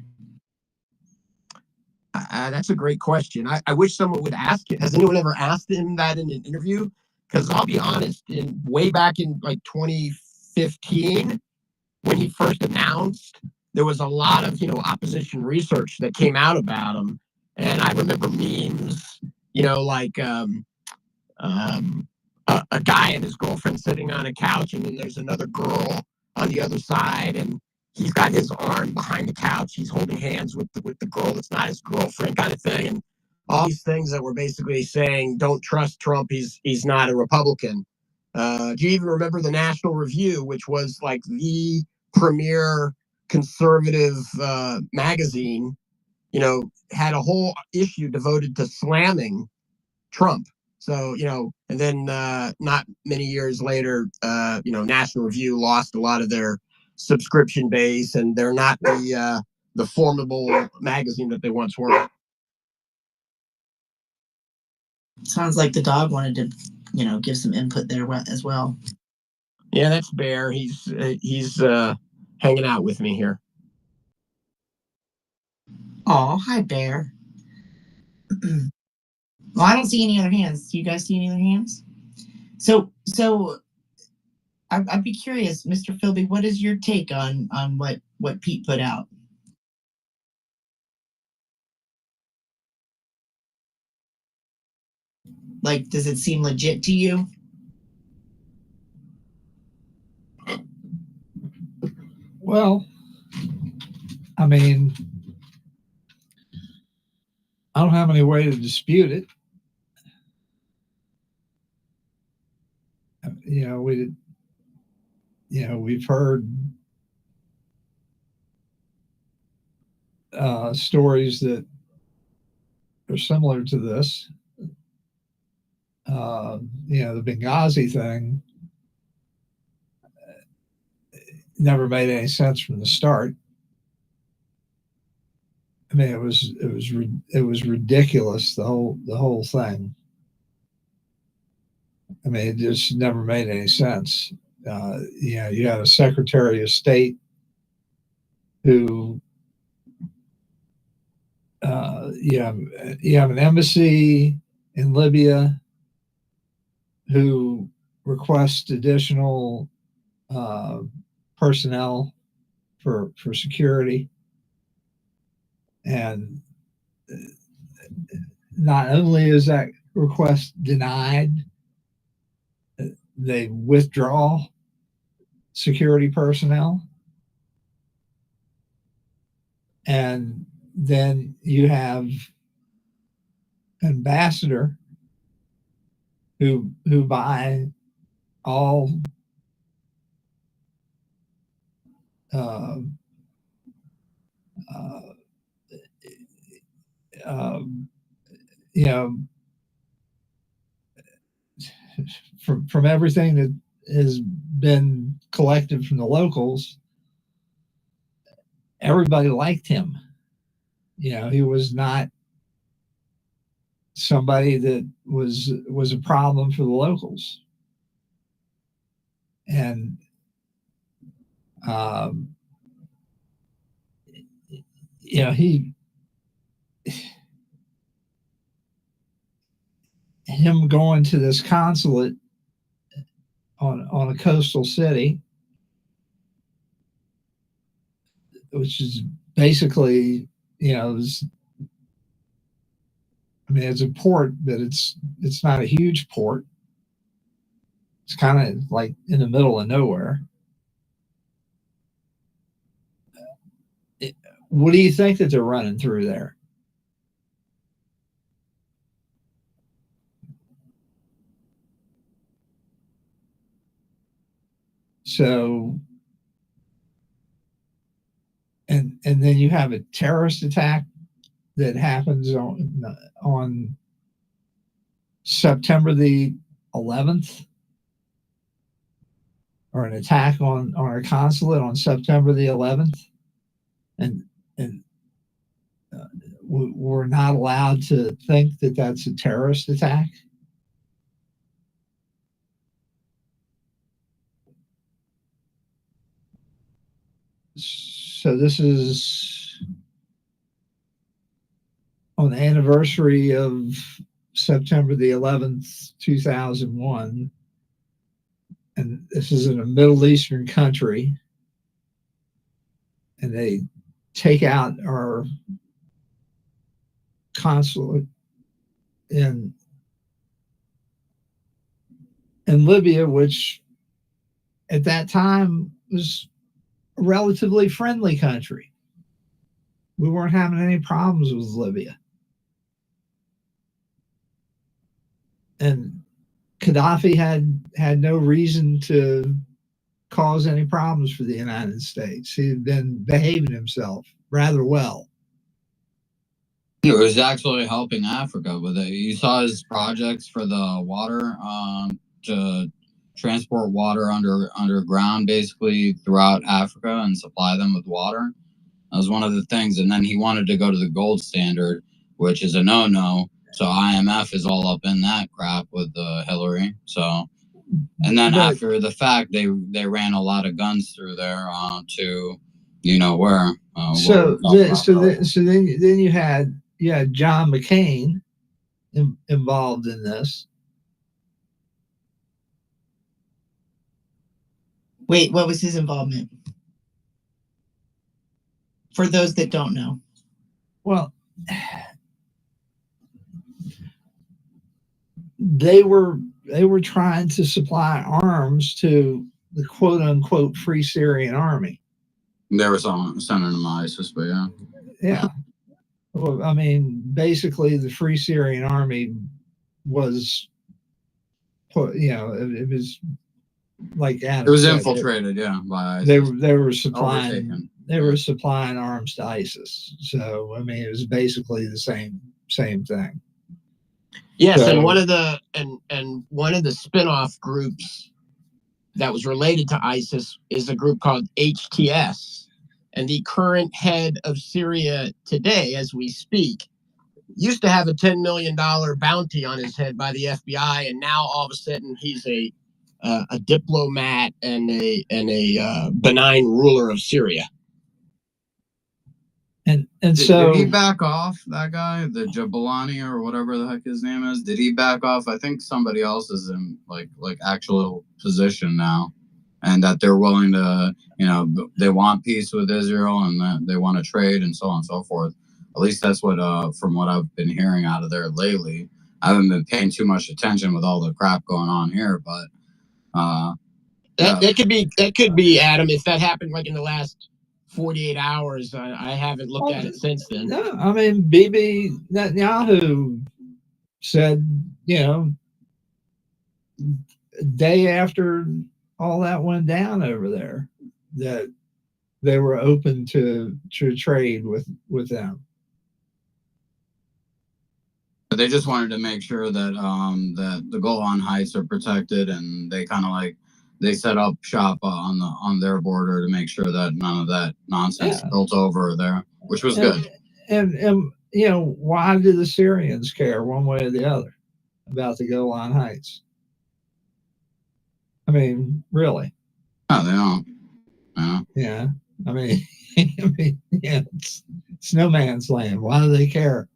That's a great question. I wish someone would ask it. Has anyone ever asked him that in an interview? Because I'll be honest, way back in like 2015, when he first announced, there was a lot of opposition research that came out about him, and I remember memes, like a guy and his girlfriend sitting on a couch, and then there's another girl on the other side, and he's got his arm behind the couch. He's holding hands with the girl that's not his girlfriend, kind of thing, and all these things that were basically saying, "Don't trust Trump. He's not a Republican." Do you even remember the National Review, which was like the premier conservative magazine? Had a whole issue devoted to slamming Trump. So, and then not many years later, National Review lost a lot of their subscription base, and they're not the formidable magazine that they once were. Sounds like the dog wanted to give some input there as well. Yeah, that's Bear. He's hanging out with me here. Oh, hi, Bear. Well, I don't see any other hands. Do you guys see any other hands? So I'd be curious, Mr. Philby, what is your take on what Pete put out? Like, does it seem legit to you? Well, I mean, I don't have any way to dispute it. We've heard stories that are similar to this. The Benghazi thing never made any sense from the start. I mean, it was ridiculous, the whole thing. I mean, it just never made any sense. You had a Secretary of State who you have an embassy in Libya who requests additional personnel for security, and not only is that request denied, they withdraw security personnel, and then you have ambassador who by all from everything that has been collected from the locals, everybody liked him. He was not somebody that was a problem for the locals. And him going to this consulate on a coastal city, which is basically, it's a port, but it's not a huge port. It's kind of like in the middle of nowhere. What do you think that they're running through there? So, and then you have a terrorist attack that happens on September the 11th, or an attack on our consulate on September the 11th, and we're not allowed to think that that's a terrorist attack. So this is on the anniversary of September the 11th, 2001. And this is in a Middle Eastern country. And they take out our consulate in Libya, which at that time was a relatively friendly country. We weren't having any problems with Libya. And Gaddafi had no reason to cause any problems for the United States. He had been behaving himself rather well. He was actually helping Africa with it. You saw his projects for the water, to transport water underground, basically throughout Africa, and supply them with water. That was one of the things. And then he wanted to go to the gold standard, which is a no-no. So IMF is all up in that crap with Hillary. So, and then after the fact, they ran a lot of guns through there to, where. So then you had John McCain involved in this. Wait, what was his involvement? For those that don't know. Well, they were trying to supply arms to the quote unquote Free Syrian Army. They were sending them ISIS, but yeah. Yeah. Well, I mean, basically, the Free Syrian Army was, it was like Adam it was said, infiltrated, by ISIS. ISIS. They were supplying arms to ISIS. So I mean, it was basically the same thing. Yes, so, and one of the spin-off groups that was related to ISIS is a group called HTS. And the current head of Syria today, as we speak, used to have a $10 million bounty on his head by the FBI, and now all of a sudden he's a diplomat and a benign ruler of Syria. And did so he back off, that guy, the Jabalani or whatever the heck his name is? Did he back off? I think somebody else is in like actual position now, and that they're willing to, they want peace with Israel and that they want to trade and so on and so forth. At least that's what, from what I've been hearing out of there lately. I haven't been paying too much attention with all the crap going on here, but that could be Adam, if that happened like in the last 48 hours. I haven't looked at it since then. No, I mean, Bibi Netanyahu said, day after all that went down over there, that they were open to trade with them. They just wanted to make sure that that the Golan Heights are protected, and they kind of they set up shop on their border to make sure that none of that nonsense built over there, which was good. And why do the Syrians care one way or the other about the Golan Heights? I mean, really? No, they don't. Yeah. I mean, it's no man's land. Why do they care?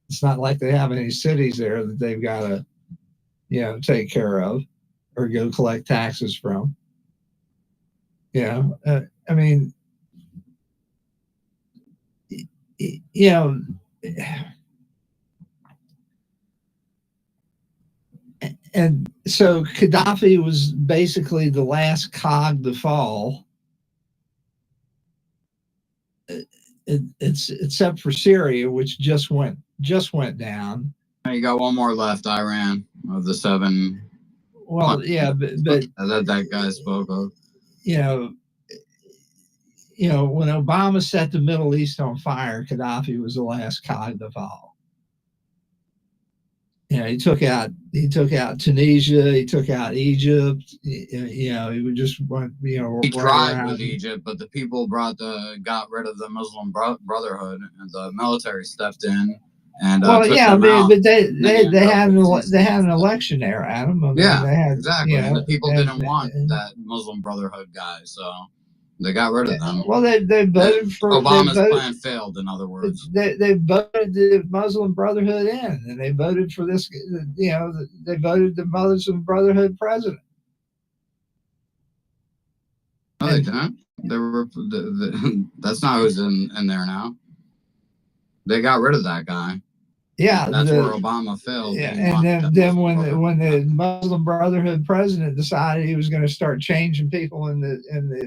It's not like they have any cities there that they've got to, take care of or go collect taxes from. I mean, and so Gaddafi was basically the last cog to fall. It's except for Syria, which just went down. You got one more left, Iran, of the 7. Well, yeah, but that guy spoke of. When Obama set the Middle East on fire, Gaddafi was the last cog to fall. He took out Tunisia, he took out Egypt. He would just want He tried with Egypt, but the people got rid of the Muslim Brotherhood, and the military stepped in. And but they had an election there, Adam. Exactly. And the people didn't want that Muslim Brotherhood guy, so they got rid of them. Well, they voted for Obama's plan failed. In other words, they voted the Muslim Brotherhood in, and they voted for this. They voted the Muslim Brotherhood president. No, they didn't. They were. That's not who's in there now. They got rid of that guy. Yeah, that's where Obama failed. Yeah, and then when the Muslim Brotherhood president decided he was going to start changing people in the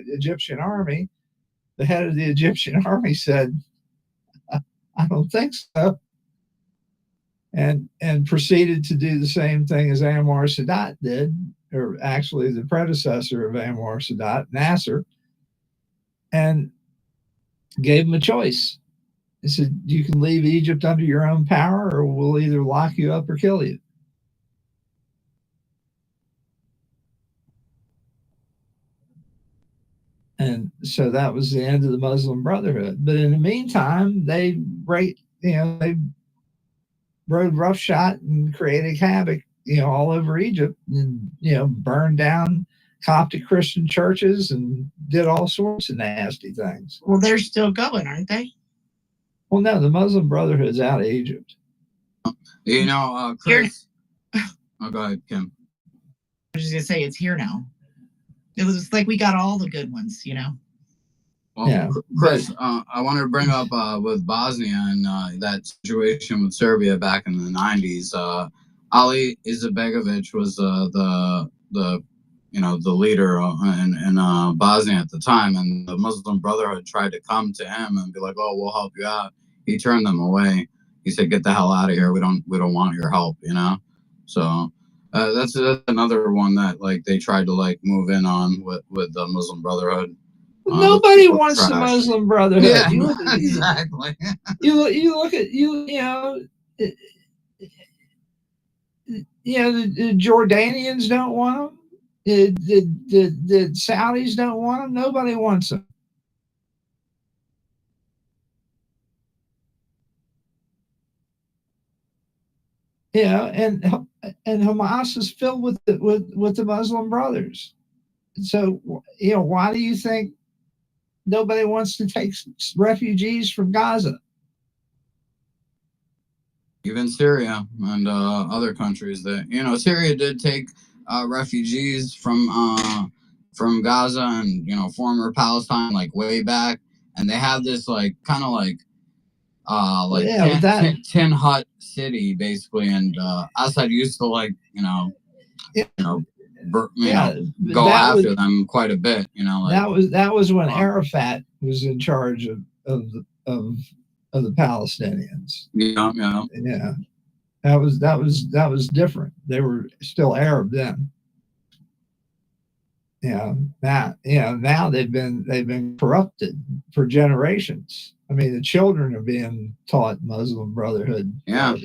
Egyptian army, the head of the Egyptian army said, "I don't think so," and proceeded to do the same thing as Anwar Sadat did, or actually the predecessor of Anwar Sadat, Nasser, and gave him a choice. He said, "You can leave Egypt under your own power, or we'll either lock you up or kill you." And so that was the end of the Muslim Brotherhood. But in the meantime, they rode roughshod and created havoc, all over Egypt, and burned down Coptic Christian churches and did all sorts of nasty things. Well, they're still going, aren't they? Well, no, the Muslim Brotherhood's out of Egypt. Chris. Oh, go ahead, Kim. I was just gonna say it's here now. It was like we got all the good ones, Well, yeah. Chris, I wanted to bring up with Bosnia and that situation with Serbia back in the 90s. Ali Izetbegovic was the leader in Bosnia at the time, and the Muslim Brotherhood tried to come to him and be like, "Oh, we'll help you out." He turned them away. He said, "Get the hell out of here. We don't want your help." So that's another one that like they tried to like move in on with the Muslim Brotherhood. Nobody wants the Muslim Brotherhood. Yeah, exactly. You look at the Jordanians don't want them. The Saudis don't want them. Nobody wants them. And Hamas is filled with the Muslim Brothers. So why do you think nobody wants to take refugees from Gaza? Even Syria and other countries that Syria did take refugees from Gaza and former Palestine like way back, and they have this like kind of like tin hut city basically, and Assad used to like go after them quite a bit. That was when Arafat was in charge of the Palestinians. Yeah. That was different. They were still Arab then. Now they've been corrupted for generations. I mean, the children are being taught Muslim Brotherhood. Yeah.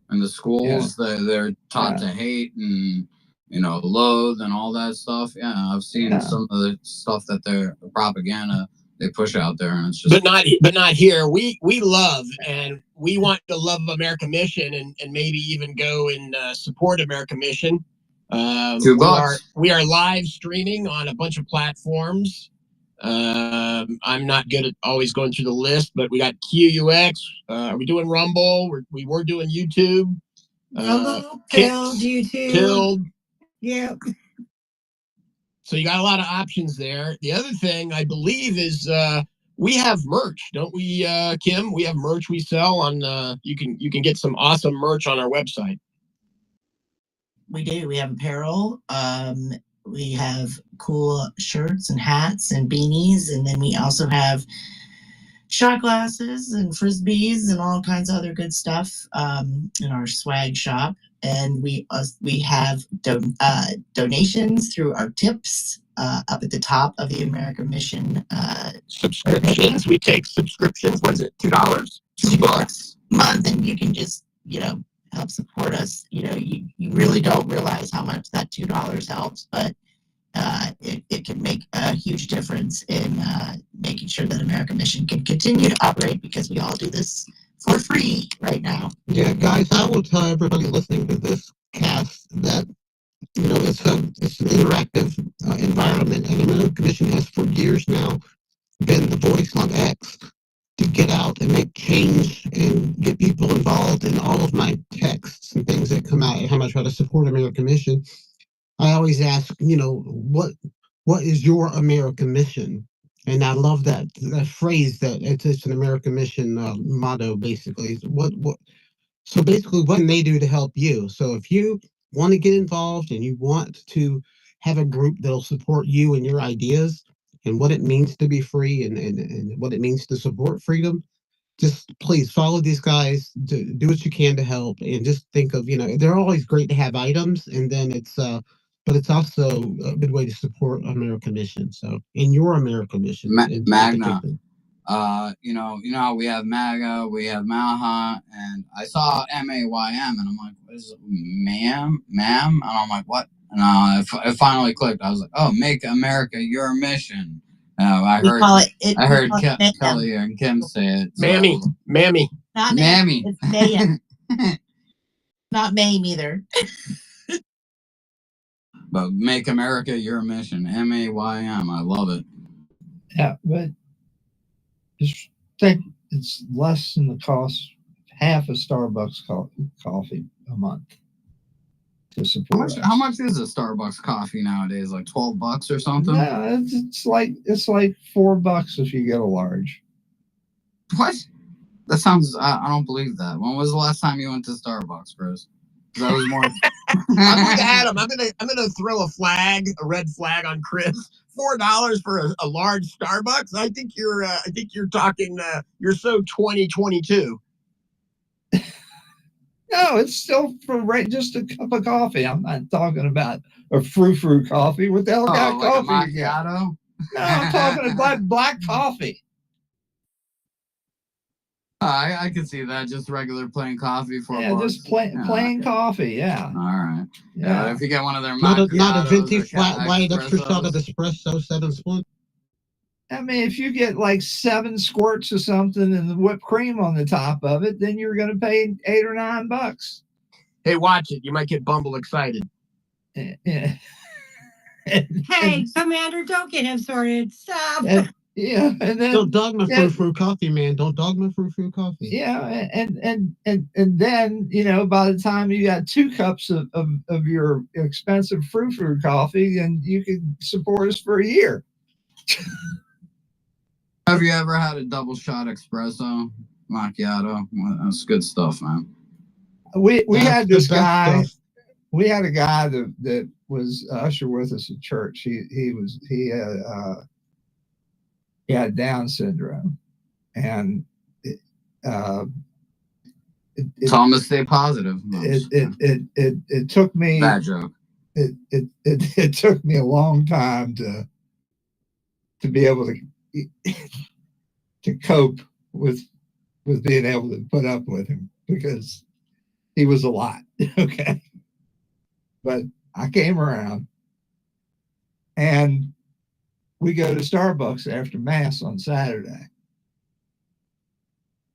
And the schools they're taught to hate and loathe and all that stuff. Yeah, I've seen some of the stuff that the propaganda they push out there, and it's just but not here. We love, and we want to love America Mission and maybe even go and support America Mission. We are live streaming on a bunch of platforms. I'm not good at always going through the list, but we got QUX. Are we doing Rumble? We were doing YouTube. Rumble, Pilled, YouTube. Pilled. Yep. So you got a lot of options there. The other thing I believe is we have merch, don't we, Kim? We have merch we sell on. You can get some awesome merch on our website. We do. We have apparel. We have cool shirts and hats and beanies, and then we also have shot glasses and frisbees and all kinds of other good stuff in our swag shop. And we have donations through our tips up at the top of the America Mission subscriptions. We take subscriptions. What is it? $2? $2 a month, and you can just help support us. You really don't realize how much that $2 helps, but it can make a huge difference in making sure that America Mission can continue to operate, because we all do this for free right now. Yeah, guys, I will tell everybody listening to this cast that it's an interactive environment, and America Mission has for years now been the voice on X to get out and make change and get people involved. In all of my texts and things that come out and how much I try to support American Mission, I always ask, what is your American mission? And I love that phrase that it's an American Mission motto, basically. So basically, what can they do to help you? So if you want to get involved and you want to have a group that'll support you and your ideas and what it means to be free and what it means to support freedom, just please follow these guys, do what you can to help, and just think of, they're always great to have items, and then but it's also a good way to support American Mission. So in your American Mission, Magna, how we have MAGA, we have MAHA, and I saw MAYM, and I'm like, what is it, ma'am? And I'm like, what? And it finally clicked. I was like, oh, make America your mission. I heard Kelly and Kim say it. So. Mammy. Not Mammy. It's Mayhem. Not Maine either. But make America your mission. MAYM. I love it. Yeah, but just think it's less than the cost, half a Starbucks coffee a month to support us. How much is a Starbucks coffee nowadays? Like $12 or something? No, it's like $4 if you get a large. What? That sounds. I don't believe that. When was the last time you went to Starbucks, Chris? That was more. I'm with Adam. I'm gonna throw a red flag on Chris. $4 for a large Starbucks. I think you're talking. You're so 2022. No, it's still for just a cup of coffee. I'm not talking about a frou-frou coffee. What the hell kind of like coffee? a macchiato? No, I'm talking about black coffee. I can see that. Just regular plain coffee for $4. Just plain coffee. Yeah. All right. Yeah. If you get one of their Not a macchiatos venti or flat white extra shot of espressos. espresso 7 spoon. I mean, if you get like 7 squirts of something and the whipped cream on the top of it, then you're going to pay $8 or $9. Hey, watch it. You might get Bumble excited. Yeah. Hey, Commander, don't get him started. Stop. Yeah, and then Don't dogma frou-frou coffee, man. Don't dogma frou-frou coffee. Yeah, and then by the time you got 2 cups of your expensive frou-frou coffee, then you can support us for a year. Have you ever had a double shot espresso macchiato? Well, that's good stuff, man. We had this guy. Stuff. We had a guy that was usher with us at church. He had Down syndrome, and Tell him to stay positive. It took me. Bad joke. It took me a long time to be able to cope with being able to put up with him, because he was a lot. Okay. But I came around, and we go to Starbucks after Mass on Saturday,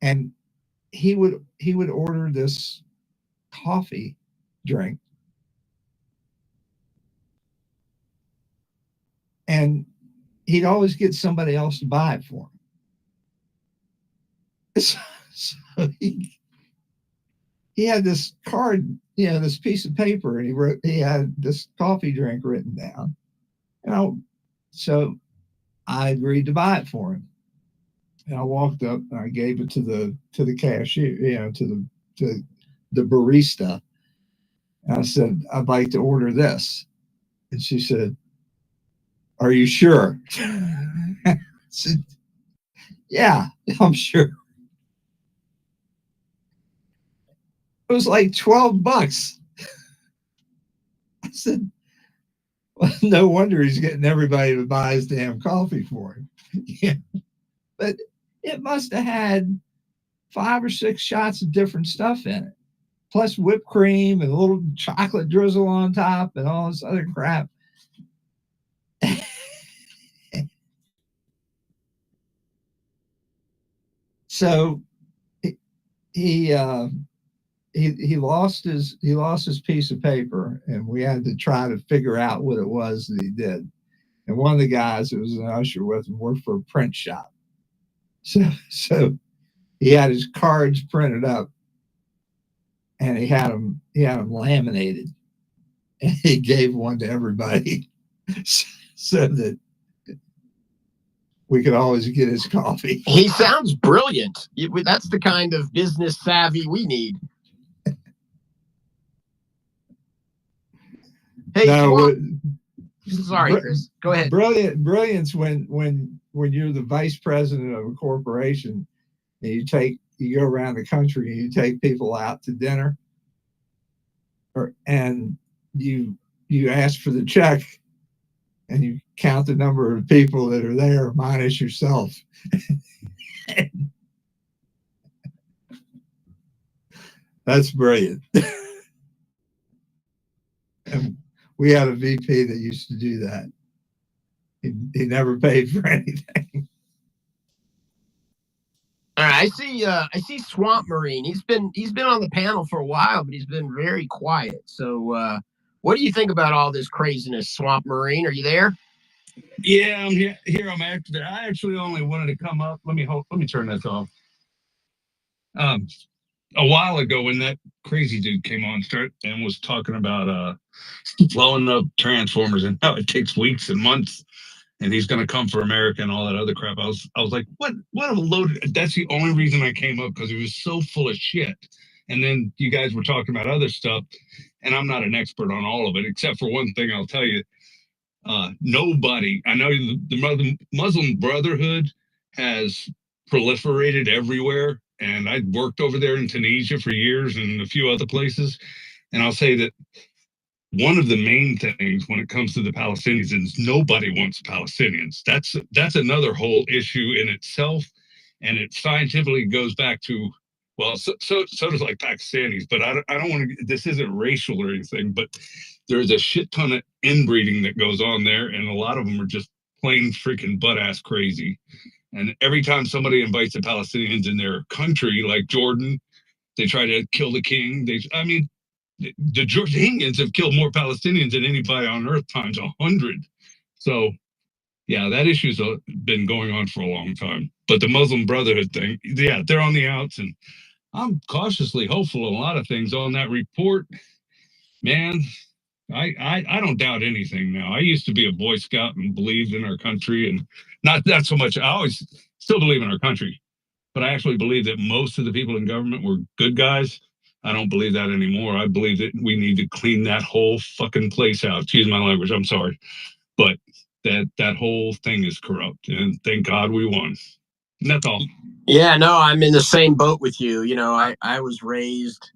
and he would order this coffee drink, and he'd always get somebody else to buy it for him. So he had this card, this piece of paper, and he had this coffee drink written down. So I agreed to buy it for him. And I walked up and I gave it to the cashier, to the barista. And I said, "I'd like to order this." And she said, "Are you sure?" I said, "Yeah, I'm sure." It was like $12. I said, "Well, no wonder he's getting everybody to buy his damn coffee for him." Yeah. But it must have had 5 or 6 shots of different stuff in it, plus whipped cream and a little chocolate drizzle on top and all this other crap. So he lost his piece of paper, and we had to try to figure out what it was that he did. And one of the guys that was an usher with him worked for a print shop. So he had his cards printed up, and he had them laminated, and he gave one to everybody so that we could always get his coffee. He sounds brilliant. That's the kind of business savvy we need. Hey, sorry, Chris. Go ahead. Brilliance when you're the vice president of a corporation, and you go around the country and you take people out to dinner, and you ask for the check, and you count the number of people that are there minus yourself. That's brilliant. And we had a VP that used to do that. He never paid for anything. All right. I see Swamp Marine. He's been on the panel for a while, but he's been very quiet. So what do you think about all this craziness, Swamp Marine? Are you there? Yeah, I'm here. I actually only wanted to come up. Let me turn this off. A while ago, when that crazy dude came on and was talking about blowing up transformers and how it takes weeks and months, and he's going to come for America and all that other crap, I was like, what a load. That's the only reason I came up, because he was so full of shit. And then you guys were talking about other stuff, and I'm not an expert on all of it, except for one thing I'll tell you. Nobody, I know the Muslim Brotherhood has proliferated everywhere, and I worked over there in Tunisia for years and a few other places, and I'll say that one of the main things when it comes to the Palestinians is nobody wants Palestinians. That's another whole issue in itself, and it scientifically goes back to, well, so does like Pakistanis, but I don't want to. This isn't racial or anything, but there's a shit ton of inbreeding that goes on there, and a lot of them are just plain freaking butt ass crazy. And every time somebody invites the Palestinians in their country, like Jordan, they try to kill the king. The Jordanians have killed more Palestinians than anybody on earth times 100. So, yeah, that issue's been going on for a long time. But the Muslim Brotherhood thing, yeah, they're on the outs, and I'm cautiously hopeful in a lot of things on that report. Man, I don't doubt anything now. I used to be a Boy Scout and believed in our country, and not so much. I always still believe in our country, but I actually believe that most of the people in government were good guys. I don't believe that anymore. I believe that we need to clean that whole fucking place out. Excuse my language. I'm sorry, but that whole thing is corrupt, and thank God we won. And that's all. Yeah, no, I'm in the same boat with you. You know, I was raised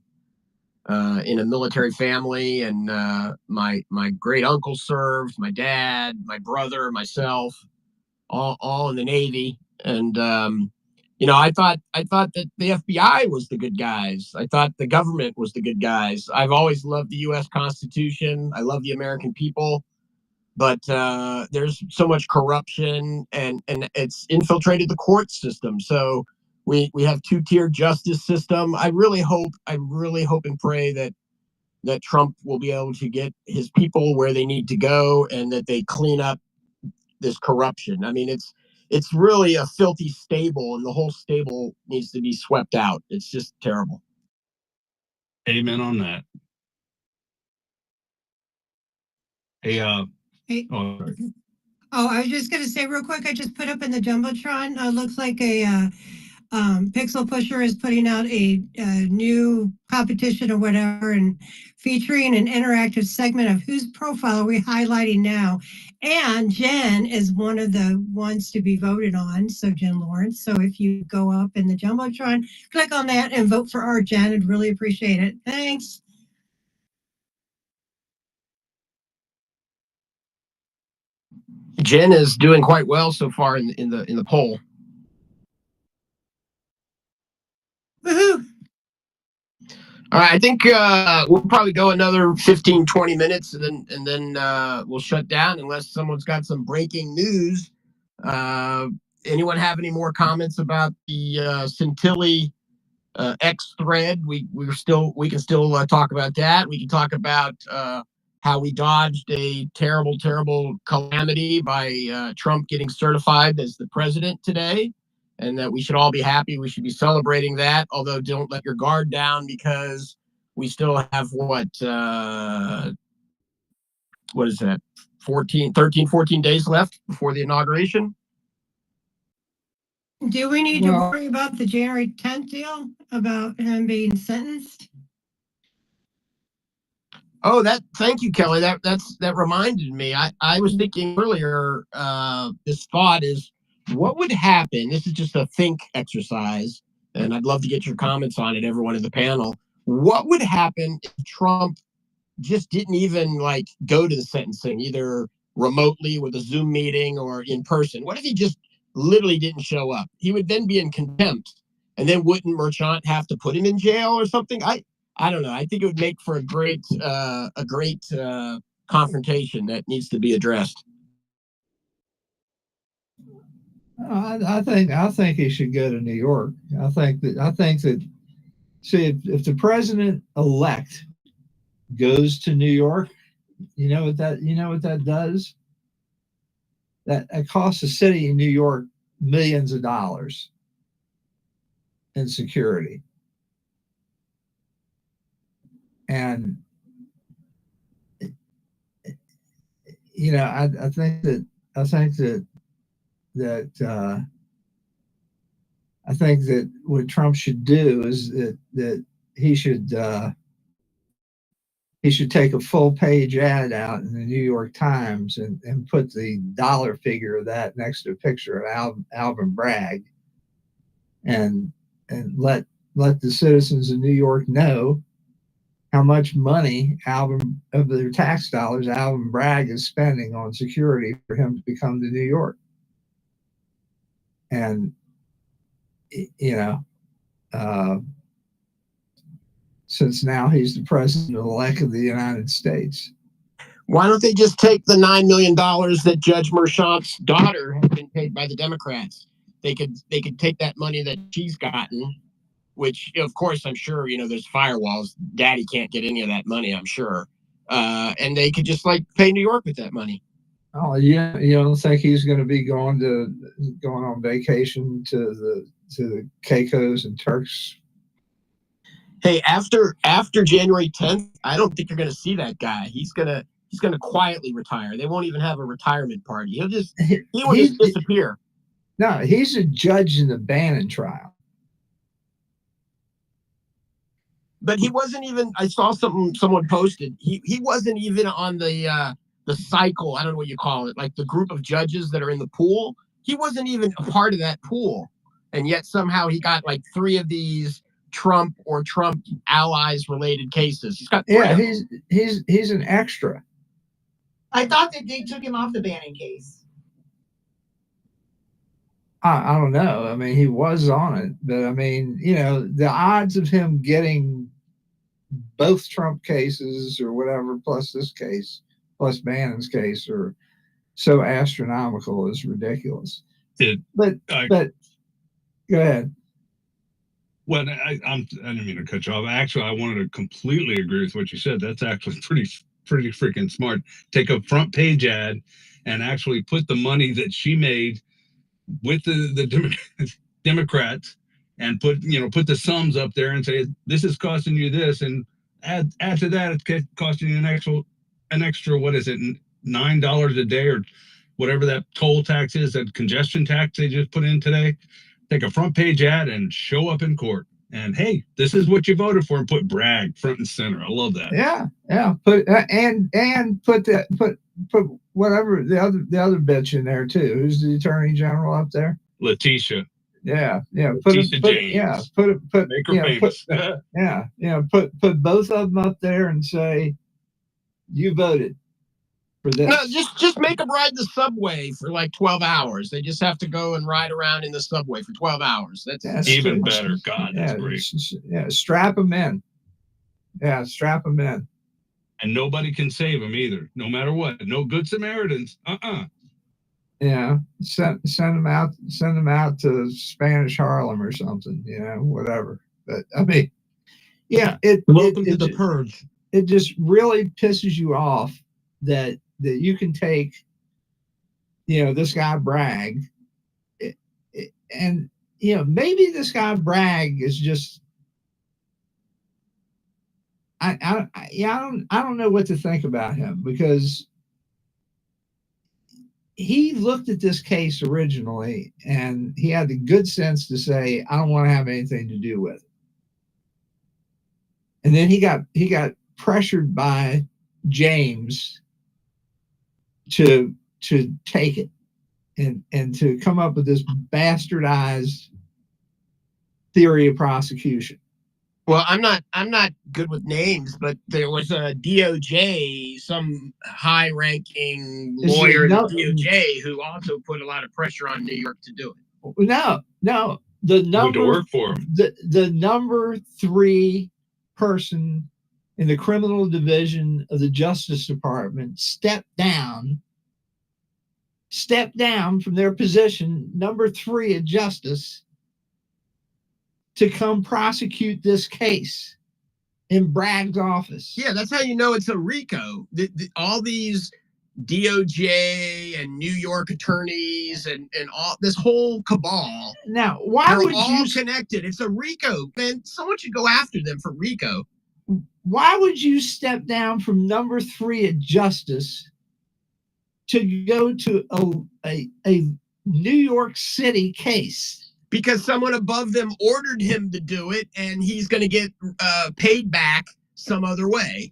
in a military family, and my great uncle served, my dad, my brother, myself, all in the Navy, and you know, I thought that the FBI was the good guys. I thought the government was the good guys. I've always loved the U.S. Constitution. I love the American people, but there's so much corruption, and it's infiltrated the court system. So we have two-tier justice system. I really hope and pray that Trump will be able to get his people where they need to go, and that they clean up this corruption. I mean, it's really a filthy stable, and the whole stable needs to be swept out. It's just terrible. Amen on that. Hey, Hey. oh, sorry. Oh, I was just going to say real quick, I just put up in the Jumbotron, looks like a Pixel Pusher is putting out a new competition or whatever, and featuring an interactive segment of whose profile are we highlighting now. And Jen is one of the ones to be voted on, so Jen Lawrence. So if you go up in the Jumbotron, click on that and vote for our Jen. I'd really appreciate it. Thanks. Jen is doing quite well so far in the poll. Woohoo! All right, I think we'll probably go another 15, 20 minutes, and then we'll shut down unless someone's got some breaking news. Anyone have any more comments about the Centilli X thread? We can still talk about that. We can talk about how we dodged a terrible calamity by Trump getting certified as the president today, and that we should all be happy. We should be celebrating that, although don't let your guard down, because we still have what is that, 14 days left before the inauguration. Do we need to worry about the January 10th deal about him being sentenced? Oh, thank you, Kelly. That reminded me. I was thinking earlier, this thought is, what would happen? This is just a think exercise, and I'd love to get your comments on it, everyone in the panel. What would happen if Trump just didn't even go to the sentencing, either remotely with a Zoom meeting or in person? What if he just literally didn't show up? He would then be in contempt, and then wouldn't Merchant have to put him in jail or something? I don't know. I think it would make for a great confrontation that needs to be addressed. I think he should go to New York. I think that see if the president elect goes to New York, you know what that does? That costs the city in New York millions of dollars in security. And you know, I think that what Trump should do is that he should take a full page ad out in the New York Times and put the dollar figure of that next to a picture of Alvin Bragg, and let the citizens of New York know how much money of their tax dollars Alvin Bragg is spending on security for him to become to New York. And you know, since now he's the president-elect of the United States. Why don't they just take the $9 million that Judge Merchan's daughter has been paid by the Democrats? They could take that money that she's gotten, which of course I'm sure, you know, there's firewalls. Daddy can't get any of that money, I'm sure. And they could just like pay New York with that money. Oh yeah, you don't think he's going to be going on vacation to the Caicos and Turks? Hey, after January 10th, I don't think you're going to see that guy. He's gonna quietly retire. They won't even have a retirement party. He will just disappear. No, he's a judge in the Bannon trial. But he wasn't even. I saw someone posted. He wasn't even on the cycle. I don't know what you call it, like the group of judges that are in the pool. He wasn't even a part of that pool, and yet somehow he got like 3 of these Trump or Trump allies related cases. He's got 3 of them. He's an extra. I thought that they took him off the Bannon case. I don't know. I mean, he was on it, but I mean, you know, the odds of him getting both Trump cases or whatever, plus this case, plus Bannon's case, are so astronomical, it's ridiculous. But go ahead. Well, I didn't mean to cut you off. Actually, I wanted to completely agree with what you said. That's actually pretty freaking smart. Take a front page ad and actually put the money that she made with the Democrats and put the sums up there and say, this is costing you this, and add to that, it's costing you an extra what is it, $9 a day or whatever that toll tax is, that congestion tax they just put in today. Take a front page ad and show up in court. And hey, this is what you voted for, and put Bragg front and center. I love that. Yeah. Put and put whatever the other bitch in there too. Who's the attorney general up there? Letitia. Yeah. Letitia James. Put make her famous. Put both of them up there and say, you voted for this. No, just make them ride the subway for like 12 hours. They just have to go and ride around in the subway for 12 hours. That's even better. God, that's great. Strap them in. Yeah, strap them in. And nobody can save them either, no matter what. No good Samaritans. Yeah, send them out to Spanish Harlem or something. You know, whatever. But I mean, yeah, welcome to the purge. It just really pisses you off that you can take, you know, this guy Bragg, and you know, maybe this guy Bragg is just. I don't know what to think about him, because he looked at this case originally and he had the good sense to say, I don't want to have anything to do with it. And then he got pressured by James to take it and to come up with this bastardized theory of prosecution. Well, I'm not good with names, but there was a DOJ, some high-ranking lawyer at DOJ who also put a lot of pressure on New York to do it. No, the number to work for him. The number 3 person in the criminal division of the Justice Department stepped down step down from their position, number 3 at justice, to come prosecute this case in Bragg's office. Yeah, that's how you know it's a RICO. All these DOJ and New York attorneys and all this whole cabal. Now, why would all you connected? It's a RICO. Man, someone should go after them for RICO. Why would you step down from number 3 at justice to go to a New York City case? Because someone above them ordered him to do it, and he's going to get paid back some other way.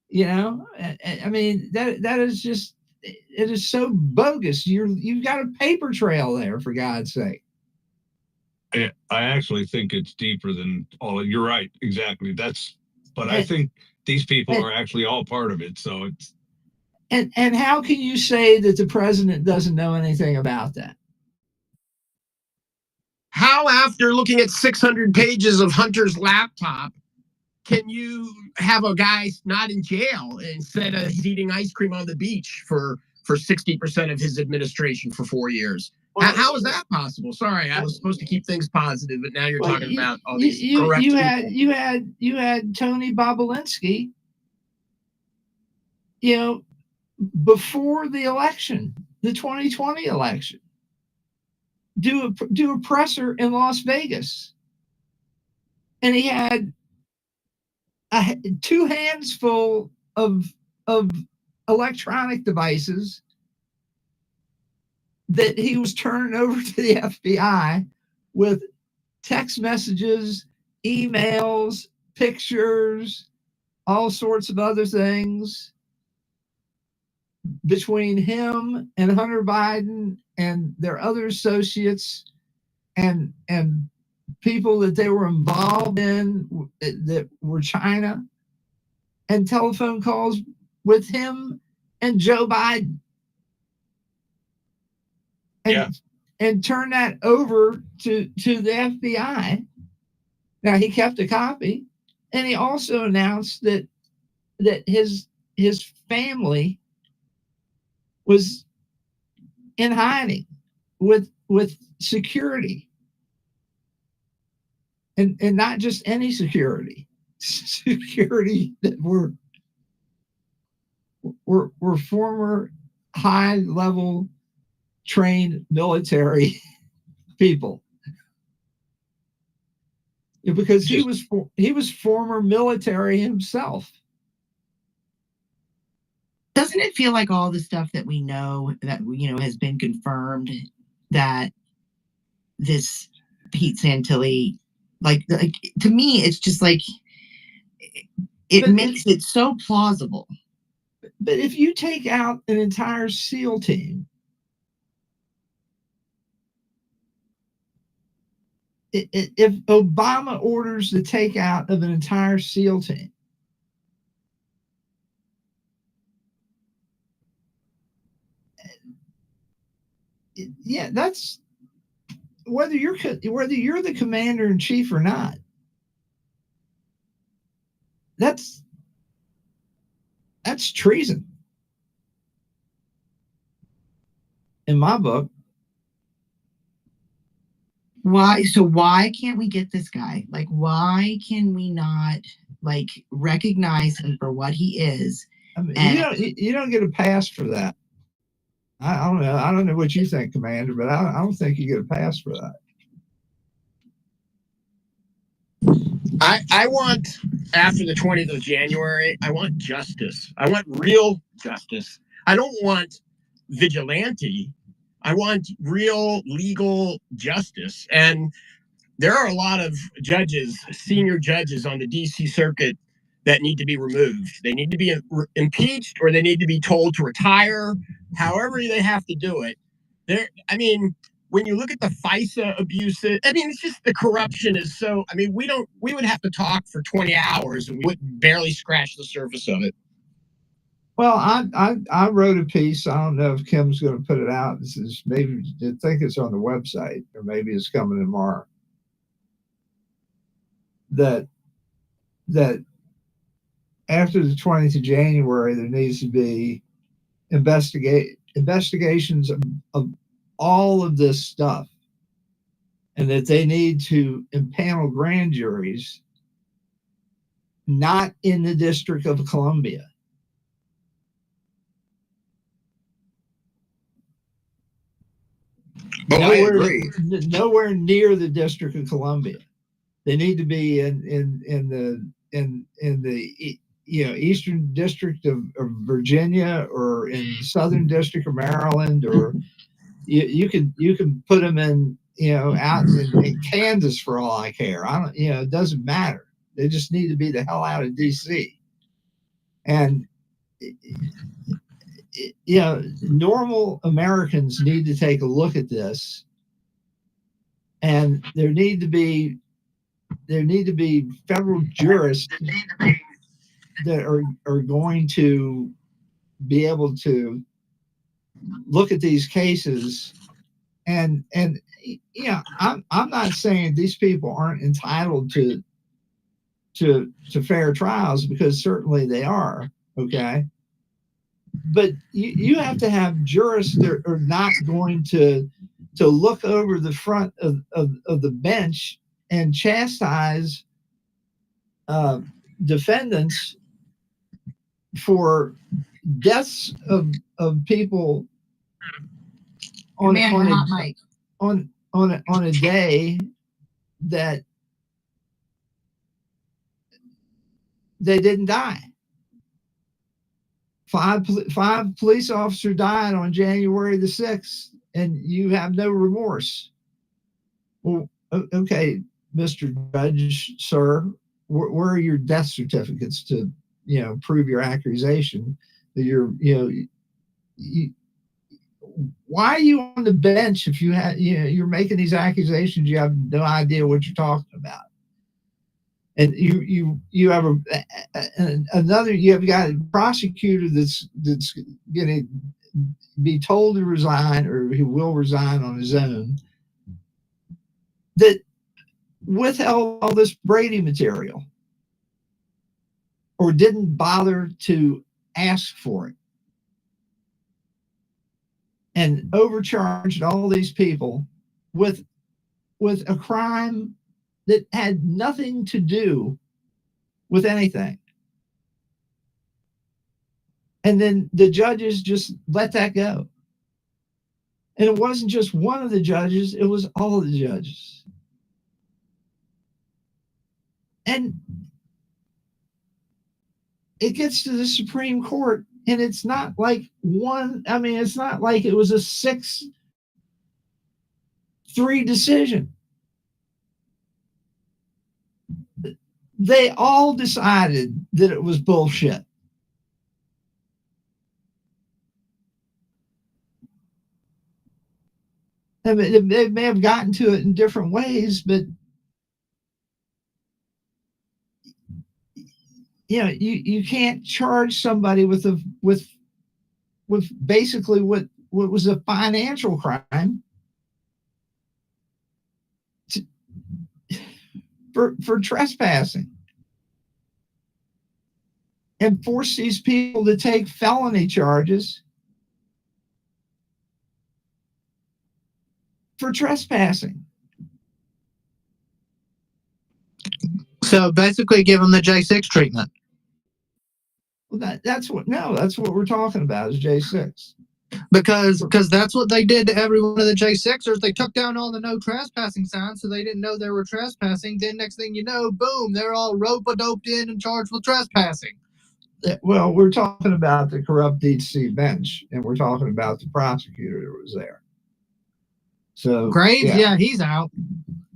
You know, I mean, that is just, it is so bogus. You've got a paper trail there, for God's sake. I actually think it's deeper than all. You're right, exactly. But I think these people are actually all part of it. So it's. And how can you say that the president doesn't know anything about that? How, after looking at 600 pages of Hunter's laptop, can you have a guy not in jail instead of eating ice cream on the beach for 60% of his administration for 4 years? How is that possible? Sorry, I was supposed to keep things positive, but now you're talking about all these corrupt you had Tony Bobulinski, you know, before the election, the 2020 election, do a presser in Las Vegas, and he had 2 hands full of electronic devices that he was turning over to the FBI with text messages, emails, pictures, all sorts of other things between him and Hunter Biden and their other associates and people that they were involved in that were China, and telephone calls with him and Joe Biden. And turn that over to the FBI. Now, he kept a copy, and he also announced that his family was in hiding with security, and not just any security that were former high level trained military people, because he was former military himself. Doesn't it feel like all the stuff that we know that has been confirmed, that this Pete Santilli, like to me, it's just like it makes it so plausible. But if you take out an entire SEAL team, if Obama orders the takeout of an entire SEAL team, yeah, that's whether you're the commander in chief or not. That's treason in my book. Why can't we get this guy? Like, why can we not recognize him for what he is? I mean, you don't get a pass for that. I don't know what you think, Commander, but I don't think you get a pass for that. I want, after the 20th of January, I want justice. I want real justice. I don't want vigilante. I want real legal justice. And there are a lot of judges, senior judges on the DC circuit, that need to be removed. They need to be impeached, or they need to be told to retire, however they have to do it. When you look at the FISA abuses, it's just the corruption is so, we would have to talk for 20 hours and we would barely scratch the surface of it. Well, I wrote a piece. I don't know if Kim's going to put it out. This is maybe, I think it's on the website, or maybe it's coming tomorrow. That after the 20th of January, there needs to be investigations of all of this stuff, and that they need to impanel grand juries not in the District of Columbia. I agree. Nowhere near the District of Columbia. They need to be in the Eastern District of Virginia, or in Southern District of Maryland, or you can put them in out in Kansas for all I care. I don't it doesn't matter. They just need to be the hell out of DC. And normal Americans need to take a look at this, and there need to be federal jurists that are going to be able to look at these cases. And I'm not saying these people aren't entitled to fair trials, because certainly they are, okay? But you have to have jurists that are not going to look over the front of the bench and chastise defendants for deaths of people on a day that they didn't die. Five police officers died on January the 6th, and you have no remorse. Well, okay, Mr. Judge, sir, where are your death certificates to, prove your accusation that why are you on the bench if you're making these accusations? You have no idea what you're talking about. And you have you've got a prosecutor that's going to be told to resign, or he will resign on his own, that withheld all this Brady material, or didn't bother to ask for it, and overcharged all these people with a crime that had nothing to do with anything. And then the judges just let that go. And it wasn't just one of the judges, it was all of the judges. And it gets to the Supreme Court, and it's not like it's not like it was a 6-3 decision. They all decided that it was bullshit. I mean, they may have gotten to it in different ways, but you can't charge somebody with basically what was a financial crime for trespassing, and force these people to take felony charges for trespassing. So basically give them the J6 treatment. Well, that's what we're talking about is J6. Because that's what they did to every one of the J6ers. They took down all the no trespassing signs, so they didn't know they were trespassing. Then next thing you know, boom, they're all rope-a-doped in and charged with trespassing. Well, we're talking about the corrupt DC bench, and we're talking about the prosecutor that was there. So Graves, yeah, he's out.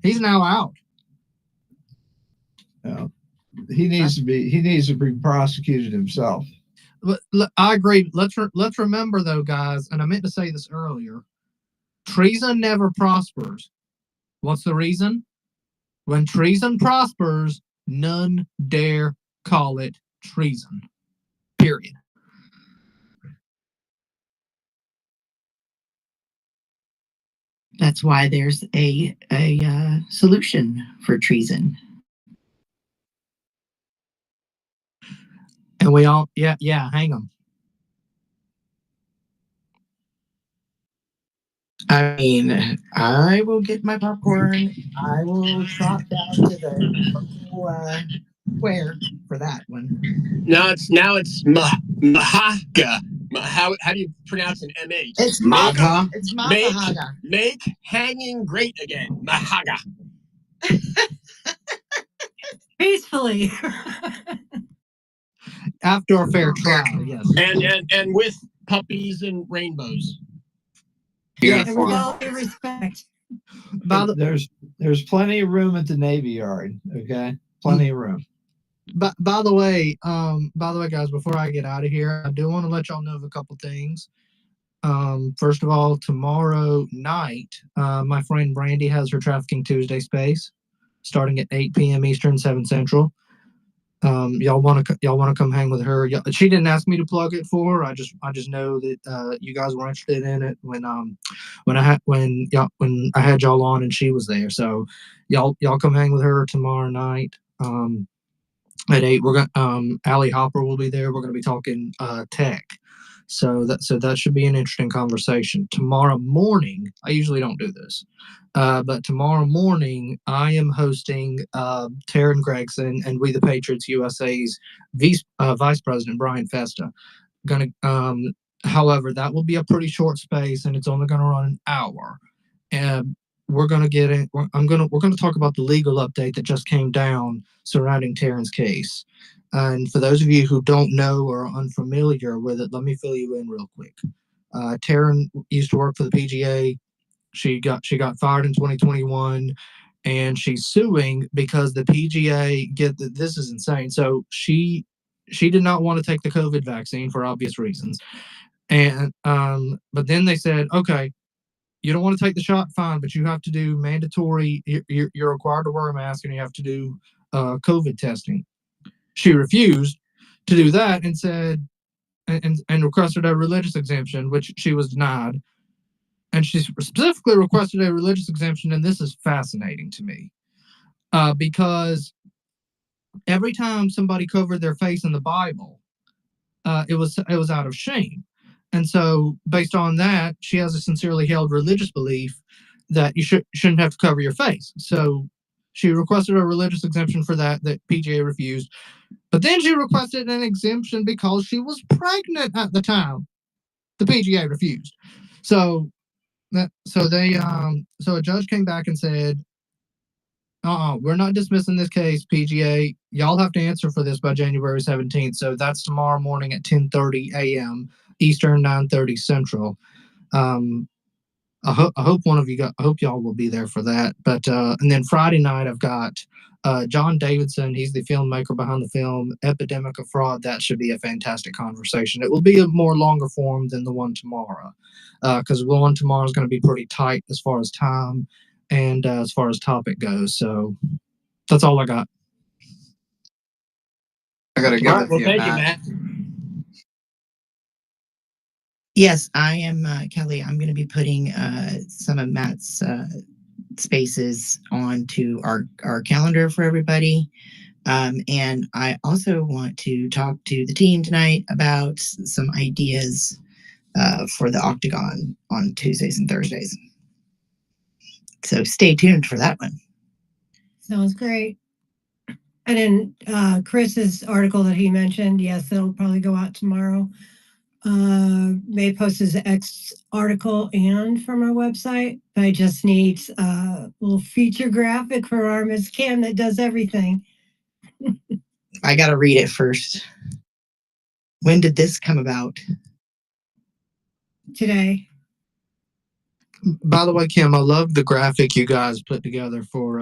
He's now out. He needs to be prosecuted himself. I agree. Let's remember though, guys, and I meant to say this earlier. Treason never prospers. What's the reason? When treason prospers, none dare call it treason. Period. That's why there's a solution for treason. And we all, hang them. I mean, I will get my popcorn. I will trot down to the local square for that one. Now it's Mahaga. How do you pronounce an MH? It's Maga. It's Maga. Make hanging great again. Mahaga. Peacefully. After a fair trial, yes. And with puppies and rainbows. Yeah, with all due respect. There's plenty of room at the Navy Yard. Okay, plenty of room. But by the way, guys, before I get out of here, I do want to let y'all know of a couple things. First of all, tomorrow night, my friend Brandy has her Trafficking Tuesday space, starting at 8 p.m. Eastern, 7 Central. Y'all want to come hang with her? She didn't ask me to plug it for her. I just know that you guys were interested in it when I had y'all on and she was there. So y'all come hang with her tomorrow night. At 8, we're gonna Allie Hopper will be there. We're gonna be talking tech. So that should be an interesting conversation. Tomorrow morning, I usually don't do this, but tomorrow morning I am hosting Taryn Gregson and We the Patriots USA's Vice President Brian Festa. However, that will be a pretty short space and it's only going to run an hour. And we're going to get in. We're going to talk about the legal update that just came down surrounding Taryn's case. And for those of you who don't know or are unfamiliar with it, let me fill you in real quick. Taryn used to work for the PGA. She got fired in 2021, and she's suing because the PGA this is insane. So she did not want to take the COVID vaccine for obvious reasons, and but then they said, okay, you don't want to take the shot, fine, but you have to do mandatory. You're required to wear a mask, and you have to do COVID testing. She refused to do that and said, and requested a religious exemption, which she was denied. And she specifically requested a religious exemption, and this is fascinating to me, because every time somebody covered their face in the Bible, it was out of shame. And so, based on that, she has a sincerely held religious belief that you shouldn't have to cover your face. So she requested a religious exemption for that PGA refused. But then she requested an exemption because she was pregnant at the time. The PGA refused. So a judge came back and said, we're not dismissing this case, PGA. Y'all have to answer for this by January 17th. So that's tomorrow morning at 10:30 a.m. Eastern, 9:30 Central. I hope I hope y'all will be there for that. But and then Friday night I've got John Davidson. He's the filmmaker behind the film Epidemic of Fraud. That should be a fantastic conversation. It will be a more longer form than the one tomorrow, because the one tomorrow is going to be pretty tight as far as time and as far as topic goes. So that's all I got. I gotta give it to you, thank Matt. you, Matt. Yes, I am Kelly. I'm going to be putting some of Matt's spaces onto our calendar for everybody. And I also want to talk to the team tonight about some ideas for the Octagon on Tuesdays and Thursdays. So stay tuned for that one. Sounds great. And then Chris's article that he mentioned, yes, it'll probably go out tomorrow. May post his X article and from our website. But I just need a little feature graphic for our Miss Kim that does everything. I got to read it first. When did this come about? Today. By the way, Kim, I love the graphic you guys put together for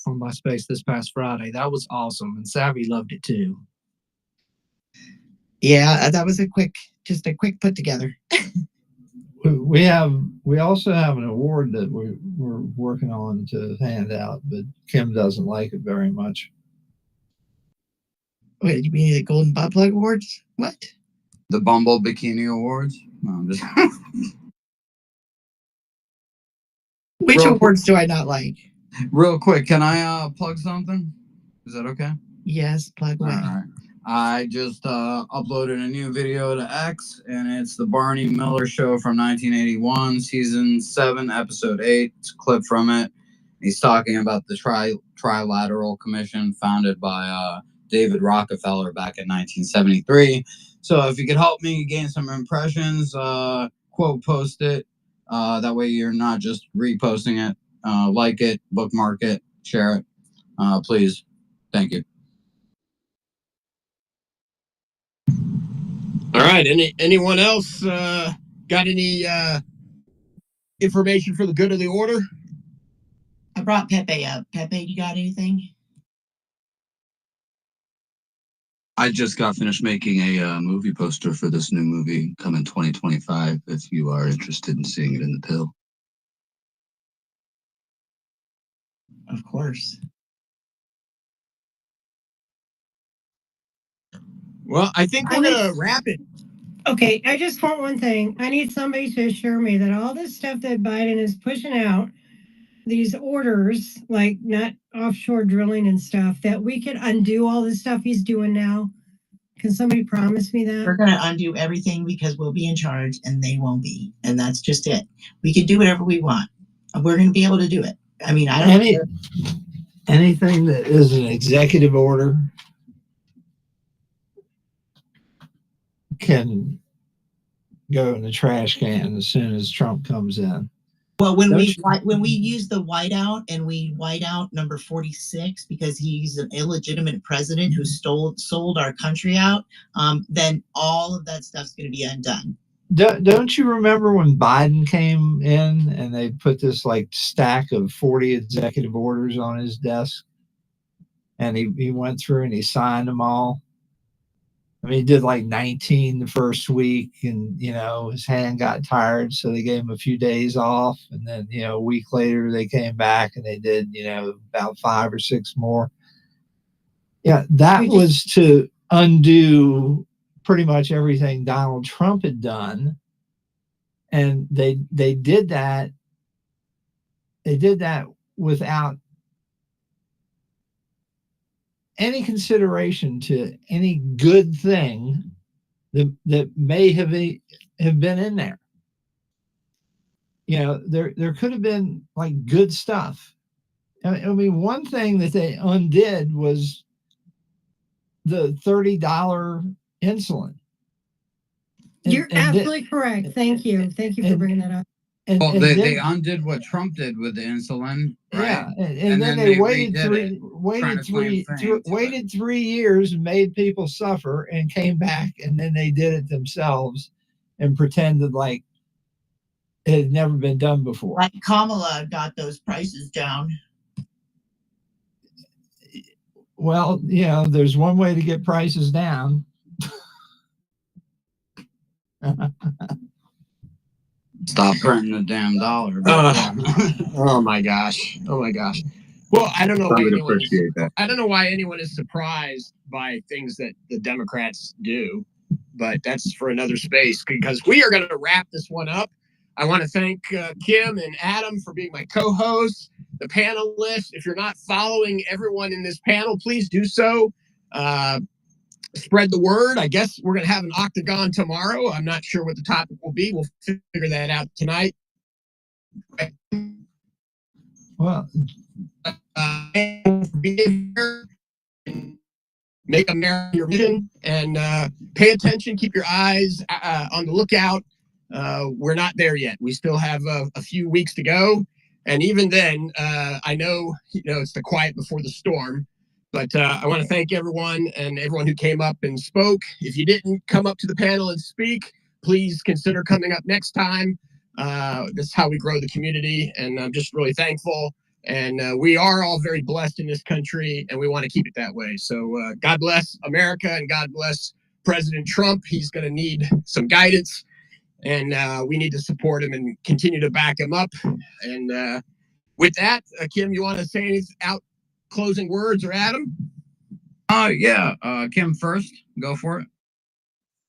my space this past Friday. That was awesome, and Savvy loved it too. Yeah, that was a quick put together. We also have an award that we're working on to hand out, but Kim doesn't like it very much. Wait, you mean the Golden Butt Plug Awards? What? The Bumble Bikini Awards? No, I'm just... Which awards do I not like? Real quick, can I plug something? Is that okay? Yes, plug away. All right. I just uploaded a new video to X, and it's the Barney Miller Show from 1981, season 7, episode 8. It's a clip from it. He's talking about the Trilateral Commission founded by David Rockefeller back in 1973. So if you could help me gain some impressions, quote post it. That way you're not just reposting it. Like it, bookmark it, share it. Please. Thank you. All right. Anyone else got any information for the good of the order? I brought Pepe up. Pepe, you got anything? I just got finished making a movie poster for this new movie coming 2025. If you are interested in seeing it in the pill. Of course. Well, I think we're going to wrap it. Okay, I just want one thing. I need somebody to assure me that all this stuff that Biden is pushing out, these orders, like not offshore drilling and stuff, that we can undo all this stuff he's doing now. Can somebody promise me that? We're going to undo everything because we'll be in charge and they won't be. And that's just it. We can do whatever we want. We're going to be able to do it. I mean, I don't anything that is an executive order can go in the trash can as soon as Trump comes in. Well, when we use the whiteout and we white out number 46 because he's an illegitimate president who sold our country out, then all of that stuff's going to be undone. Don't you remember when Biden came in and they put this like stack of 40 executive orders on his desk, and he went through and he signed them all? I mean, he did like 19 the first week, and, his hand got tired, so they gave him a few days off. And then, a week later, they came back and they did, about 5 or 6 more. Yeah, that was to undo pretty much everything Donald Trump had done. And they did that. They did that without any consideration to any good thing that may have been in there. There could have been like good stuff. I mean, one thing that they undid was the $30 insulin. You're absolutely correct. Thank you. Thank you for bringing that up. They undid what Trump did with the insulin, right? Yeah, and then they waited 3 years, made people suffer, and came back, and then they did it themselves and pretended like it had never been done before. Like Kamala got those prices down. Well, there's one way to get prices down. Stop printing the damn dollar. Oh my gosh. Well, I don't know. I don't know why anyone is surprised by things that the Democrats do, but that's for another space, because we are going to wrap this one up. I want to thank Kim and Adam for being my co-hosts, the panelists. If you're not following everyone in this panel, please do so. Spread the word. I guess we're going to have an octagon tomorrow. I'm not sure what the topic will be. We'll figure that out tonight. Well, being here, make America your mission, and pay attention. Keep your eyes on the lookout. We're not there yet. We still have a few weeks to go, and even then, I know it's the quiet before the storm. But I want to thank everyone who came up and spoke. If you didn't come up to the panel and speak, please consider coming up next time. This is how we grow the community, and I'm just really thankful. And we are all very blessed in this country, and we want to keep it that way. So God bless America, and God bless President Trump. He's going to need some guidance, and we need to support him and continue to back him up. And with that, Kim, you want to say anything closing words, or Adam? Yeah. Kim first. Go for it.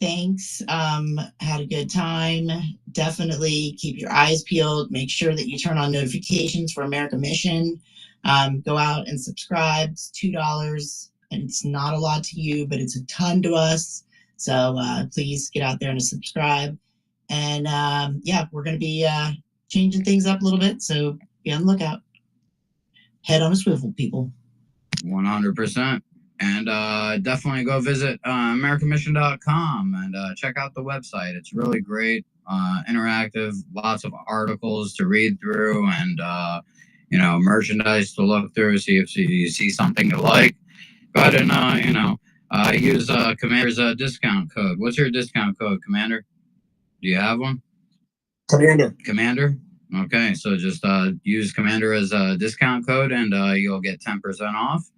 Thanks. Had a good time. Definitely keep your eyes peeled. Make sure that you turn on notifications for America Mission. Go out and subscribe. It's $2 and it's not a lot to you, but it's a ton to us. So please get out there and subscribe. And yeah, we're going to be changing things up a little bit. So be on the lookout. Head on a swivel, people. 100%. And definitely go visit AmericanMission.com and check out the website. It's really great, interactive, lots of articles to read through, and you know, merchandise to look through. See if you see something you like. Go ahead and you know, use Commander's discount code. What's your discount code, Commander? Do you have one? Commander. Okay, so just use Commander as a discount code, and you'll get 10% off.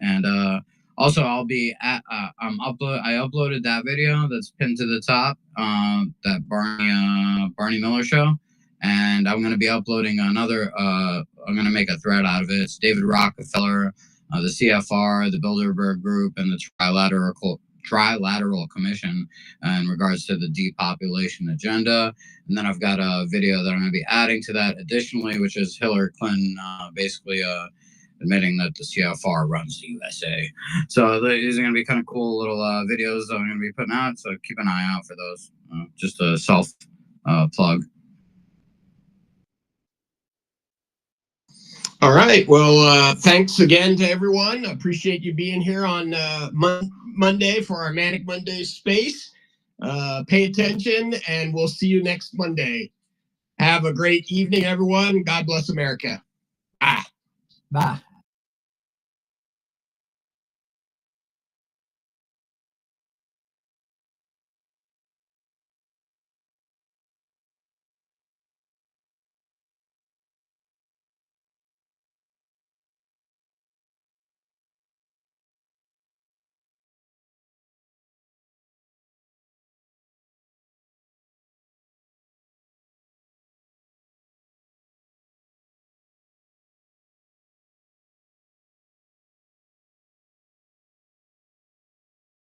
And also, I'll be at I uploaded that video that's pinned to the top, that Barney Miller show, and I'm going to be uploading another. I'm going to make a thread out of it. It's David Rockefeller, the CFR, the Bilderberg Group, and the Trilateral Commission in regards to the depopulation agenda. And then I've got a video that I'm going to be adding to that additionally, which is Hillary Clinton basically admitting that the CFR runs the USA. So these are going to be kind of cool little videos that I'm going to be putting out. So keep an eye out for those. Just a self plug. All right. Well, thanks again to everyone. Appreciate you being here on Monday for our Manic Mondays space. Pay attention, and we'll see you next Monday. Have a great evening, everyone. God bless America. Bye. Bye.